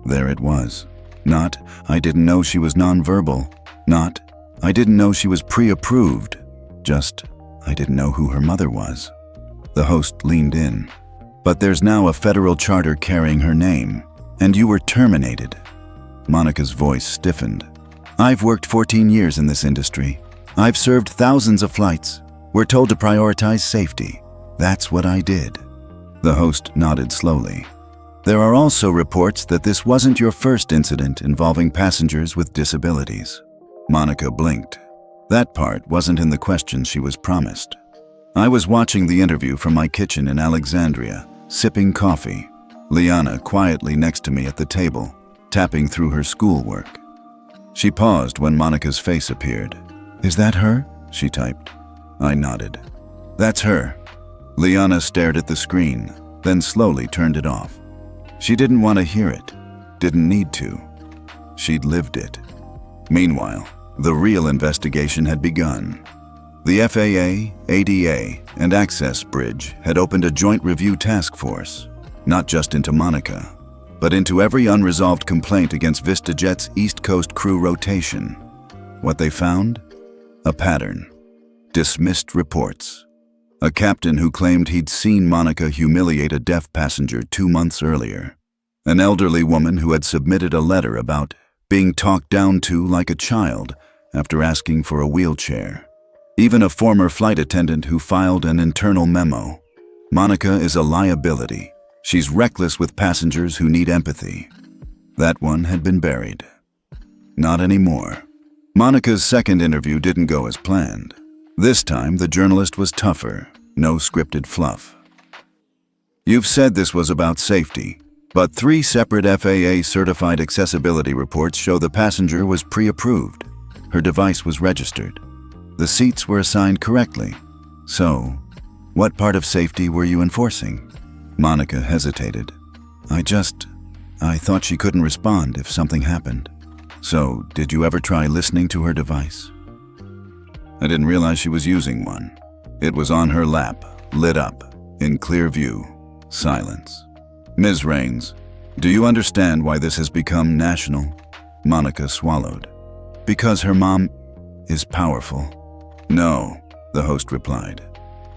There it was. Not, I didn't know she was nonverbal. Not, I didn't know she was pre-approved. Just, I didn't know who her mother was. The host leaned in. But there's now a federal charter carrying her name, and you were terminated. Monica's voice stiffened. I've worked 14 years in this industry. I've served thousands of flights. We're told to prioritize safety. That's what I did. The host nodded slowly. There are also reports that this wasn't your first incident involving passengers with disabilities. Monica blinked. That part wasn't in the question she was promised. I was watching the interview from my kitchen in Alexandria, sipping coffee. Liana quietly next to me at the table, tapping through her schoolwork. She paused when Monica's face appeared. Is that her? She typed. I nodded. That's her. Liana stared at the screen, then slowly turned it off. She didn't want to hear it, didn't need to. She'd lived it. Meanwhile, the real investigation had begun. The FAA, ADA, and Access Bridge had opened a joint review task force, not just into Monica, but into every unresolved complaint against VistaJet's East Coast crew rotation. What they found? A pattern. Dismissed reports. A captain who claimed he'd seen Monica humiliate a deaf passenger 2 months earlier. An elderly woman who had submitted a letter about being talked down to like a child after asking for a wheelchair. Even a former flight attendant who filed an internal memo. Monica is a liability. She's reckless with passengers who need empathy. That one had been buried. Not anymore. Monica's second interview didn't go as planned. This time, the journalist was tougher, no scripted fluff. You've said this was about safety, but 3 separate FAA-certified accessibility reports show the passenger was pre-approved. Her device was registered. The seats were assigned correctly. So, what part of safety were you enforcing? Monica hesitated. I thought she couldn't respond if something happened. So, did you ever try listening to her device? I didn't realize she was using one. It was on her lap, lit up, in clear view, silence. Ms. Rains, do you understand why this has become national? Monica swallowed. Because her mom is powerful. No, the host replied.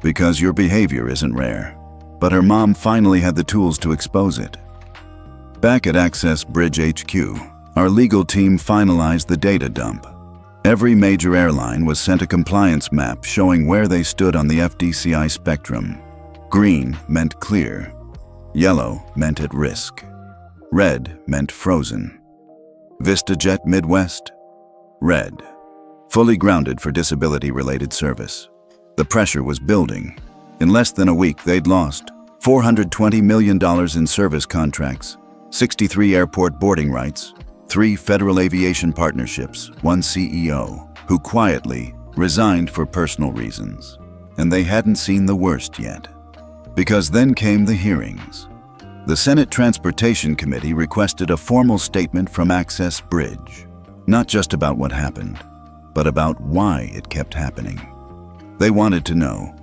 Because your behavior isn't rare. But her mom finally had the tools to expose it. Back at Access Bridge HQ, our legal team finalized the data dump. Every major airline was sent a compliance map showing where they stood on the FDCI spectrum. Green meant clear. Yellow meant at risk. Red meant frozen. VistaJet Midwest? Red. Fully grounded for disability-related service. The pressure was building. In less than a week, they'd lost $420 million in service contracts, 63 airport boarding rights, 3 federal aviation partnerships, 1 CEO, who quietly resigned for personal reasons. And they hadn't seen the worst yet. Because then came the hearings. The Senate Transportation Committee requested a formal statement from Access Bridge, not just about what happened, but about why it kept happening. They wanted to know,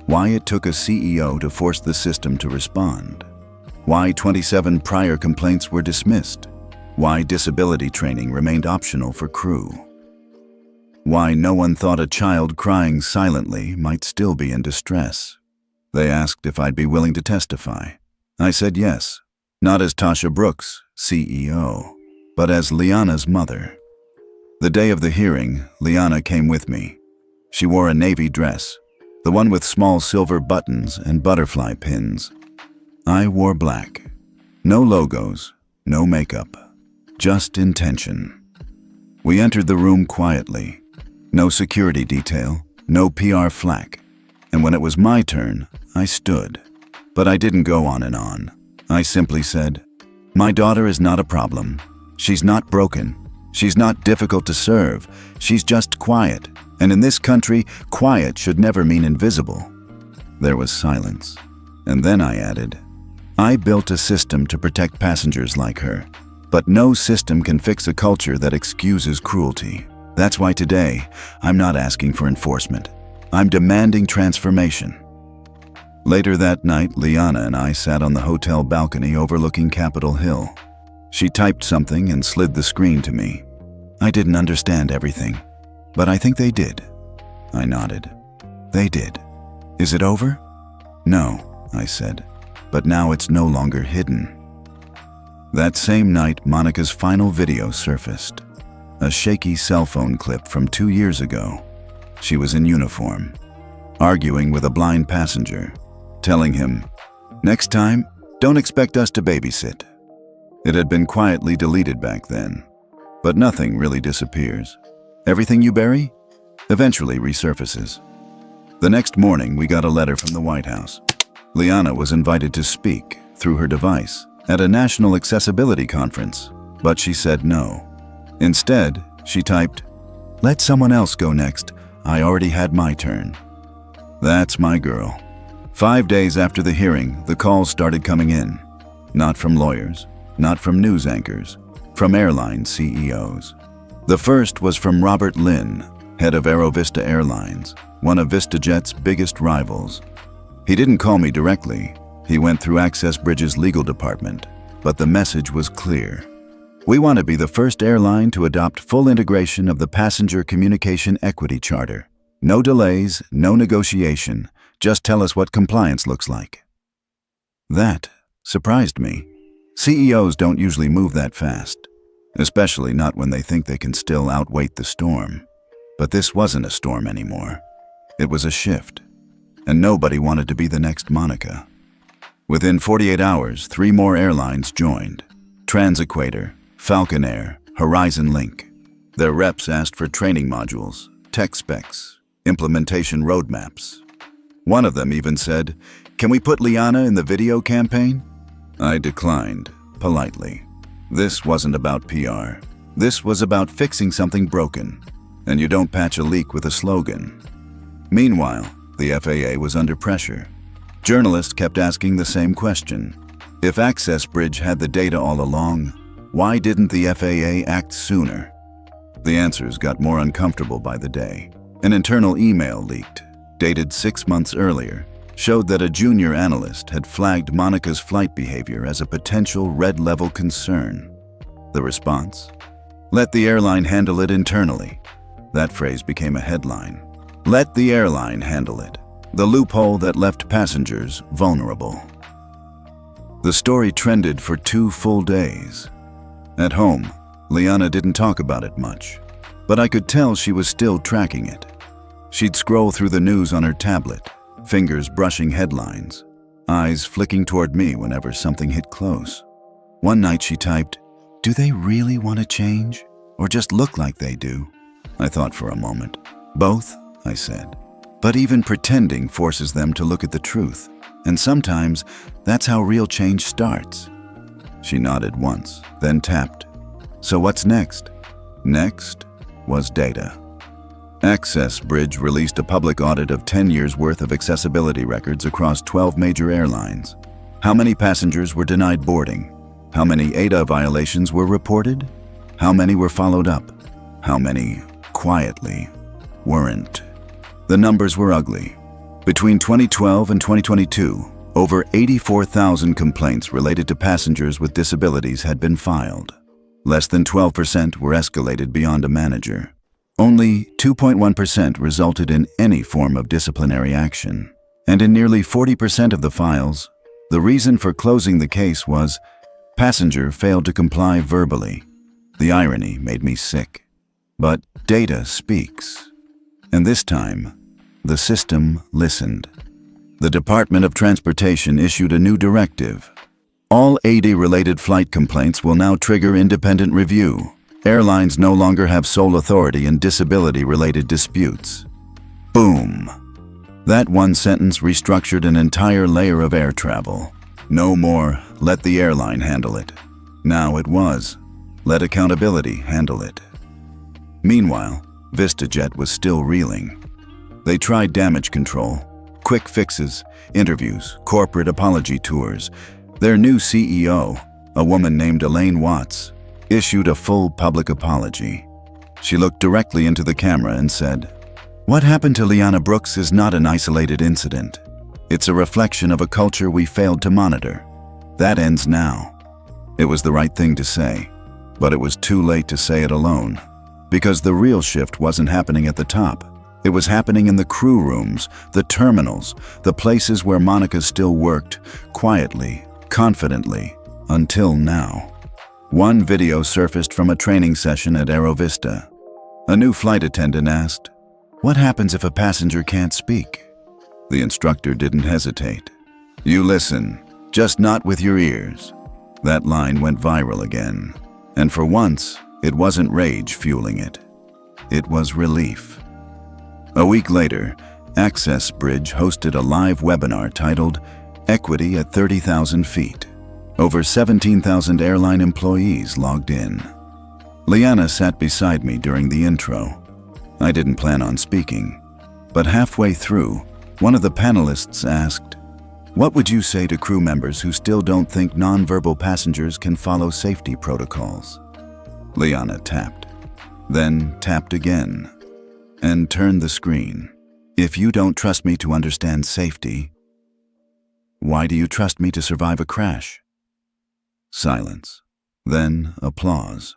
Why it took a CEO to force the system to respond. Why 27 prior complaints were dismissed. Why disability training remained optional for crew. Why no one thought a child crying silently might still be in distress. They asked if I'd be willing to testify. I said yes, not as Tasha Brooks, CEO, but as Liana's mother. The day of the hearing, Liana came with me. She wore a navy dress, the one with small silver buttons and butterfly pins. I wore black. No logos, no makeup, just intention. We entered the room quietly. No security detail, no PR flack. And when it was my turn, I stood. But I didn't go on and on. I simply said, "My daughter is not a problem. She's not broken. She's not difficult to serve. She's just quiet. And in this country, quiet should never mean invisible." There was silence. And then I added, "I built a system to protect passengers like her. But no system can fix a culture that excuses cruelty. That's why today, I'm not asking for enforcement. I'm demanding transformation." Later that night, Liana and I sat on the hotel balcony overlooking Capitol Hill. She typed something and slid the screen to me. I didn't understand everything, but I think they did. I nodded. They did. "Is it over?" "No," I said, "but now it's no longer hidden." That same night, Monica's final video surfaced. A shaky cell phone clip from 2 years ago. She was in uniform, arguing with a blind passenger, telling him, "Next time, don't expect us to babysit." It had been quietly deleted back then, but nothing really disappears. Everything you bury eventually resurfaces. The next morning, we got a letter from the White House. Liana was invited to speak, through her device, at a national accessibility conference, but she said no. Instead, she typed, "Let someone else go next. I already had my turn." That's my girl. 5 days after the hearing, the calls started coming in. Not from lawyers, not from news anchors, from airline CEOs. The first was from Robert Lynn, head of AeroVista Airlines, one of VistaJet's biggest rivals. He didn't call me directly. He went through Access Bridge's legal department, but the message was clear. "We want to be the first airline to adopt full integration of the Passenger Communication Equity Charter. No delays, no negotiation. Just tell us what compliance looks like." That surprised me. CEOs don't usually move that fast, especially not when they think they can still outwait the storm. But this wasn't a storm anymore. It was a shift, and nobody wanted to be the next Monica. Within 48 hours, 3 more airlines joined. TransEquator, Falcon Air, Horizon Link. Their reps asked for training modules, tech specs, implementation roadmaps. One of them even said, "Can we put Liana in the video campaign?" I declined, politely. This wasn't about PR. This was about fixing something broken, and you don't patch a leak with a slogan. Meanwhile, the FAA was under pressure. Journalists kept asking the same question. If Access Bridge had the data all along, why didn't the FAA act sooner? The answers got more uncomfortable by the day. An internal email leaked, dated 6 months earlier, showed that a junior analyst had flagged Monica's flight behavior as a potential red-level concern. The response? "Let the airline handle it internally." That phrase became a headline. Let the airline handle it. The loophole that left passengers vulnerable. The story trended for 2 full days. At home, Liana didn't talk about it much, but I could tell she was still tracking it. She'd scroll through the news on her tablet, fingers brushing headlines, eyes flicking toward me whenever something hit close. One night she typed, "Do they really want to change, or just look like they do?" I thought for a moment. "Both," I said. "But even pretending forces them to look at the truth, and sometimes that's how real change starts." She nodded once, then tapped. "So what's next?" Next was data. Access Bridge released a public audit of 10 years' worth of accessibility records across 12 major airlines. How many passengers were denied boarding? How many ADA violations were reported? How many were followed up? How many, quietly, weren't? The numbers were ugly. Between 2012 and 2022, over 84,000 complaints related to passengers with disabilities had been filed. Less than 12% were escalated beyond a manager. Only 2.1% resulted in any form of disciplinary action. And in nearly 40% of the files, the reason for closing the case was passenger failed to comply verbally. The irony made me sick. But data speaks. And this time, the system listened. The Department of Transportation issued a new directive. All AD-related flight complaints will now trigger independent review. Airlines no longer have sole authority in disability-related disputes. Boom! That one sentence restructured an entire layer of air travel. No more, let the airline handle it. Now it was, let accountability handle it. Meanwhile, VistaJet was still reeling. They tried damage control, quick fixes, interviews, corporate apology tours. Their new CEO, a woman named Elaine Watts, issued a full public apology. She looked directly into the camera and said, "What happened to Liana Brooks is not an isolated incident. It's a reflection of a culture we failed to monitor. That ends now." It was the right thing to say, but it was too late to say it alone. Because the real shift wasn't happening at the top. It was happening in the crew rooms, the terminals, the places where Monica still worked, quietly, confidently, until now. One video surfaced from a training session at Aerovista. A new flight attendant asked, "What happens if a passenger can't speak?" The instructor didn't hesitate. "You listen, just not with your ears." That line went viral again. And for once, it wasn't rage fueling it. It was relief. A week later, Access Bridge hosted a live webinar titled Equity at 30,000 Feet. Over 17,000 airline employees logged in. Liana sat beside me during the intro. I didn't plan on speaking, but halfway through, one of the panelists asked, "What would you say to crew members who still don't think nonverbal passengers can follow safety protocols?" Liana tapped, then tapped again, and turned the screen. "If you don't trust me to understand safety, why do you trust me to survive a crash?" Silence. Then applause.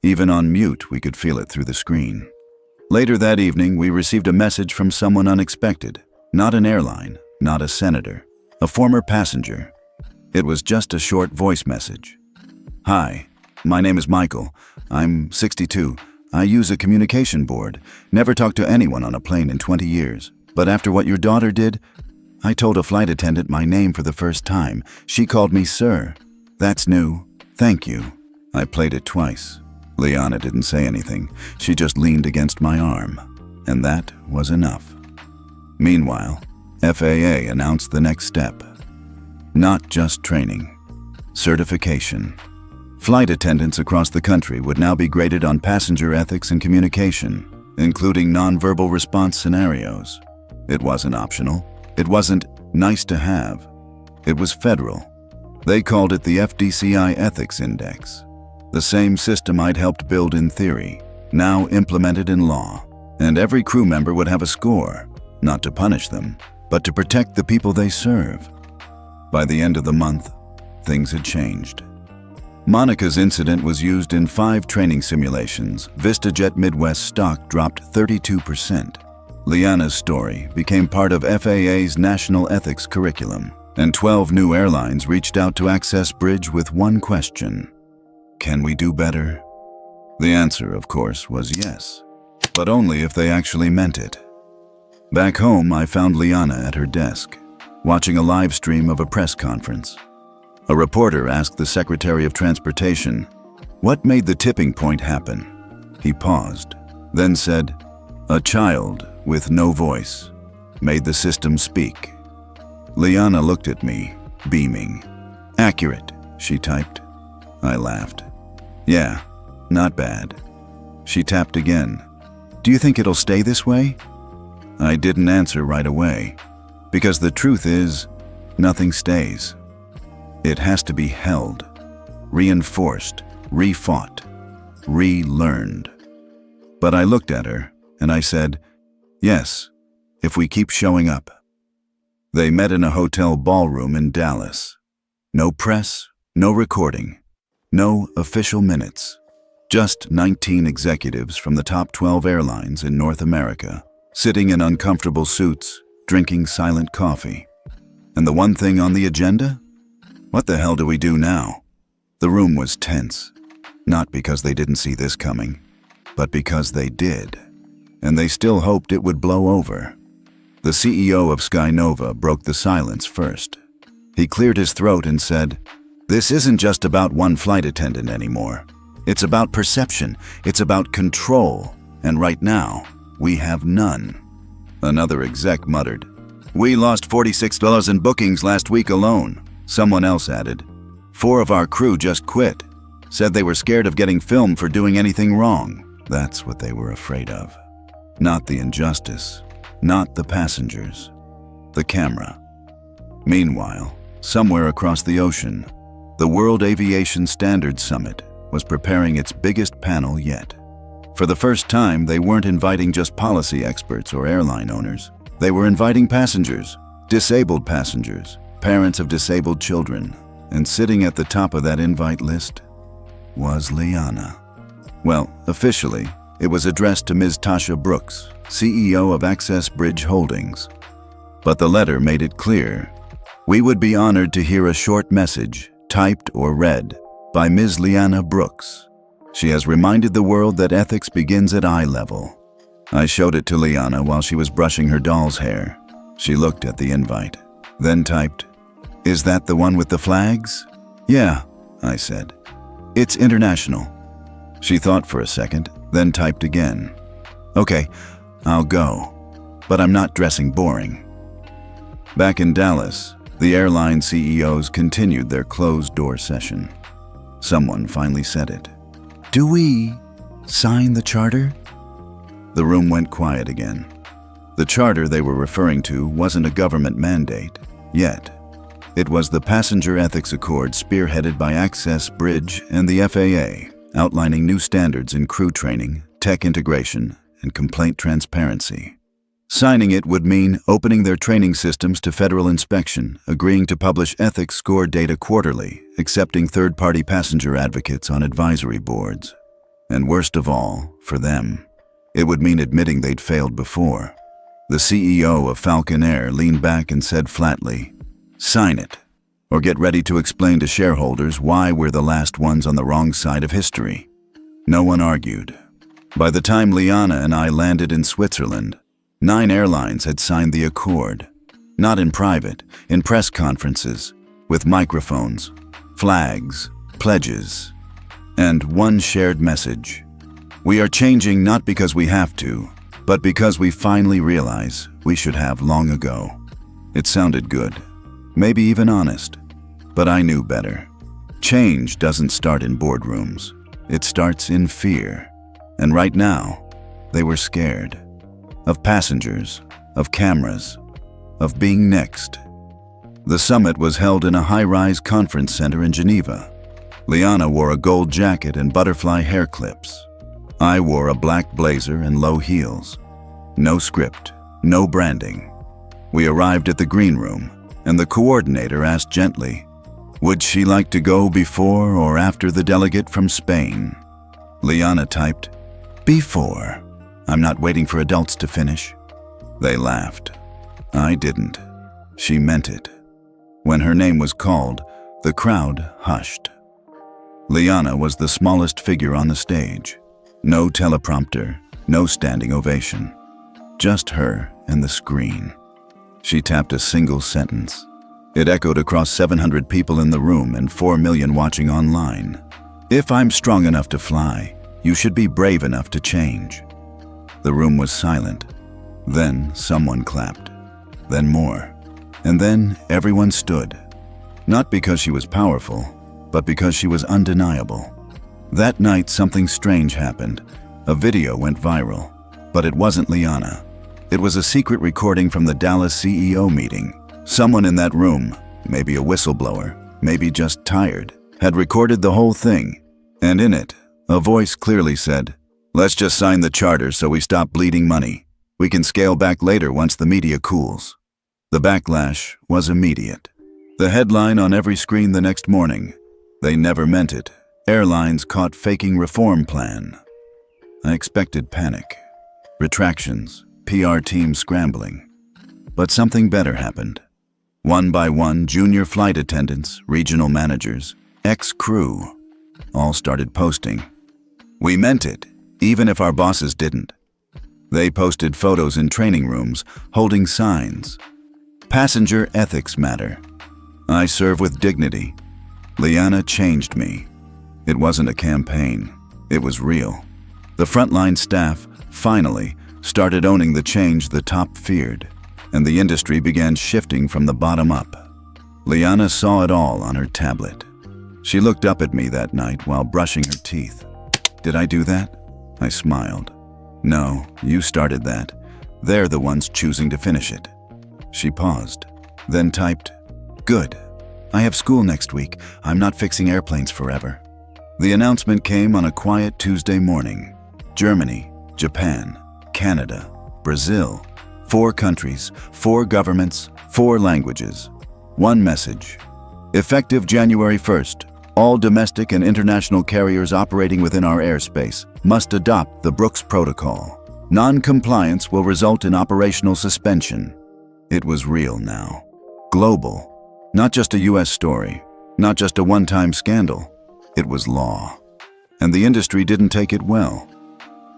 Even on mute, we could feel it through the screen. Later that evening, we received a message from someone unexpected. Not an airline, not a senator, a former passenger. It was just a short voice message. "Hi, my name is Michael. I'm 62. I use a communication board. Never talked to anyone on a plane in 20 years. But after what your daughter did, I told a flight attendant my name for the first time. She called me sir. That's new. Thank you." I played it twice. Liana didn't say anything. She just leaned against my arm. And that was enough. Meanwhile, FAA announced the next step. Not just training. Certification. Flight attendants across the country would now be graded on passenger ethics and communication, including nonverbal response scenarios. It wasn't optional. It wasn't nice to have. It was federal. They called it the FDCI Ethics Index. The same system I'd helped build in theory, now implemented in law. And every crew member would have a score, not to punish them, but to protect the people they serve. By the end of the month, things had changed. Monica's incident was used in 5 training simulations. VistaJet Midwest stock dropped 32%. Liana's story became part of FAA's National Ethics Curriculum, and 12 new airlines reached out to Access Bridge with one question: can we do better? The answer, of course, was yes, but only if they actually meant it. Back home, I found Liana at her desk, watching a live stream of a press conference. A reporter asked the Secretary of Transportation, "What made the tipping point happen?" He paused, then said, "A child with no voice made the system speak." Liana looked at me, beaming. "Accurate," she typed. I laughed. "Yeah, not bad." She tapped again. "Do you think it'll stay this way?" I didn't answer right away, because the truth is, nothing stays. It has to be held, reinforced, refought, relearned. But I looked at her, and I said, "Yes, if we keep showing up." They met in a hotel ballroom in Dallas. No press, no recording, no official minutes. Just 19 executives from the top 12 airlines in North America, sitting in uncomfortable suits, drinking silent coffee. And the one thing on the agenda? What the hell do we do now? The room was tense, not because they didn't see this coming, but because they did. And they still hoped it would blow over. The CEO of Skynova broke the silence first. He cleared his throat and said, "This isn't just about one flight attendant anymore. It's about perception, it's about control, and right now, we have none." Another exec muttered, "We lost $46 in bookings last week alone." Someone else added, "4 of our crew just quit. Said they were scared of getting filmed for doing anything wrong." That's what they were afraid of. Not the injustice, not the passengers, the camera. Meanwhile, somewhere across the ocean, the World Aviation Standards Summit was preparing its biggest panel yet. For the first time, they weren't inviting just policy experts or airline owners. They were inviting passengers, disabled passengers, parents of disabled children, and sitting at the top of that invite list was Liana. Well, officially, it was addressed to Ms. Tasha Brooks, CEO of Access Bridge Holdings. But the letter made it clear, we would be honored to hear a short message, typed or read, by Ms. Liana Brooks. She has reminded the world that ethics begins at eye level. I showed it to Liana while she was brushing her doll's hair. She looked at the invite, then typed, "Is that the one with the flags?" "Yeah," I said. "It's international." She thought for a second, then typed again. "Okay, I'll go, but I'm not dressing boring." Back in Dallas, the airline CEOs continued their closed-door session. Someone finally said it. "Do we sign the charter?" The room went quiet again. The charter they were referring to wasn't a government mandate, yet. It was the Passenger Ethics Accord spearheaded by Access Bridge and the FAA, outlining new standards in crew training, tech integration, and complaint transparency. Signing it would mean opening their training systems to federal inspection, agreeing to publish ethics score data quarterly, accepting third-party passenger advocates on advisory boards. And worst of all, for them, it would mean admitting they'd failed before. The CEO of Falcon Air leaned back and said flatly, "Sign it, or get ready to explain to shareholders why we're the last ones on the wrong side of history." No one argued. By the time Liana and I landed in Switzerland, 9 airlines had signed the accord. Not in private, in press conferences, with microphones, flags, pledges, and one shared message. We are changing not because we have to, but because we finally realize we should have long ago. It sounded good, maybe even honest, but I knew better. Change doesn't start in boardrooms. It starts in fear. And right now, they were scared. Of passengers, of cameras, of being next. The summit was held in a high-rise conference center in Geneva. Liana wore a gold jacket and butterfly hair clips. I wore a black blazer and low heels. No script, no branding. We arrived at the green room, and the coordinator asked gently, would she like to go before or after the delegate from Spain? Liana typed, "Before. I'm not waiting for adults to finish." They laughed. I didn't. She meant it. When her name was called, the crowd hushed. Liana was the smallest figure on the stage. No teleprompter, no standing ovation. Just her and the screen. She tapped a single sentence. It echoed across 700 people in the room and 4 million watching online. "If I'm strong enough to fly, you should be brave enough to change." The room was silent. Then someone clapped. Then more. And then everyone stood. Not because she was powerful, but because she was undeniable. That night something strange happened. A video went viral. But it wasn't Liana. It was a secret recording from the Dallas CEO meeting. Someone in that room, maybe a whistleblower, maybe just tired, had recorded the whole thing. And in it, a voice clearly said, "Let's just sign the charter so we stop bleeding money. We can scale back later once the media cools." The backlash was immediate. The headline on every screen the next morning: "They never meant it. Airlines caught faking reform plan." I expected panic, retractions, PR teams scrambling. But something better happened. One by one, junior flight attendants, regional managers, ex-crew, all started posting. "We meant it, even if our bosses didn't." They posted photos in training rooms, holding signs. "Passenger ethics matter. I serve with dignity. Liana changed me." It wasn't a campaign. It was real. The frontline staff, finally, started owning the change the top feared, and the industry began shifting from the bottom up. Liana saw it all on her tablet. She looked up at me that night while brushing her teeth. "Did I do that?" I smiled. "No, you started that. They're the ones choosing to finish it." She paused, then typed, "Good. I have school next week. I'm not fixing airplanes forever." The announcement came on a quiet Tuesday morning. Germany, Japan, Canada, Brazil. 4 countries, 4 governments, 4 languages. One message. Effective January 1st, all domestic and international carriers operating within our airspace must adopt the Brooks Protocol. Non-compliance will result in operational suspension. It was real now. Global. Not just a US story. Not just a one-time scandal. It was law. And the industry didn't take it well.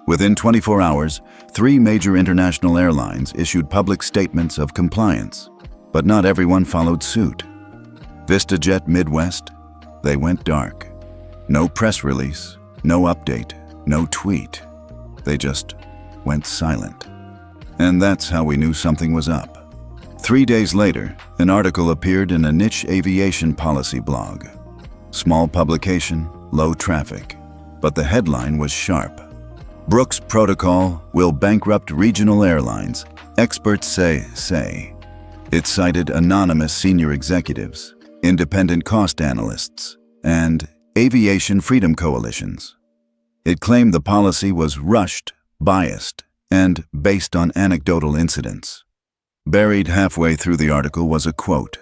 Within 24 hours, 3 major international airlines issued public statements of compliance, but not everyone followed suit. VistaJet Midwest, they went dark. No press release, no update, no tweet. They just went silent. And that's how we knew something was up. 3 days later, an article appeared in a niche aviation policy blog. Small publication, low traffic, but the headline was sharp. "Brooks Protocol will bankrupt regional airlines, experts say." It cited anonymous senior executives, independent cost analysts, and aviation freedom coalitions. It claimed the policy was rushed, biased, and based on anecdotal incidents. Buried halfway through the article was a quote: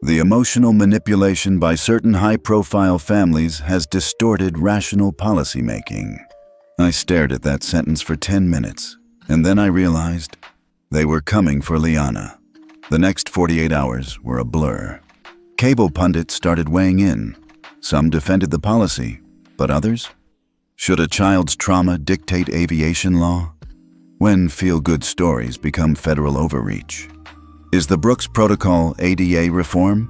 "The emotional manipulation by certain high-profile families has distorted rational policymaking." I stared at that sentence for 10 minutes, and then I realized they were coming for Liana. The next 48 hours were a blur. Cable pundits started weighing in. Some defended the policy, but others? Should a child's trauma dictate aviation law? When feel-good stories become federal overreach? Is the Brooks Protocol ADA reform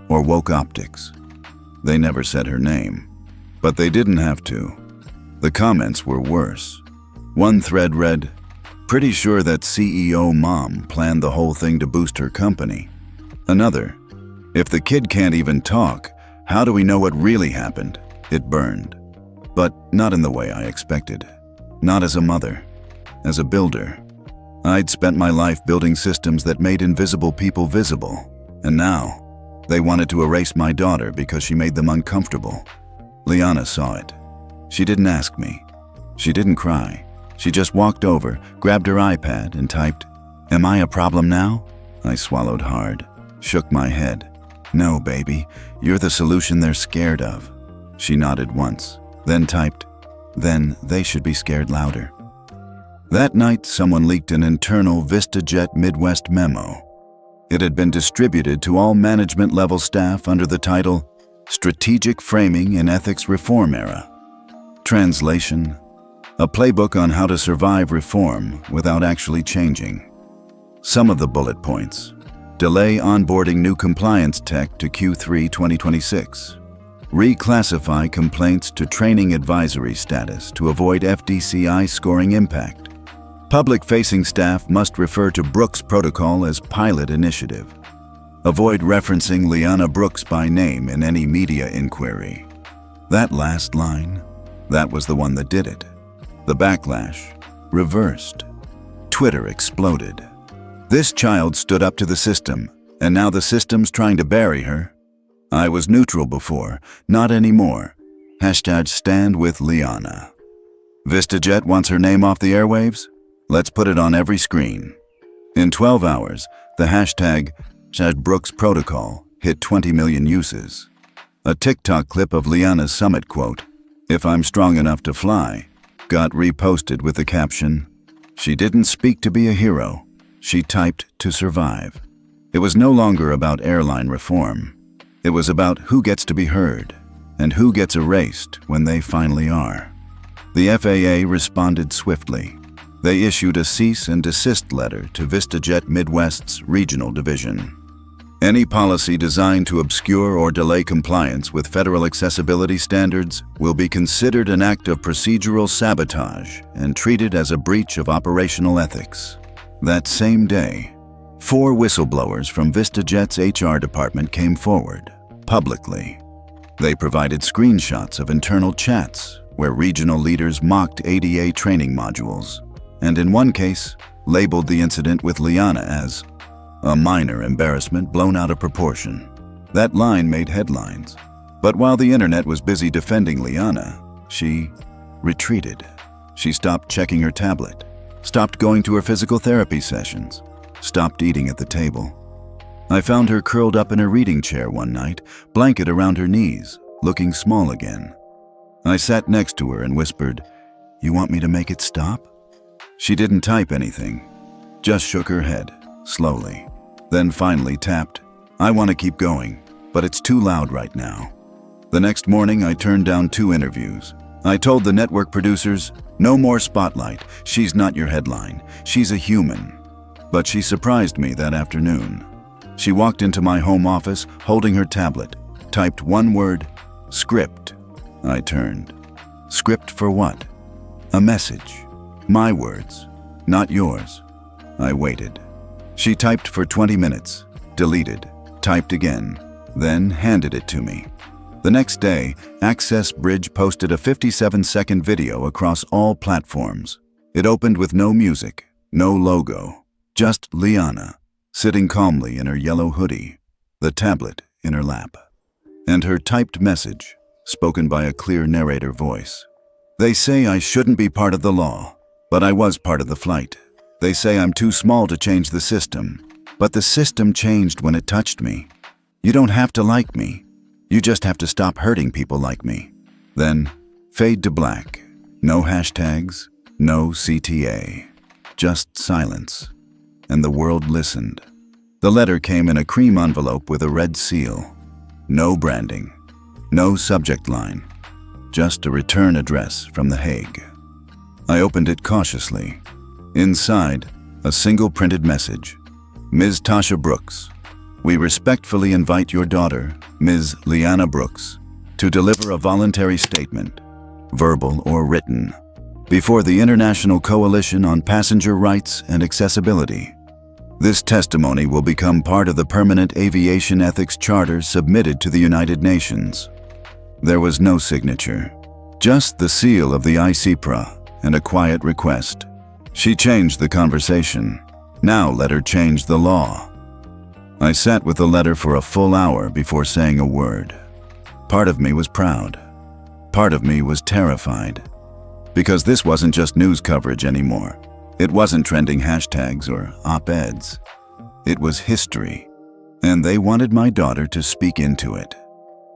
or woke optics? They never said her name, but they didn't have to. The comments were worse. One thread read, "Pretty sure that CEO mom planned the whole thing to boost her company." Another, "If the kid can't even talk, how do we know what really happened?" It burned. But not in the way I expected. Not as a mother. As a builder. I'd spent my life building systems that made invisible people visible. And now, they wanted to erase my daughter because she made them uncomfortable. Liana saw it. She didn't ask me. She didn't cry. She just walked over, grabbed her iPad, and typed, "Am I a problem now?" I swallowed hard, shook my head. "No, baby, you're the solution they're scared of." She nodded once, then typed, "Then they should be scared louder." That night, someone leaked an internal VistaJet Midwest memo. It had been distributed to all management-level staff under the title, "Strategic Framing in Ethics Reform Era." Translation: a playbook on how to survive reform without actually changing. Some of the bullet points: delay onboarding new compliance tech to Q3 2026. Reclassify complaints to training advisory status to avoid FDCI scoring impact. Public-facing staff must refer to Brooks Protocol as pilot initiative. Avoid referencing Liana Brooks by name in any media inquiry. That last line, that was the one that did it. The backlash reversed. Twitter exploded. This child stood up to the system, and now the system's trying to bury her. I was neutral before, not anymore. #stand with Liana. VistaJet wants her name off the airwaves? Let's put it on every screen. In 12 hours, The hashtag #Brooks Protocol hit 20 million uses. A TikTok clip of Liana's summit quote, "If I'm strong enough to fly," got reposted with the caption, "She didn't speak to be a hero, she typed to survive." It was no longer about airline reform. It was about who gets to be heard and who gets erased when they finally are. The FAA responded swiftly. They issued a cease and desist letter to VistaJet Midwest's regional division. Any policy designed to obscure or delay compliance with federal accessibility standards will be considered an act of procedural sabotage and treated as a breach of operational ethics. That same day, 4 whistleblowers from VistaJet's HR department came forward, publicly. They provided screenshots of internal chats where regional leaders mocked ADA training modules, and in one case, labeled the incident with Liana as a minor embarrassment blown out of proportion. That line made headlines. But while the internet was busy defending Liana, she retreated. She stopped checking her tablet, stopped going to her physical therapy sessions, stopped eating at the table. I found her curled up in a reading chair one night, blanket around her knees, looking small again. I sat next to her and whispered, "You want me to make it stop?" She didn't type anything, just shook her head, slowly. Then finally tapped, "I want to keep going, but it's too loud right now." The next morning, I turned down 2 interviews. I told the network producers, "No more spotlight. She's not your headline. She's a human." But she surprised me that afternoon. She walked into my home office holding her tablet, typed one word, "Script." I turned. Script for what? A message. My words, not yours. I waited. She typed for 20 minutes, deleted, typed again, then handed it to me. The next day, Access Bridge posted a 57-second video across all platforms. It opened with no music, no logo, just Liana, sitting calmly in her yellow hoodie, the tablet in her lap. And her typed message, spoken by a clear narrator voice. "They say I shouldn't be part of the law, but I was part of the flight. They say I'm too small to change the system, but the system changed when it touched me. You don't have to like me. You just have to stop hurting people like me." Then, fade to black. No hashtags, no CTA. Just silence. And the world listened. The letter came in a cream envelope with a red seal. No branding. No subject line. Just a return address from The Hague. I opened it cautiously. Inside, a single printed message. "Ms. Tasha Brooks, we respectfully invite your daughter, Ms. Liana Brooks, to deliver a voluntary statement, verbal or written, before the International Coalition on Passenger Rights and Accessibility. This testimony will become part of the permanent aviation ethics charter submitted to the United Nations." There was no signature, just the seal of the ICPRA and a quiet request. She changed the conversation. Now let her change the law. I sat with the letter for a full hour before saying a word. Part of me was proud. Part of me was terrified. Because this wasn't just news coverage anymore. It wasn't trending hashtags or op-eds. It was history. And they wanted my daughter to speak into it.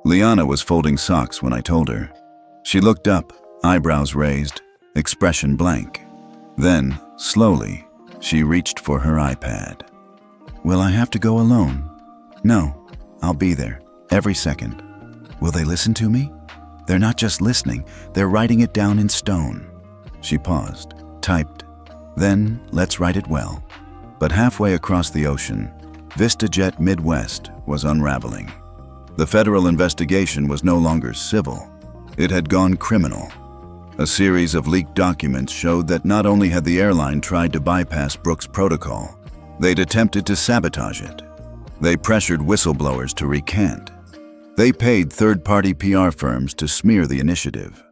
Liana was folding socks when I told her. She looked up, eyebrows raised, expression blank. Then, slowly, she reached for her iPad. "Will I have to go alone?" "No, I'll be there, every second." "Will they listen to me?" "They're not just listening, they're writing it down in stone." She paused, typed, "Then let's write it well." But halfway across the ocean, VistaJet Midwest was unraveling. The federal investigation was no longer civil. It had gone criminal. A series of leaked documents showed that not only had the airline tried to bypass Brooks' protocol, they'd attempted to sabotage it. They pressured whistleblowers to recant. They paid third-party PR firms to smear the initiative.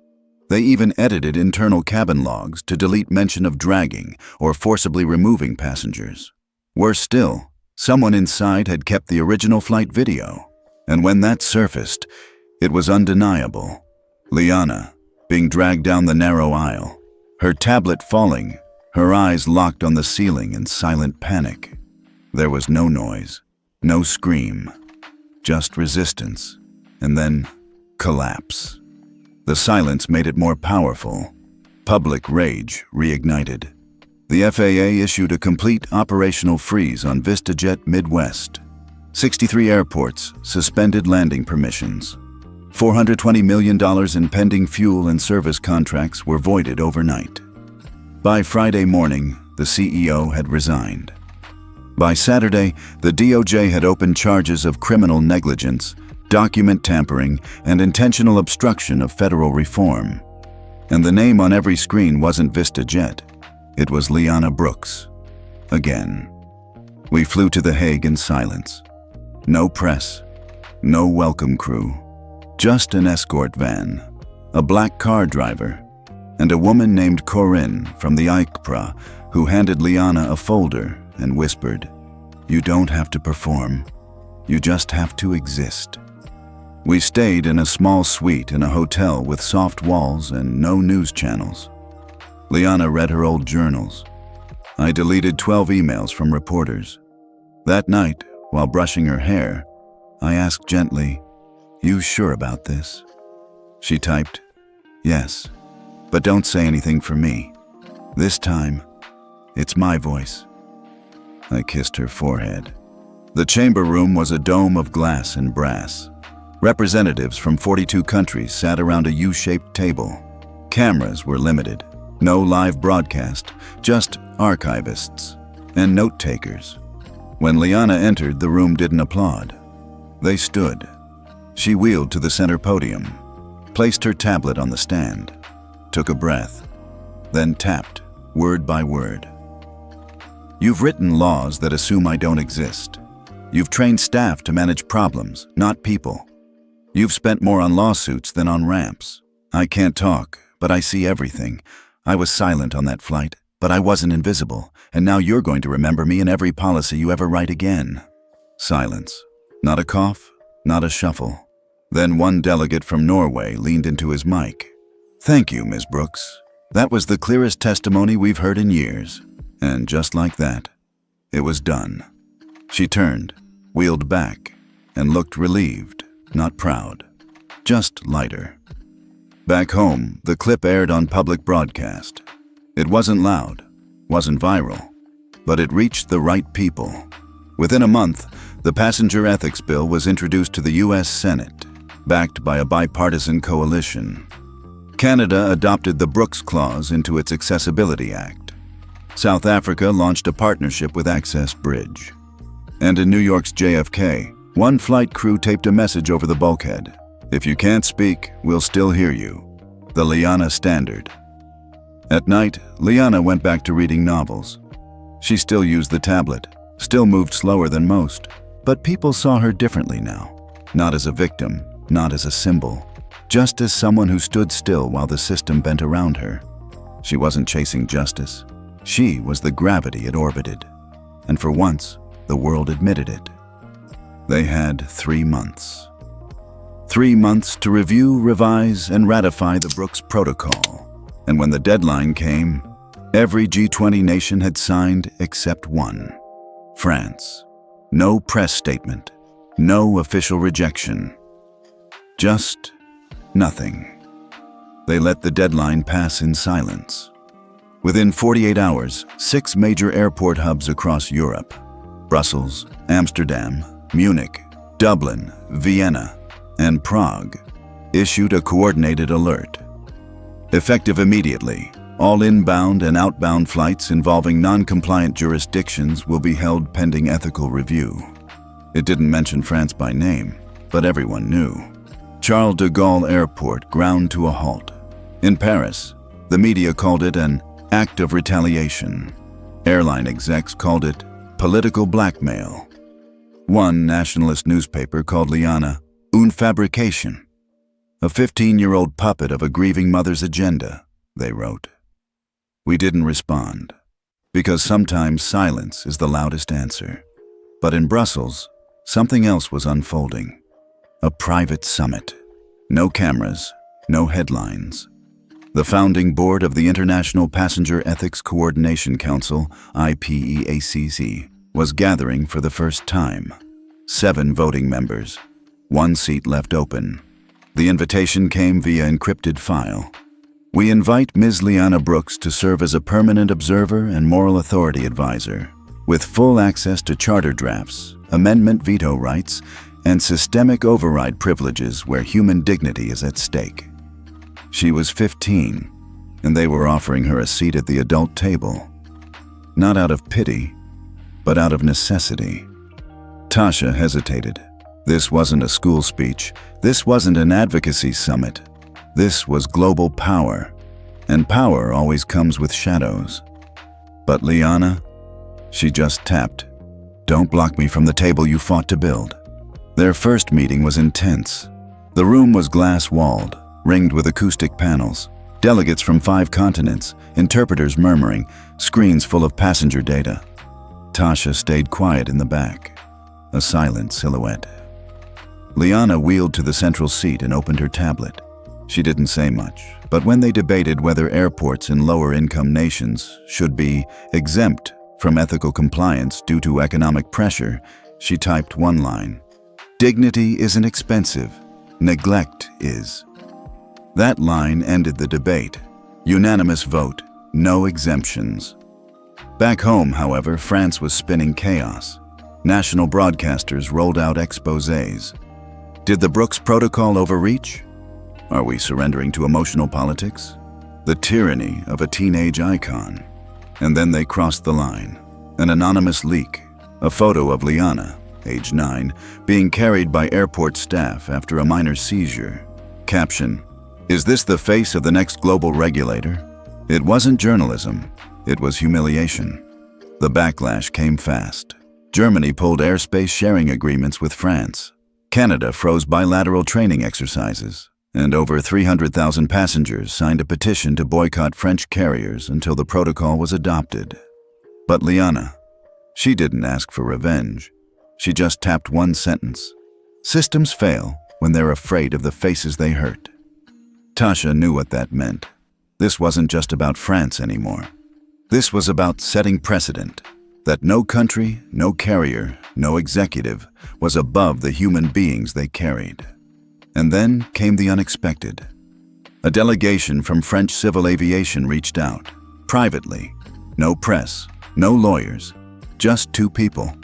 They even edited internal cabin logs to delete mention of dragging or forcibly removing passengers. Worse still, someone inside had kept the original flight video. And when that surfaced, it was undeniable. Liana, being dragged down the narrow aisle, her tablet falling, her eyes locked on the ceiling in silent panic. There was no noise, no scream, just resistance, and then collapse. The silence made it more powerful. Public rage reignited. The FAA issued a complete operational freeze on VistaJet Midwest. 63 airports suspended landing permissions. $420 million in pending fuel and service contracts were voided overnight. By Friday morning, the CEO had resigned. By Saturday, the DOJ had opened charges of criminal negligence, document tampering, and intentional obstruction of federal reform. And the name on every screen wasn't VistaJet. It was Liana Brooks. Again. We flew to The Hague in silence. No press, no welcome crew, just an escort van, a black car driver, and a woman named Corinne from the ICPRA who handed Liana a folder and whispered, "You don't have to perform, you just have to exist." We stayed in a small suite in a hotel with soft walls and no news channels. Liana read her old journals. I deleted 12 emails from reporters. That night, while brushing her hair, I asked gently, "You sure about this?" She typed, "Yes, but don't say anything for me. This time, it's my voice." I kissed her forehead. The chamber room was a dome of glass and brass. Representatives from 42 countries sat around a U-shaped table. Cameras were limited. No live broadcast, just archivists and note-takers. When Liana entered, the room didn't applaud. They stood. She wheeled to the center podium, placed her tablet on the stand, took a breath, then tapped, word by word. "You've written laws that assume I don't exist. You've trained staff to manage problems, not people. You've spent more on lawsuits than on ramps. I can't talk, but I see everything. I was silent on that flight, but I wasn't invisible, and now you're going to remember me in every policy you ever write again." Silence. Not a cough, not a shuffle. Then one delegate from Norway leaned into his mic. "Thank you, Ms. Brooks. That was the clearest testimony we've heard in years." And just like that, it was done. She turned, wheeled back, and looked relieved, not proud, just lighter. Back home, the clip aired on public broadcast. It wasn't loud, wasn't viral, but it reached the right people. Within a month, the passenger ethics bill was introduced to the U.S. Senate, backed by a bipartisan coalition. Canada adopted the Brooks Clause into its Accessibility Act. South Africa launched a partnership with Access Bridge. And in New York's JFK, one flight crew taped a message over the bulkhead. "If you can't speak, we'll still hear you." The Liana Standard. At night, Liana went back to reading novels. She still used the tablet, still moved slower than most, but people saw her differently now. Not as a victim, not as a symbol, just as someone who stood still while the system bent around her. She wasn't chasing justice. She was the gravity it orbited. And for once, the world admitted it. They had 3 months. 3 months to review, revise, and ratify the Brooks Protocol. And when the deadline came, every G20 nation had signed except one. France. No press statement. No official rejection. Just nothing. They let the deadline pass in silence. Within 48 hours, 6 major airport hubs across Europe, Brussels, Amsterdam, Munich, Dublin, Vienna, and Prague, issued a coordinated alert. Effective immediately, all inbound and outbound flights involving non-compliant jurisdictions will be held pending ethical review. It didn't mention France by name, but everyone knew. Charles de Gaulle Airport ground to a halt. In Paris, the media called it an act of retaliation. Airline execs called it political blackmail. One nationalist newspaper called Liana une fabrication, a 15-year-old puppet of a grieving mother's agenda, they wrote. We didn't respond, because sometimes silence is the loudest answer. But in Brussels, something else was unfolding. A private summit. No cameras, no headlines. The founding board of the International Passenger Ethics Coordination Council, IPEACC, was gathering for the first time. 7 voting members. 1 seat left open. The invitation came via encrypted file. We invite Ms. Liana Brooks to serve as a permanent observer and moral authority advisor, with full access to charter drafts, amendment veto rights, and systemic override privileges where human dignity is at stake. She was 15, and they were offering her a seat at the adult table. Not out of pity, but out of necessity. Tasha hesitated. This wasn't a school speech. This wasn't an advocacy summit. This was global power, and power always comes with shadows. But Liana, she just tapped. Don't block me from the table you fought to build. Their first meeting was intense. The room was glass-walled, ringed with acoustic panels, delegates from 5 continents, interpreters murmuring, screens full of passenger data. Tasha stayed quiet in the back, a silent silhouette. Liana wheeled to the central seat and opened her tablet. She didn't say much, but when they debated whether airports in lower-income nations should be exempt from ethical compliance due to economic pressure, she typed one line. Dignity isn't expensive, neglect is. That line ended the debate. Unanimous vote, no exemptions. Back home, however, France was spinning chaos. National broadcasters rolled out exposés. Did the Brooks Protocol overreach? Are we surrendering to emotional politics? The tyranny of a teenage icon. And then they crossed the line. An anonymous leak, a photo of Liana, age 9, being carried by airport staff after a minor seizure. Caption, "Is this the face of the next global regulator?" It wasn't journalism, it was humiliation. The backlash came fast. Germany pulled airspace sharing agreements with France. Canada froze bilateral training exercises, and over 300,000 passengers signed a petition to boycott French carriers until the protocol was adopted. But Liana, she didn't ask for revenge. She just tapped one sentence. Systems fail when they're afraid of the faces they hurt. Tasha knew what that meant. This wasn't just about France anymore. This was about setting precedent, that no country, no carrier, no executive was above the human beings they carried. And then came the unexpected. A delegation from French civil aviation reached out, privately. No press, no lawyers, just 2 people.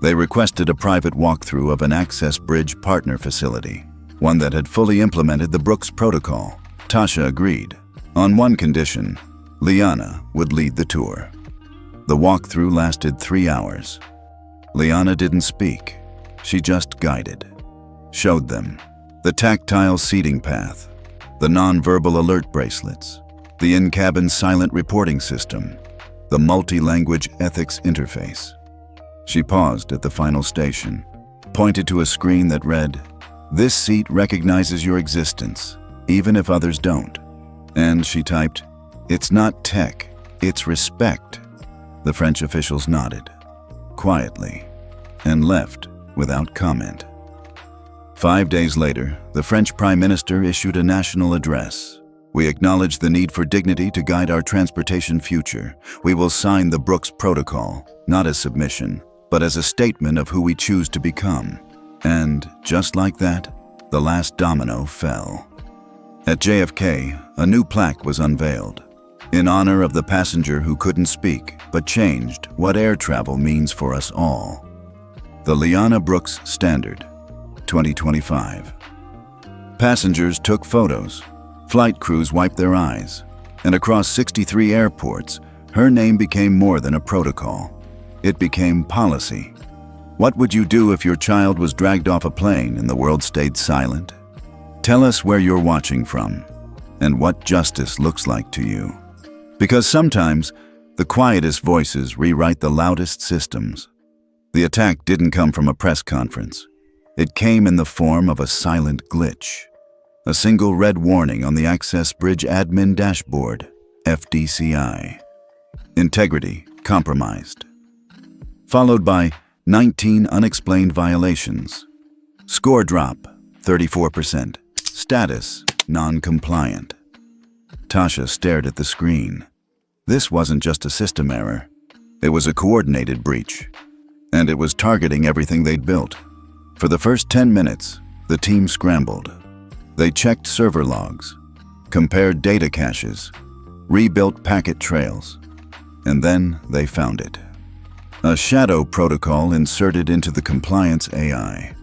They requested a private walkthrough of an access bridge partner facility, one that had fully implemented the Brooks Protocol. Tasha agreed, on one condition: Liana would lead the tour. The walkthrough lasted 3 hours. Liana didn't speak. She just guided. Showed them the tactile seating path, the non-verbal alert bracelets, the in-cabin silent reporting system, the multi-language ethics interface. She paused at the final station, pointed to a screen that read, "This seat recognizes your existence, even if others don't." And she typed, "It's not tech, it's respect." The French officials nodded, quietly, and left without comment. 5 days later, the French Prime Minister issued a national address. "We acknowledge the need for dignity to guide our transportation future. We will sign the Brooks Protocol, not as submission, but as a statement of who we choose to become." And just like that, the last domino fell. At JFK, a new plaque was unveiled, in honor of the passenger who couldn't speak but changed what air travel means for us all. The Liana Brooks Standard, 2025. Passengers took photos, flight crews wiped their eyes, and across 63 airports, her name became more than a protocol. It became policy. What would you do if your child was dragged off a plane and the world stayed silent? Tell us where you're watching from and what justice looks like to you. Because sometimes, the quietest voices rewrite the loudest systems. The attack didn't come from a press conference. It came in the form of a silent glitch. A single red warning on the Access Bridge Admin Dashboard, FDCI. Integrity compromised. Followed by 19 unexplained violations. Score drop, 34%. Status, non-compliant. Tasha stared at the screen. This wasn't just a system error. It was a coordinated breach. and it was targeting everything they'd built. For the first 10 minutes, the team scrambled. They checked server logs, compared data caches, rebuilt packet trails, and then they found it. A shadow protocol inserted into the compliance AI.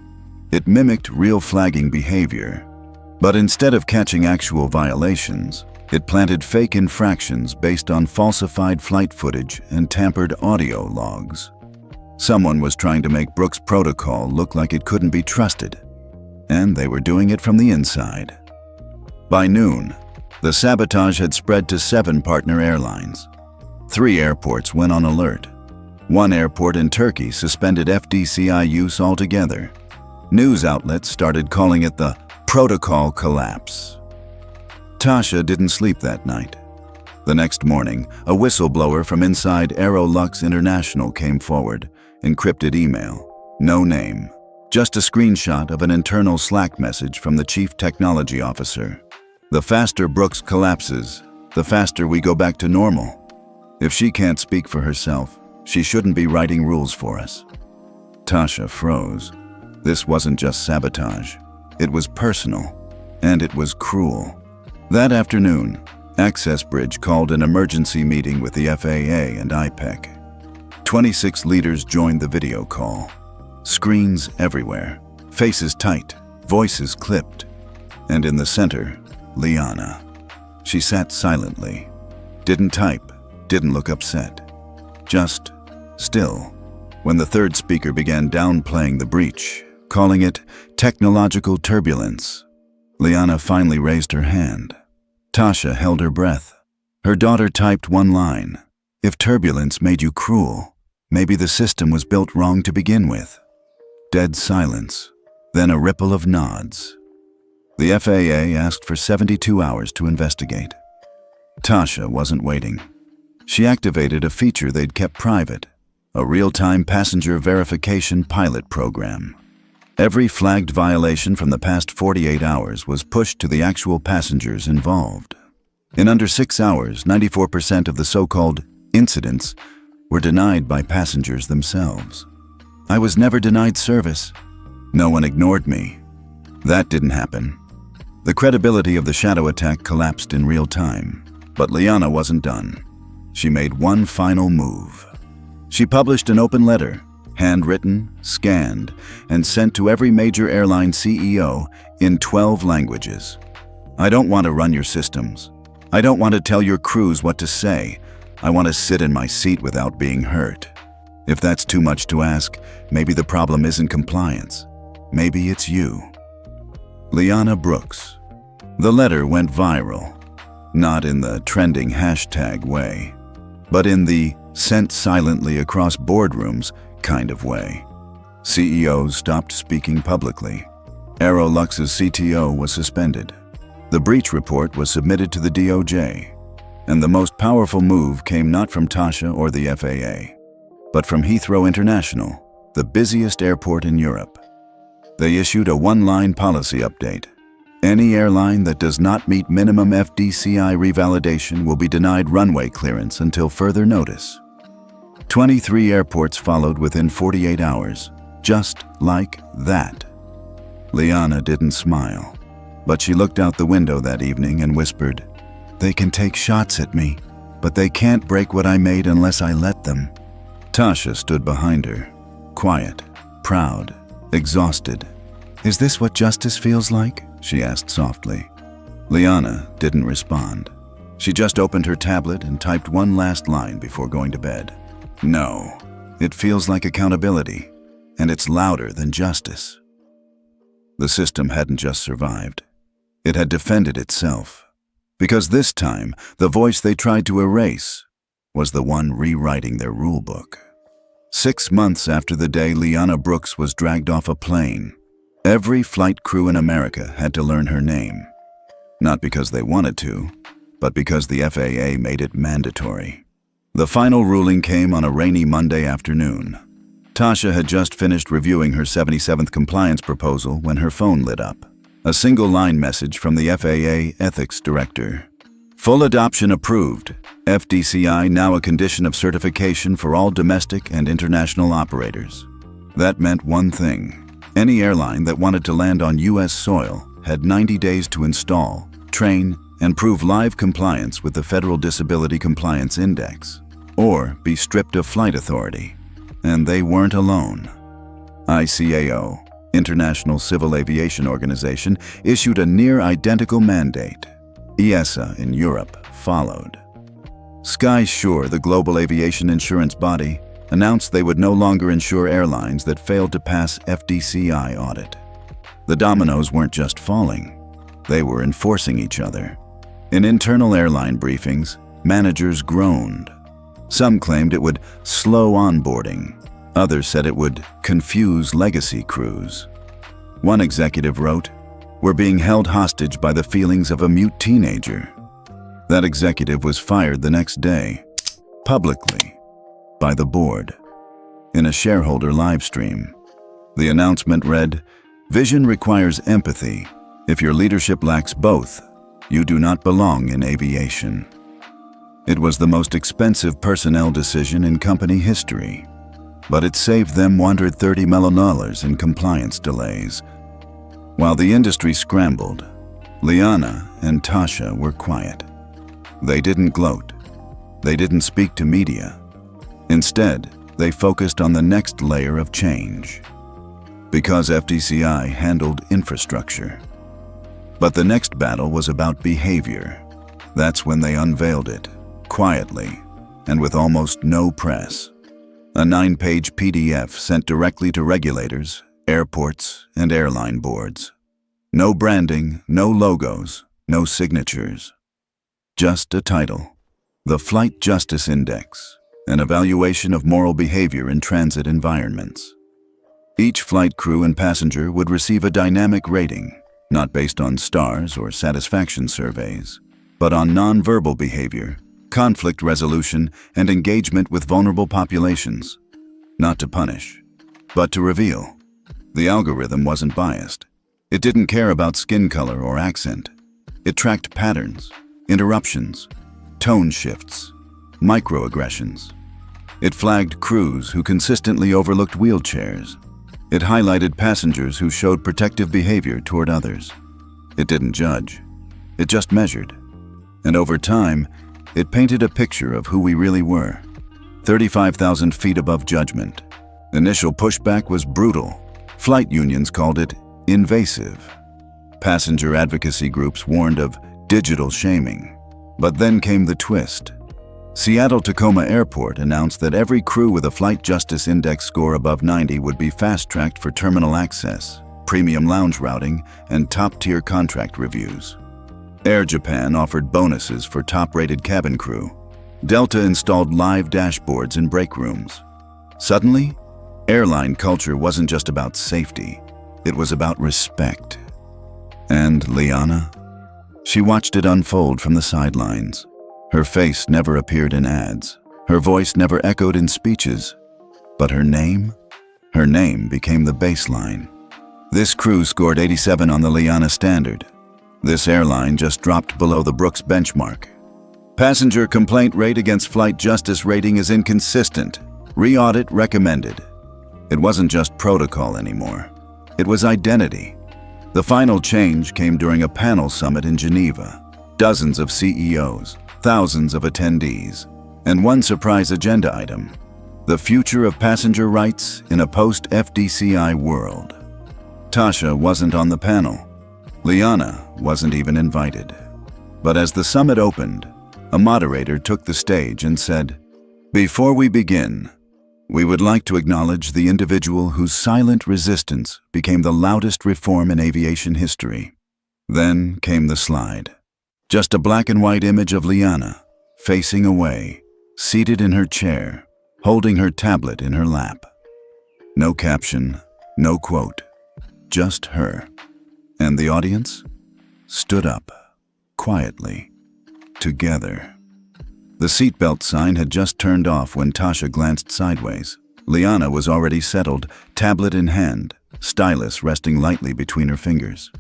It mimicked real flagging behavior, but instead of catching actual violations, it planted fake infractions based on falsified flight footage and tampered audio logs. Someone was trying to make Brooks' protocol look like it couldn't be trusted, and they were doing it from the inside. By noon, the sabotage had spread to 7 partner airlines. 3 airports went on alert. 1 airport in Turkey suspended FDCI use altogether. News outlets started calling it the protocol collapse. Tasha didn't sleep that night. The next morning, a whistleblower from inside Aerolux International came forward. Encrypted email, no name, just a screenshot of an internal Slack message from the chief technology officer. The faster Brooks collapses, the faster we go back to normal. If she can't speak for herself, she shouldn't be writing rules for us. Tasha froze. This wasn't just sabotage. It was personal, and it was cruel. That afternoon, Access Bridge called an emergency meeting with the FAA and IPEC. 26 leaders joined the video call. Screens everywhere, faces tight, voices clipped. And in the center, Liana. She sat silently, didn't type, didn't look upset. Just still. When the third speaker began downplaying the breach, calling it technological turbulence, Liana finally raised her hand. Tasha held her breath. Her daughter typed one line. If turbulence made you cruel, maybe the system was built wrong to begin with. Dead silence, then a ripple of nods. The FAA asked for 72 hours to investigate. Tasha wasn't waiting. She activated a feature they'd kept private, a real-time passenger verification pilot program. Every flagged violation from the past 48 hours was pushed to the actual passengers involved. In under 6 hours, 94% of the so-called incidents were denied by passengers themselves. I was never denied service. No one ignored me. That didn't happen. The credibility of the shadow attack collapsed in real time, but Liana wasn't done. She made one final move. She published an open letter, handwritten, scanned, and sent to every major airline CEO in 12 languages. I don't want to run your systems. I don't want to tell your crews what to say. I want to sit in my seat without being hurt. If that's too much to ask, maybe the problem isn't compliance. Maybe it's you. Liana Brooks. The letter went viral, not in the trending hashtag way, but in the sent silently across boardrooms kind of way. CEOs stopped speaking publicly. Aerolux's CTO was suspended. The breach report was submitted to the DOJ. And the most powerful move came not from Tasha or the FAA, but from Heathrow International, the busiest airport in Europe. They issued a one-line policy update. Any airline that does not meet minimum FDCI revalidation will be denied runway clearance until further notice. 23 airports followed within 48 hours, just like that. Liana didn't smile, but she looked out the window that evening and whispered, "They can take shots at me, but they can't break what I made unless I let them." Tasha stood behind her, quiet, proud, exhausted. "Is this what justice feels like?" she asked softly. Liana didn't respond. She just opened her tablet and typed one last line before going to bed. "No, it feels like accountability, and it's louder than justice." The system hadn't just survived. It had defended itself. Because this time, the voice they tried to erase was the one rewriting their rulebook. 6 months after the day Liana Brooks was dragged off a plane, every flight crew in America had to learn her name. Not because they wanted to, but because the FAA made it mandatory. The final ruling came on a rainy Monday afternoon. Tasha had just finished reviewing her 77th compliance proposal when her phone lit up. A single-line message from the FAA ethics director. Full adoption approved. FDCI now a condition of certification for all domestic and international operators. That meant one thing. Any airline that wanted to land on U.S. soil had 90 days to install, train, and prove live compliance with the Federal Disability Compliance Index, or be stripped of flight authority. And they weren't alone. ICAO, International Civil Aviation Organization, issued a near-identical mandate. EASA in Europe followed. SkySure, the global aviation insurance body, announced they would no longer insure airlines that failed to pass FDCI audit. The dominoes weren't just falling, they were enforcing each other. In internal airline briefings, managers groaned. Some claimed it would slow onboarding. Others said it would confuse legacy crews. One executive wrote, "We're being held hostage by the feelings of a mute teenager." That executive was fired the next day, publicly, by the board, in a shareholder live stream. The announcement read, "Vision requires empathy. If your leadership lacks both, you do not belong in aviation." It was the most expensive personnel decision in company history, but it saved them $130 million in compliance delays. While the industry scrambled, Liana and Tasha were quiet. They didn't gloat. They didn't speak to media. Instead, they focused on the next layer of change. Because FDCI handled infrastructure. But the next battle was about behavior. That's when they unveiled it, quietly, and with almost no press. A 9-page PDF sent directly to regulators, airports, and airline boards. No branding, no logos, no signatures. Just a title, the Flight Justice Index, an evaluation of moral behavior in transit environments. Each flight crew and passenger would receive a dynamic rating, not based on stars or satisfaction surveys, but on nonverbal behavior, conflict resolution, and engagement with vulnerable populations. Not to punish, but to reveal. The algorithm wasn't biased. It didn't care about skin color or accent. It tracked patterns, interruptions, tone shifts, microaggressions. It flagged crews who consistently overlooked wheelchairs. It highlighted passengers who showed protective behavior toward others. It didn't judge. It just measured. And over time, it painted a picture of who we really were. 35,000 feet above judgment. Initial pushback was brutal. Flight unions called it invasive. Passenger advocacy groups warned of digital shaming. But then came the twist. Seattle-Tacoma Airport announced that every crew with a Flight Justice Index score above 90 would be fast-tracked for terminal access, premium lounge routing, and top-tier contract reviews. Air Japan offered bonuses for top-rated cabin crew. Delta installed live dashboards in break rooms. Suddenly, airline culture wasn't just about safety, it was about respect. And Liana? She watched it unfold from the sidelines. Her face never appeared in ads. Her voice never echoed in speeches. But her name? Her name became the baseline. This crew scored 87 on the Liana standard. This airline just dropped below the Brooks benchmark. Passenger complaint rate against flight justice rating is inconsistent. Re-audit recommended. It wasn't just protocol anymore. It was identity. The final change came during a panel summit in Geneva. Dozens of CEOs, thousands of attendees, and one surprise agenda item: the future of passenger rights in a post-FDCI world. Tasha wasn't on the panel. Liana wasn't even invited. But as the summit opened, a moderator took the stage and said, "Before we begin, we would like to acknowledge the individual whose silent resistance became the loudest reform in aviation history." Then came the slide. Just a black and white image of Liana, facing away, seated in her chair, holding her tablet in her lap. No caption, no quote, just her. And the audience stood up, quietly, together. The seatbelt sign had just turned off when Tasha glanced sideways. Liana was already settled, tablet in hand, stylus resting lightly between her fingers.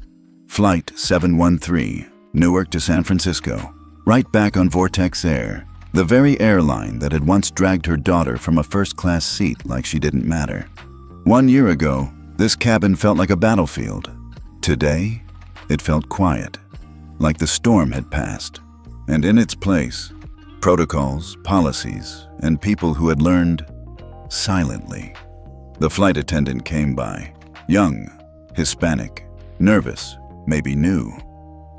Flight 713, Newark to San Francisco. right back on Vortex Air, the very airline that had once dragged her daughter from a first-class seat like she didn't matter. 1 year ago, this cabin felt like a battlefield. Today, it felt quiet, like the storm had passed. And in its place, protocols, policies, and people who had learned silently. The flight attendant came by, young, Hispanic, nervous, maybe new.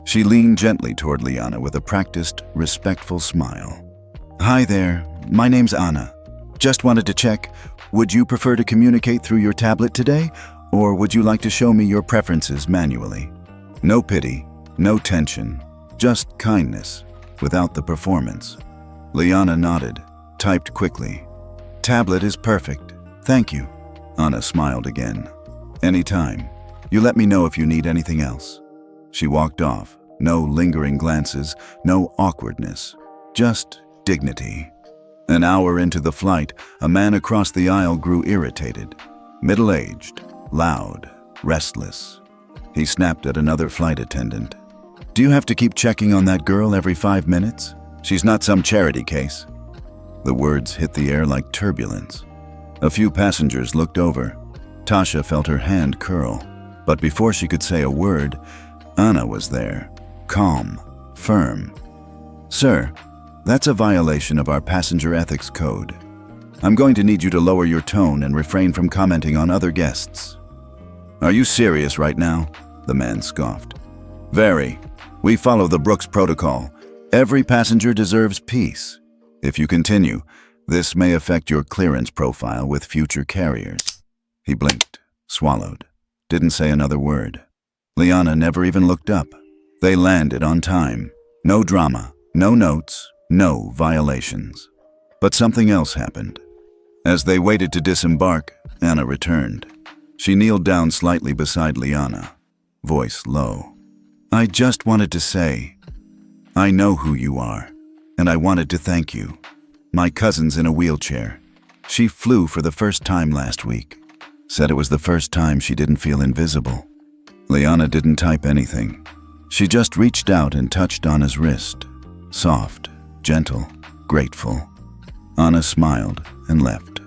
She leaned gently toward Liana with a practiced, respectful smile. "Hi there, my name's Anna. Just wanted to check, would you prefer to communicate through your tablet today, or would you like to show me your preferences manually?" No pity, no tension, just kindness, without the performance. Liana nodded, typed quickly. "Tablet is perfect, thank you." Anna smiled again. "Anytime. You let me know if you need anything else." She walked off, no lingering glances, no awkwardness, just dignity. An hour into the flight, a man across the aisle grew irritated. Middle-aged, loud, restless. He snapped at another flight attendant. "Do you have to keep checking on that girl every 5 minutes? She's not some charity case." The words hit the air like turbulence. A few passengers looked over. Tasha felt her hand curl, but before she could say a word, Anna was there, calm, firm. "Sir, that's a violation of our passenger ethics code. I'm going to need you to lower your tone and refrain from commenting on other guests." "Are you serious right now?" the man scoffed. "Very. We follow the Brooks Protocol. Every passenger deserves peace. If you continue, this may affect your clearance profile with future carriers." He blinked, swallowed, didn't say another word. Liana never even looked up. They landed on time. No drama, no notes, no violations. But something else happened. As they waited to disembark, Anna returned. She kneeled down slightly beside Liana, voice low. "I just wanted to say, I know who you are, and I wanted to thank you. My cousin's in a wheelchair. She flew for the first time last week. Said it was the first time she didn't feel invisible." Liana didn't type anything. She just reached out and touched Anna's wrist. Soft, gentle, grateful. Anna smiled and left.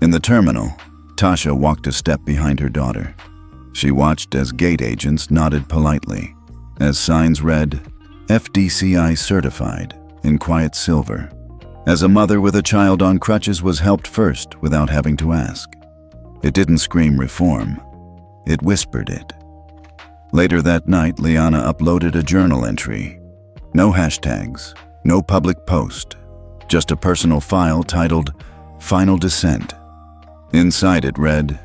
In the terminal, Tasha walked a step behind her daughter. She watched as gate agents nodded politely, as signs read, "FDCI certified," in quiet silver. As a mother with a child on crutches was helped first without having to ask. It didn't scream reform. It whispered it. Later that night, Liana uploaded a journal entry. No hashtags, no public post, just a personal file titled Final Descent. Inside it read,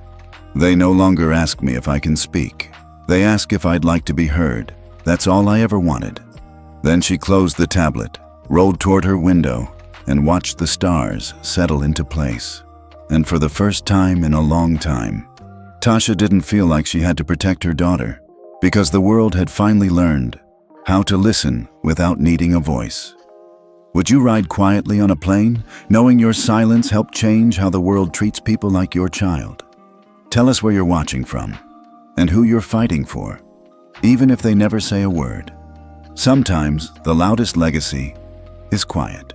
"They no longer ask me if I can speak. They ask if I'd like to be heard. That's all I ever wanted." Then she closed the tablet, rolled toward her window, and watched the stars settle into place. And for the first time in a long time, Tasha didn't feel like she had to protect her daughter, because the world had finally learned how to listen without needing a voice. Would you ride quietly on a plane, knowing your silence helped change how the world treats people like your child? Tell us where you're watching from, and who you're fighting for, even if they never say a word. Sometimes the loudest legacy is quiet.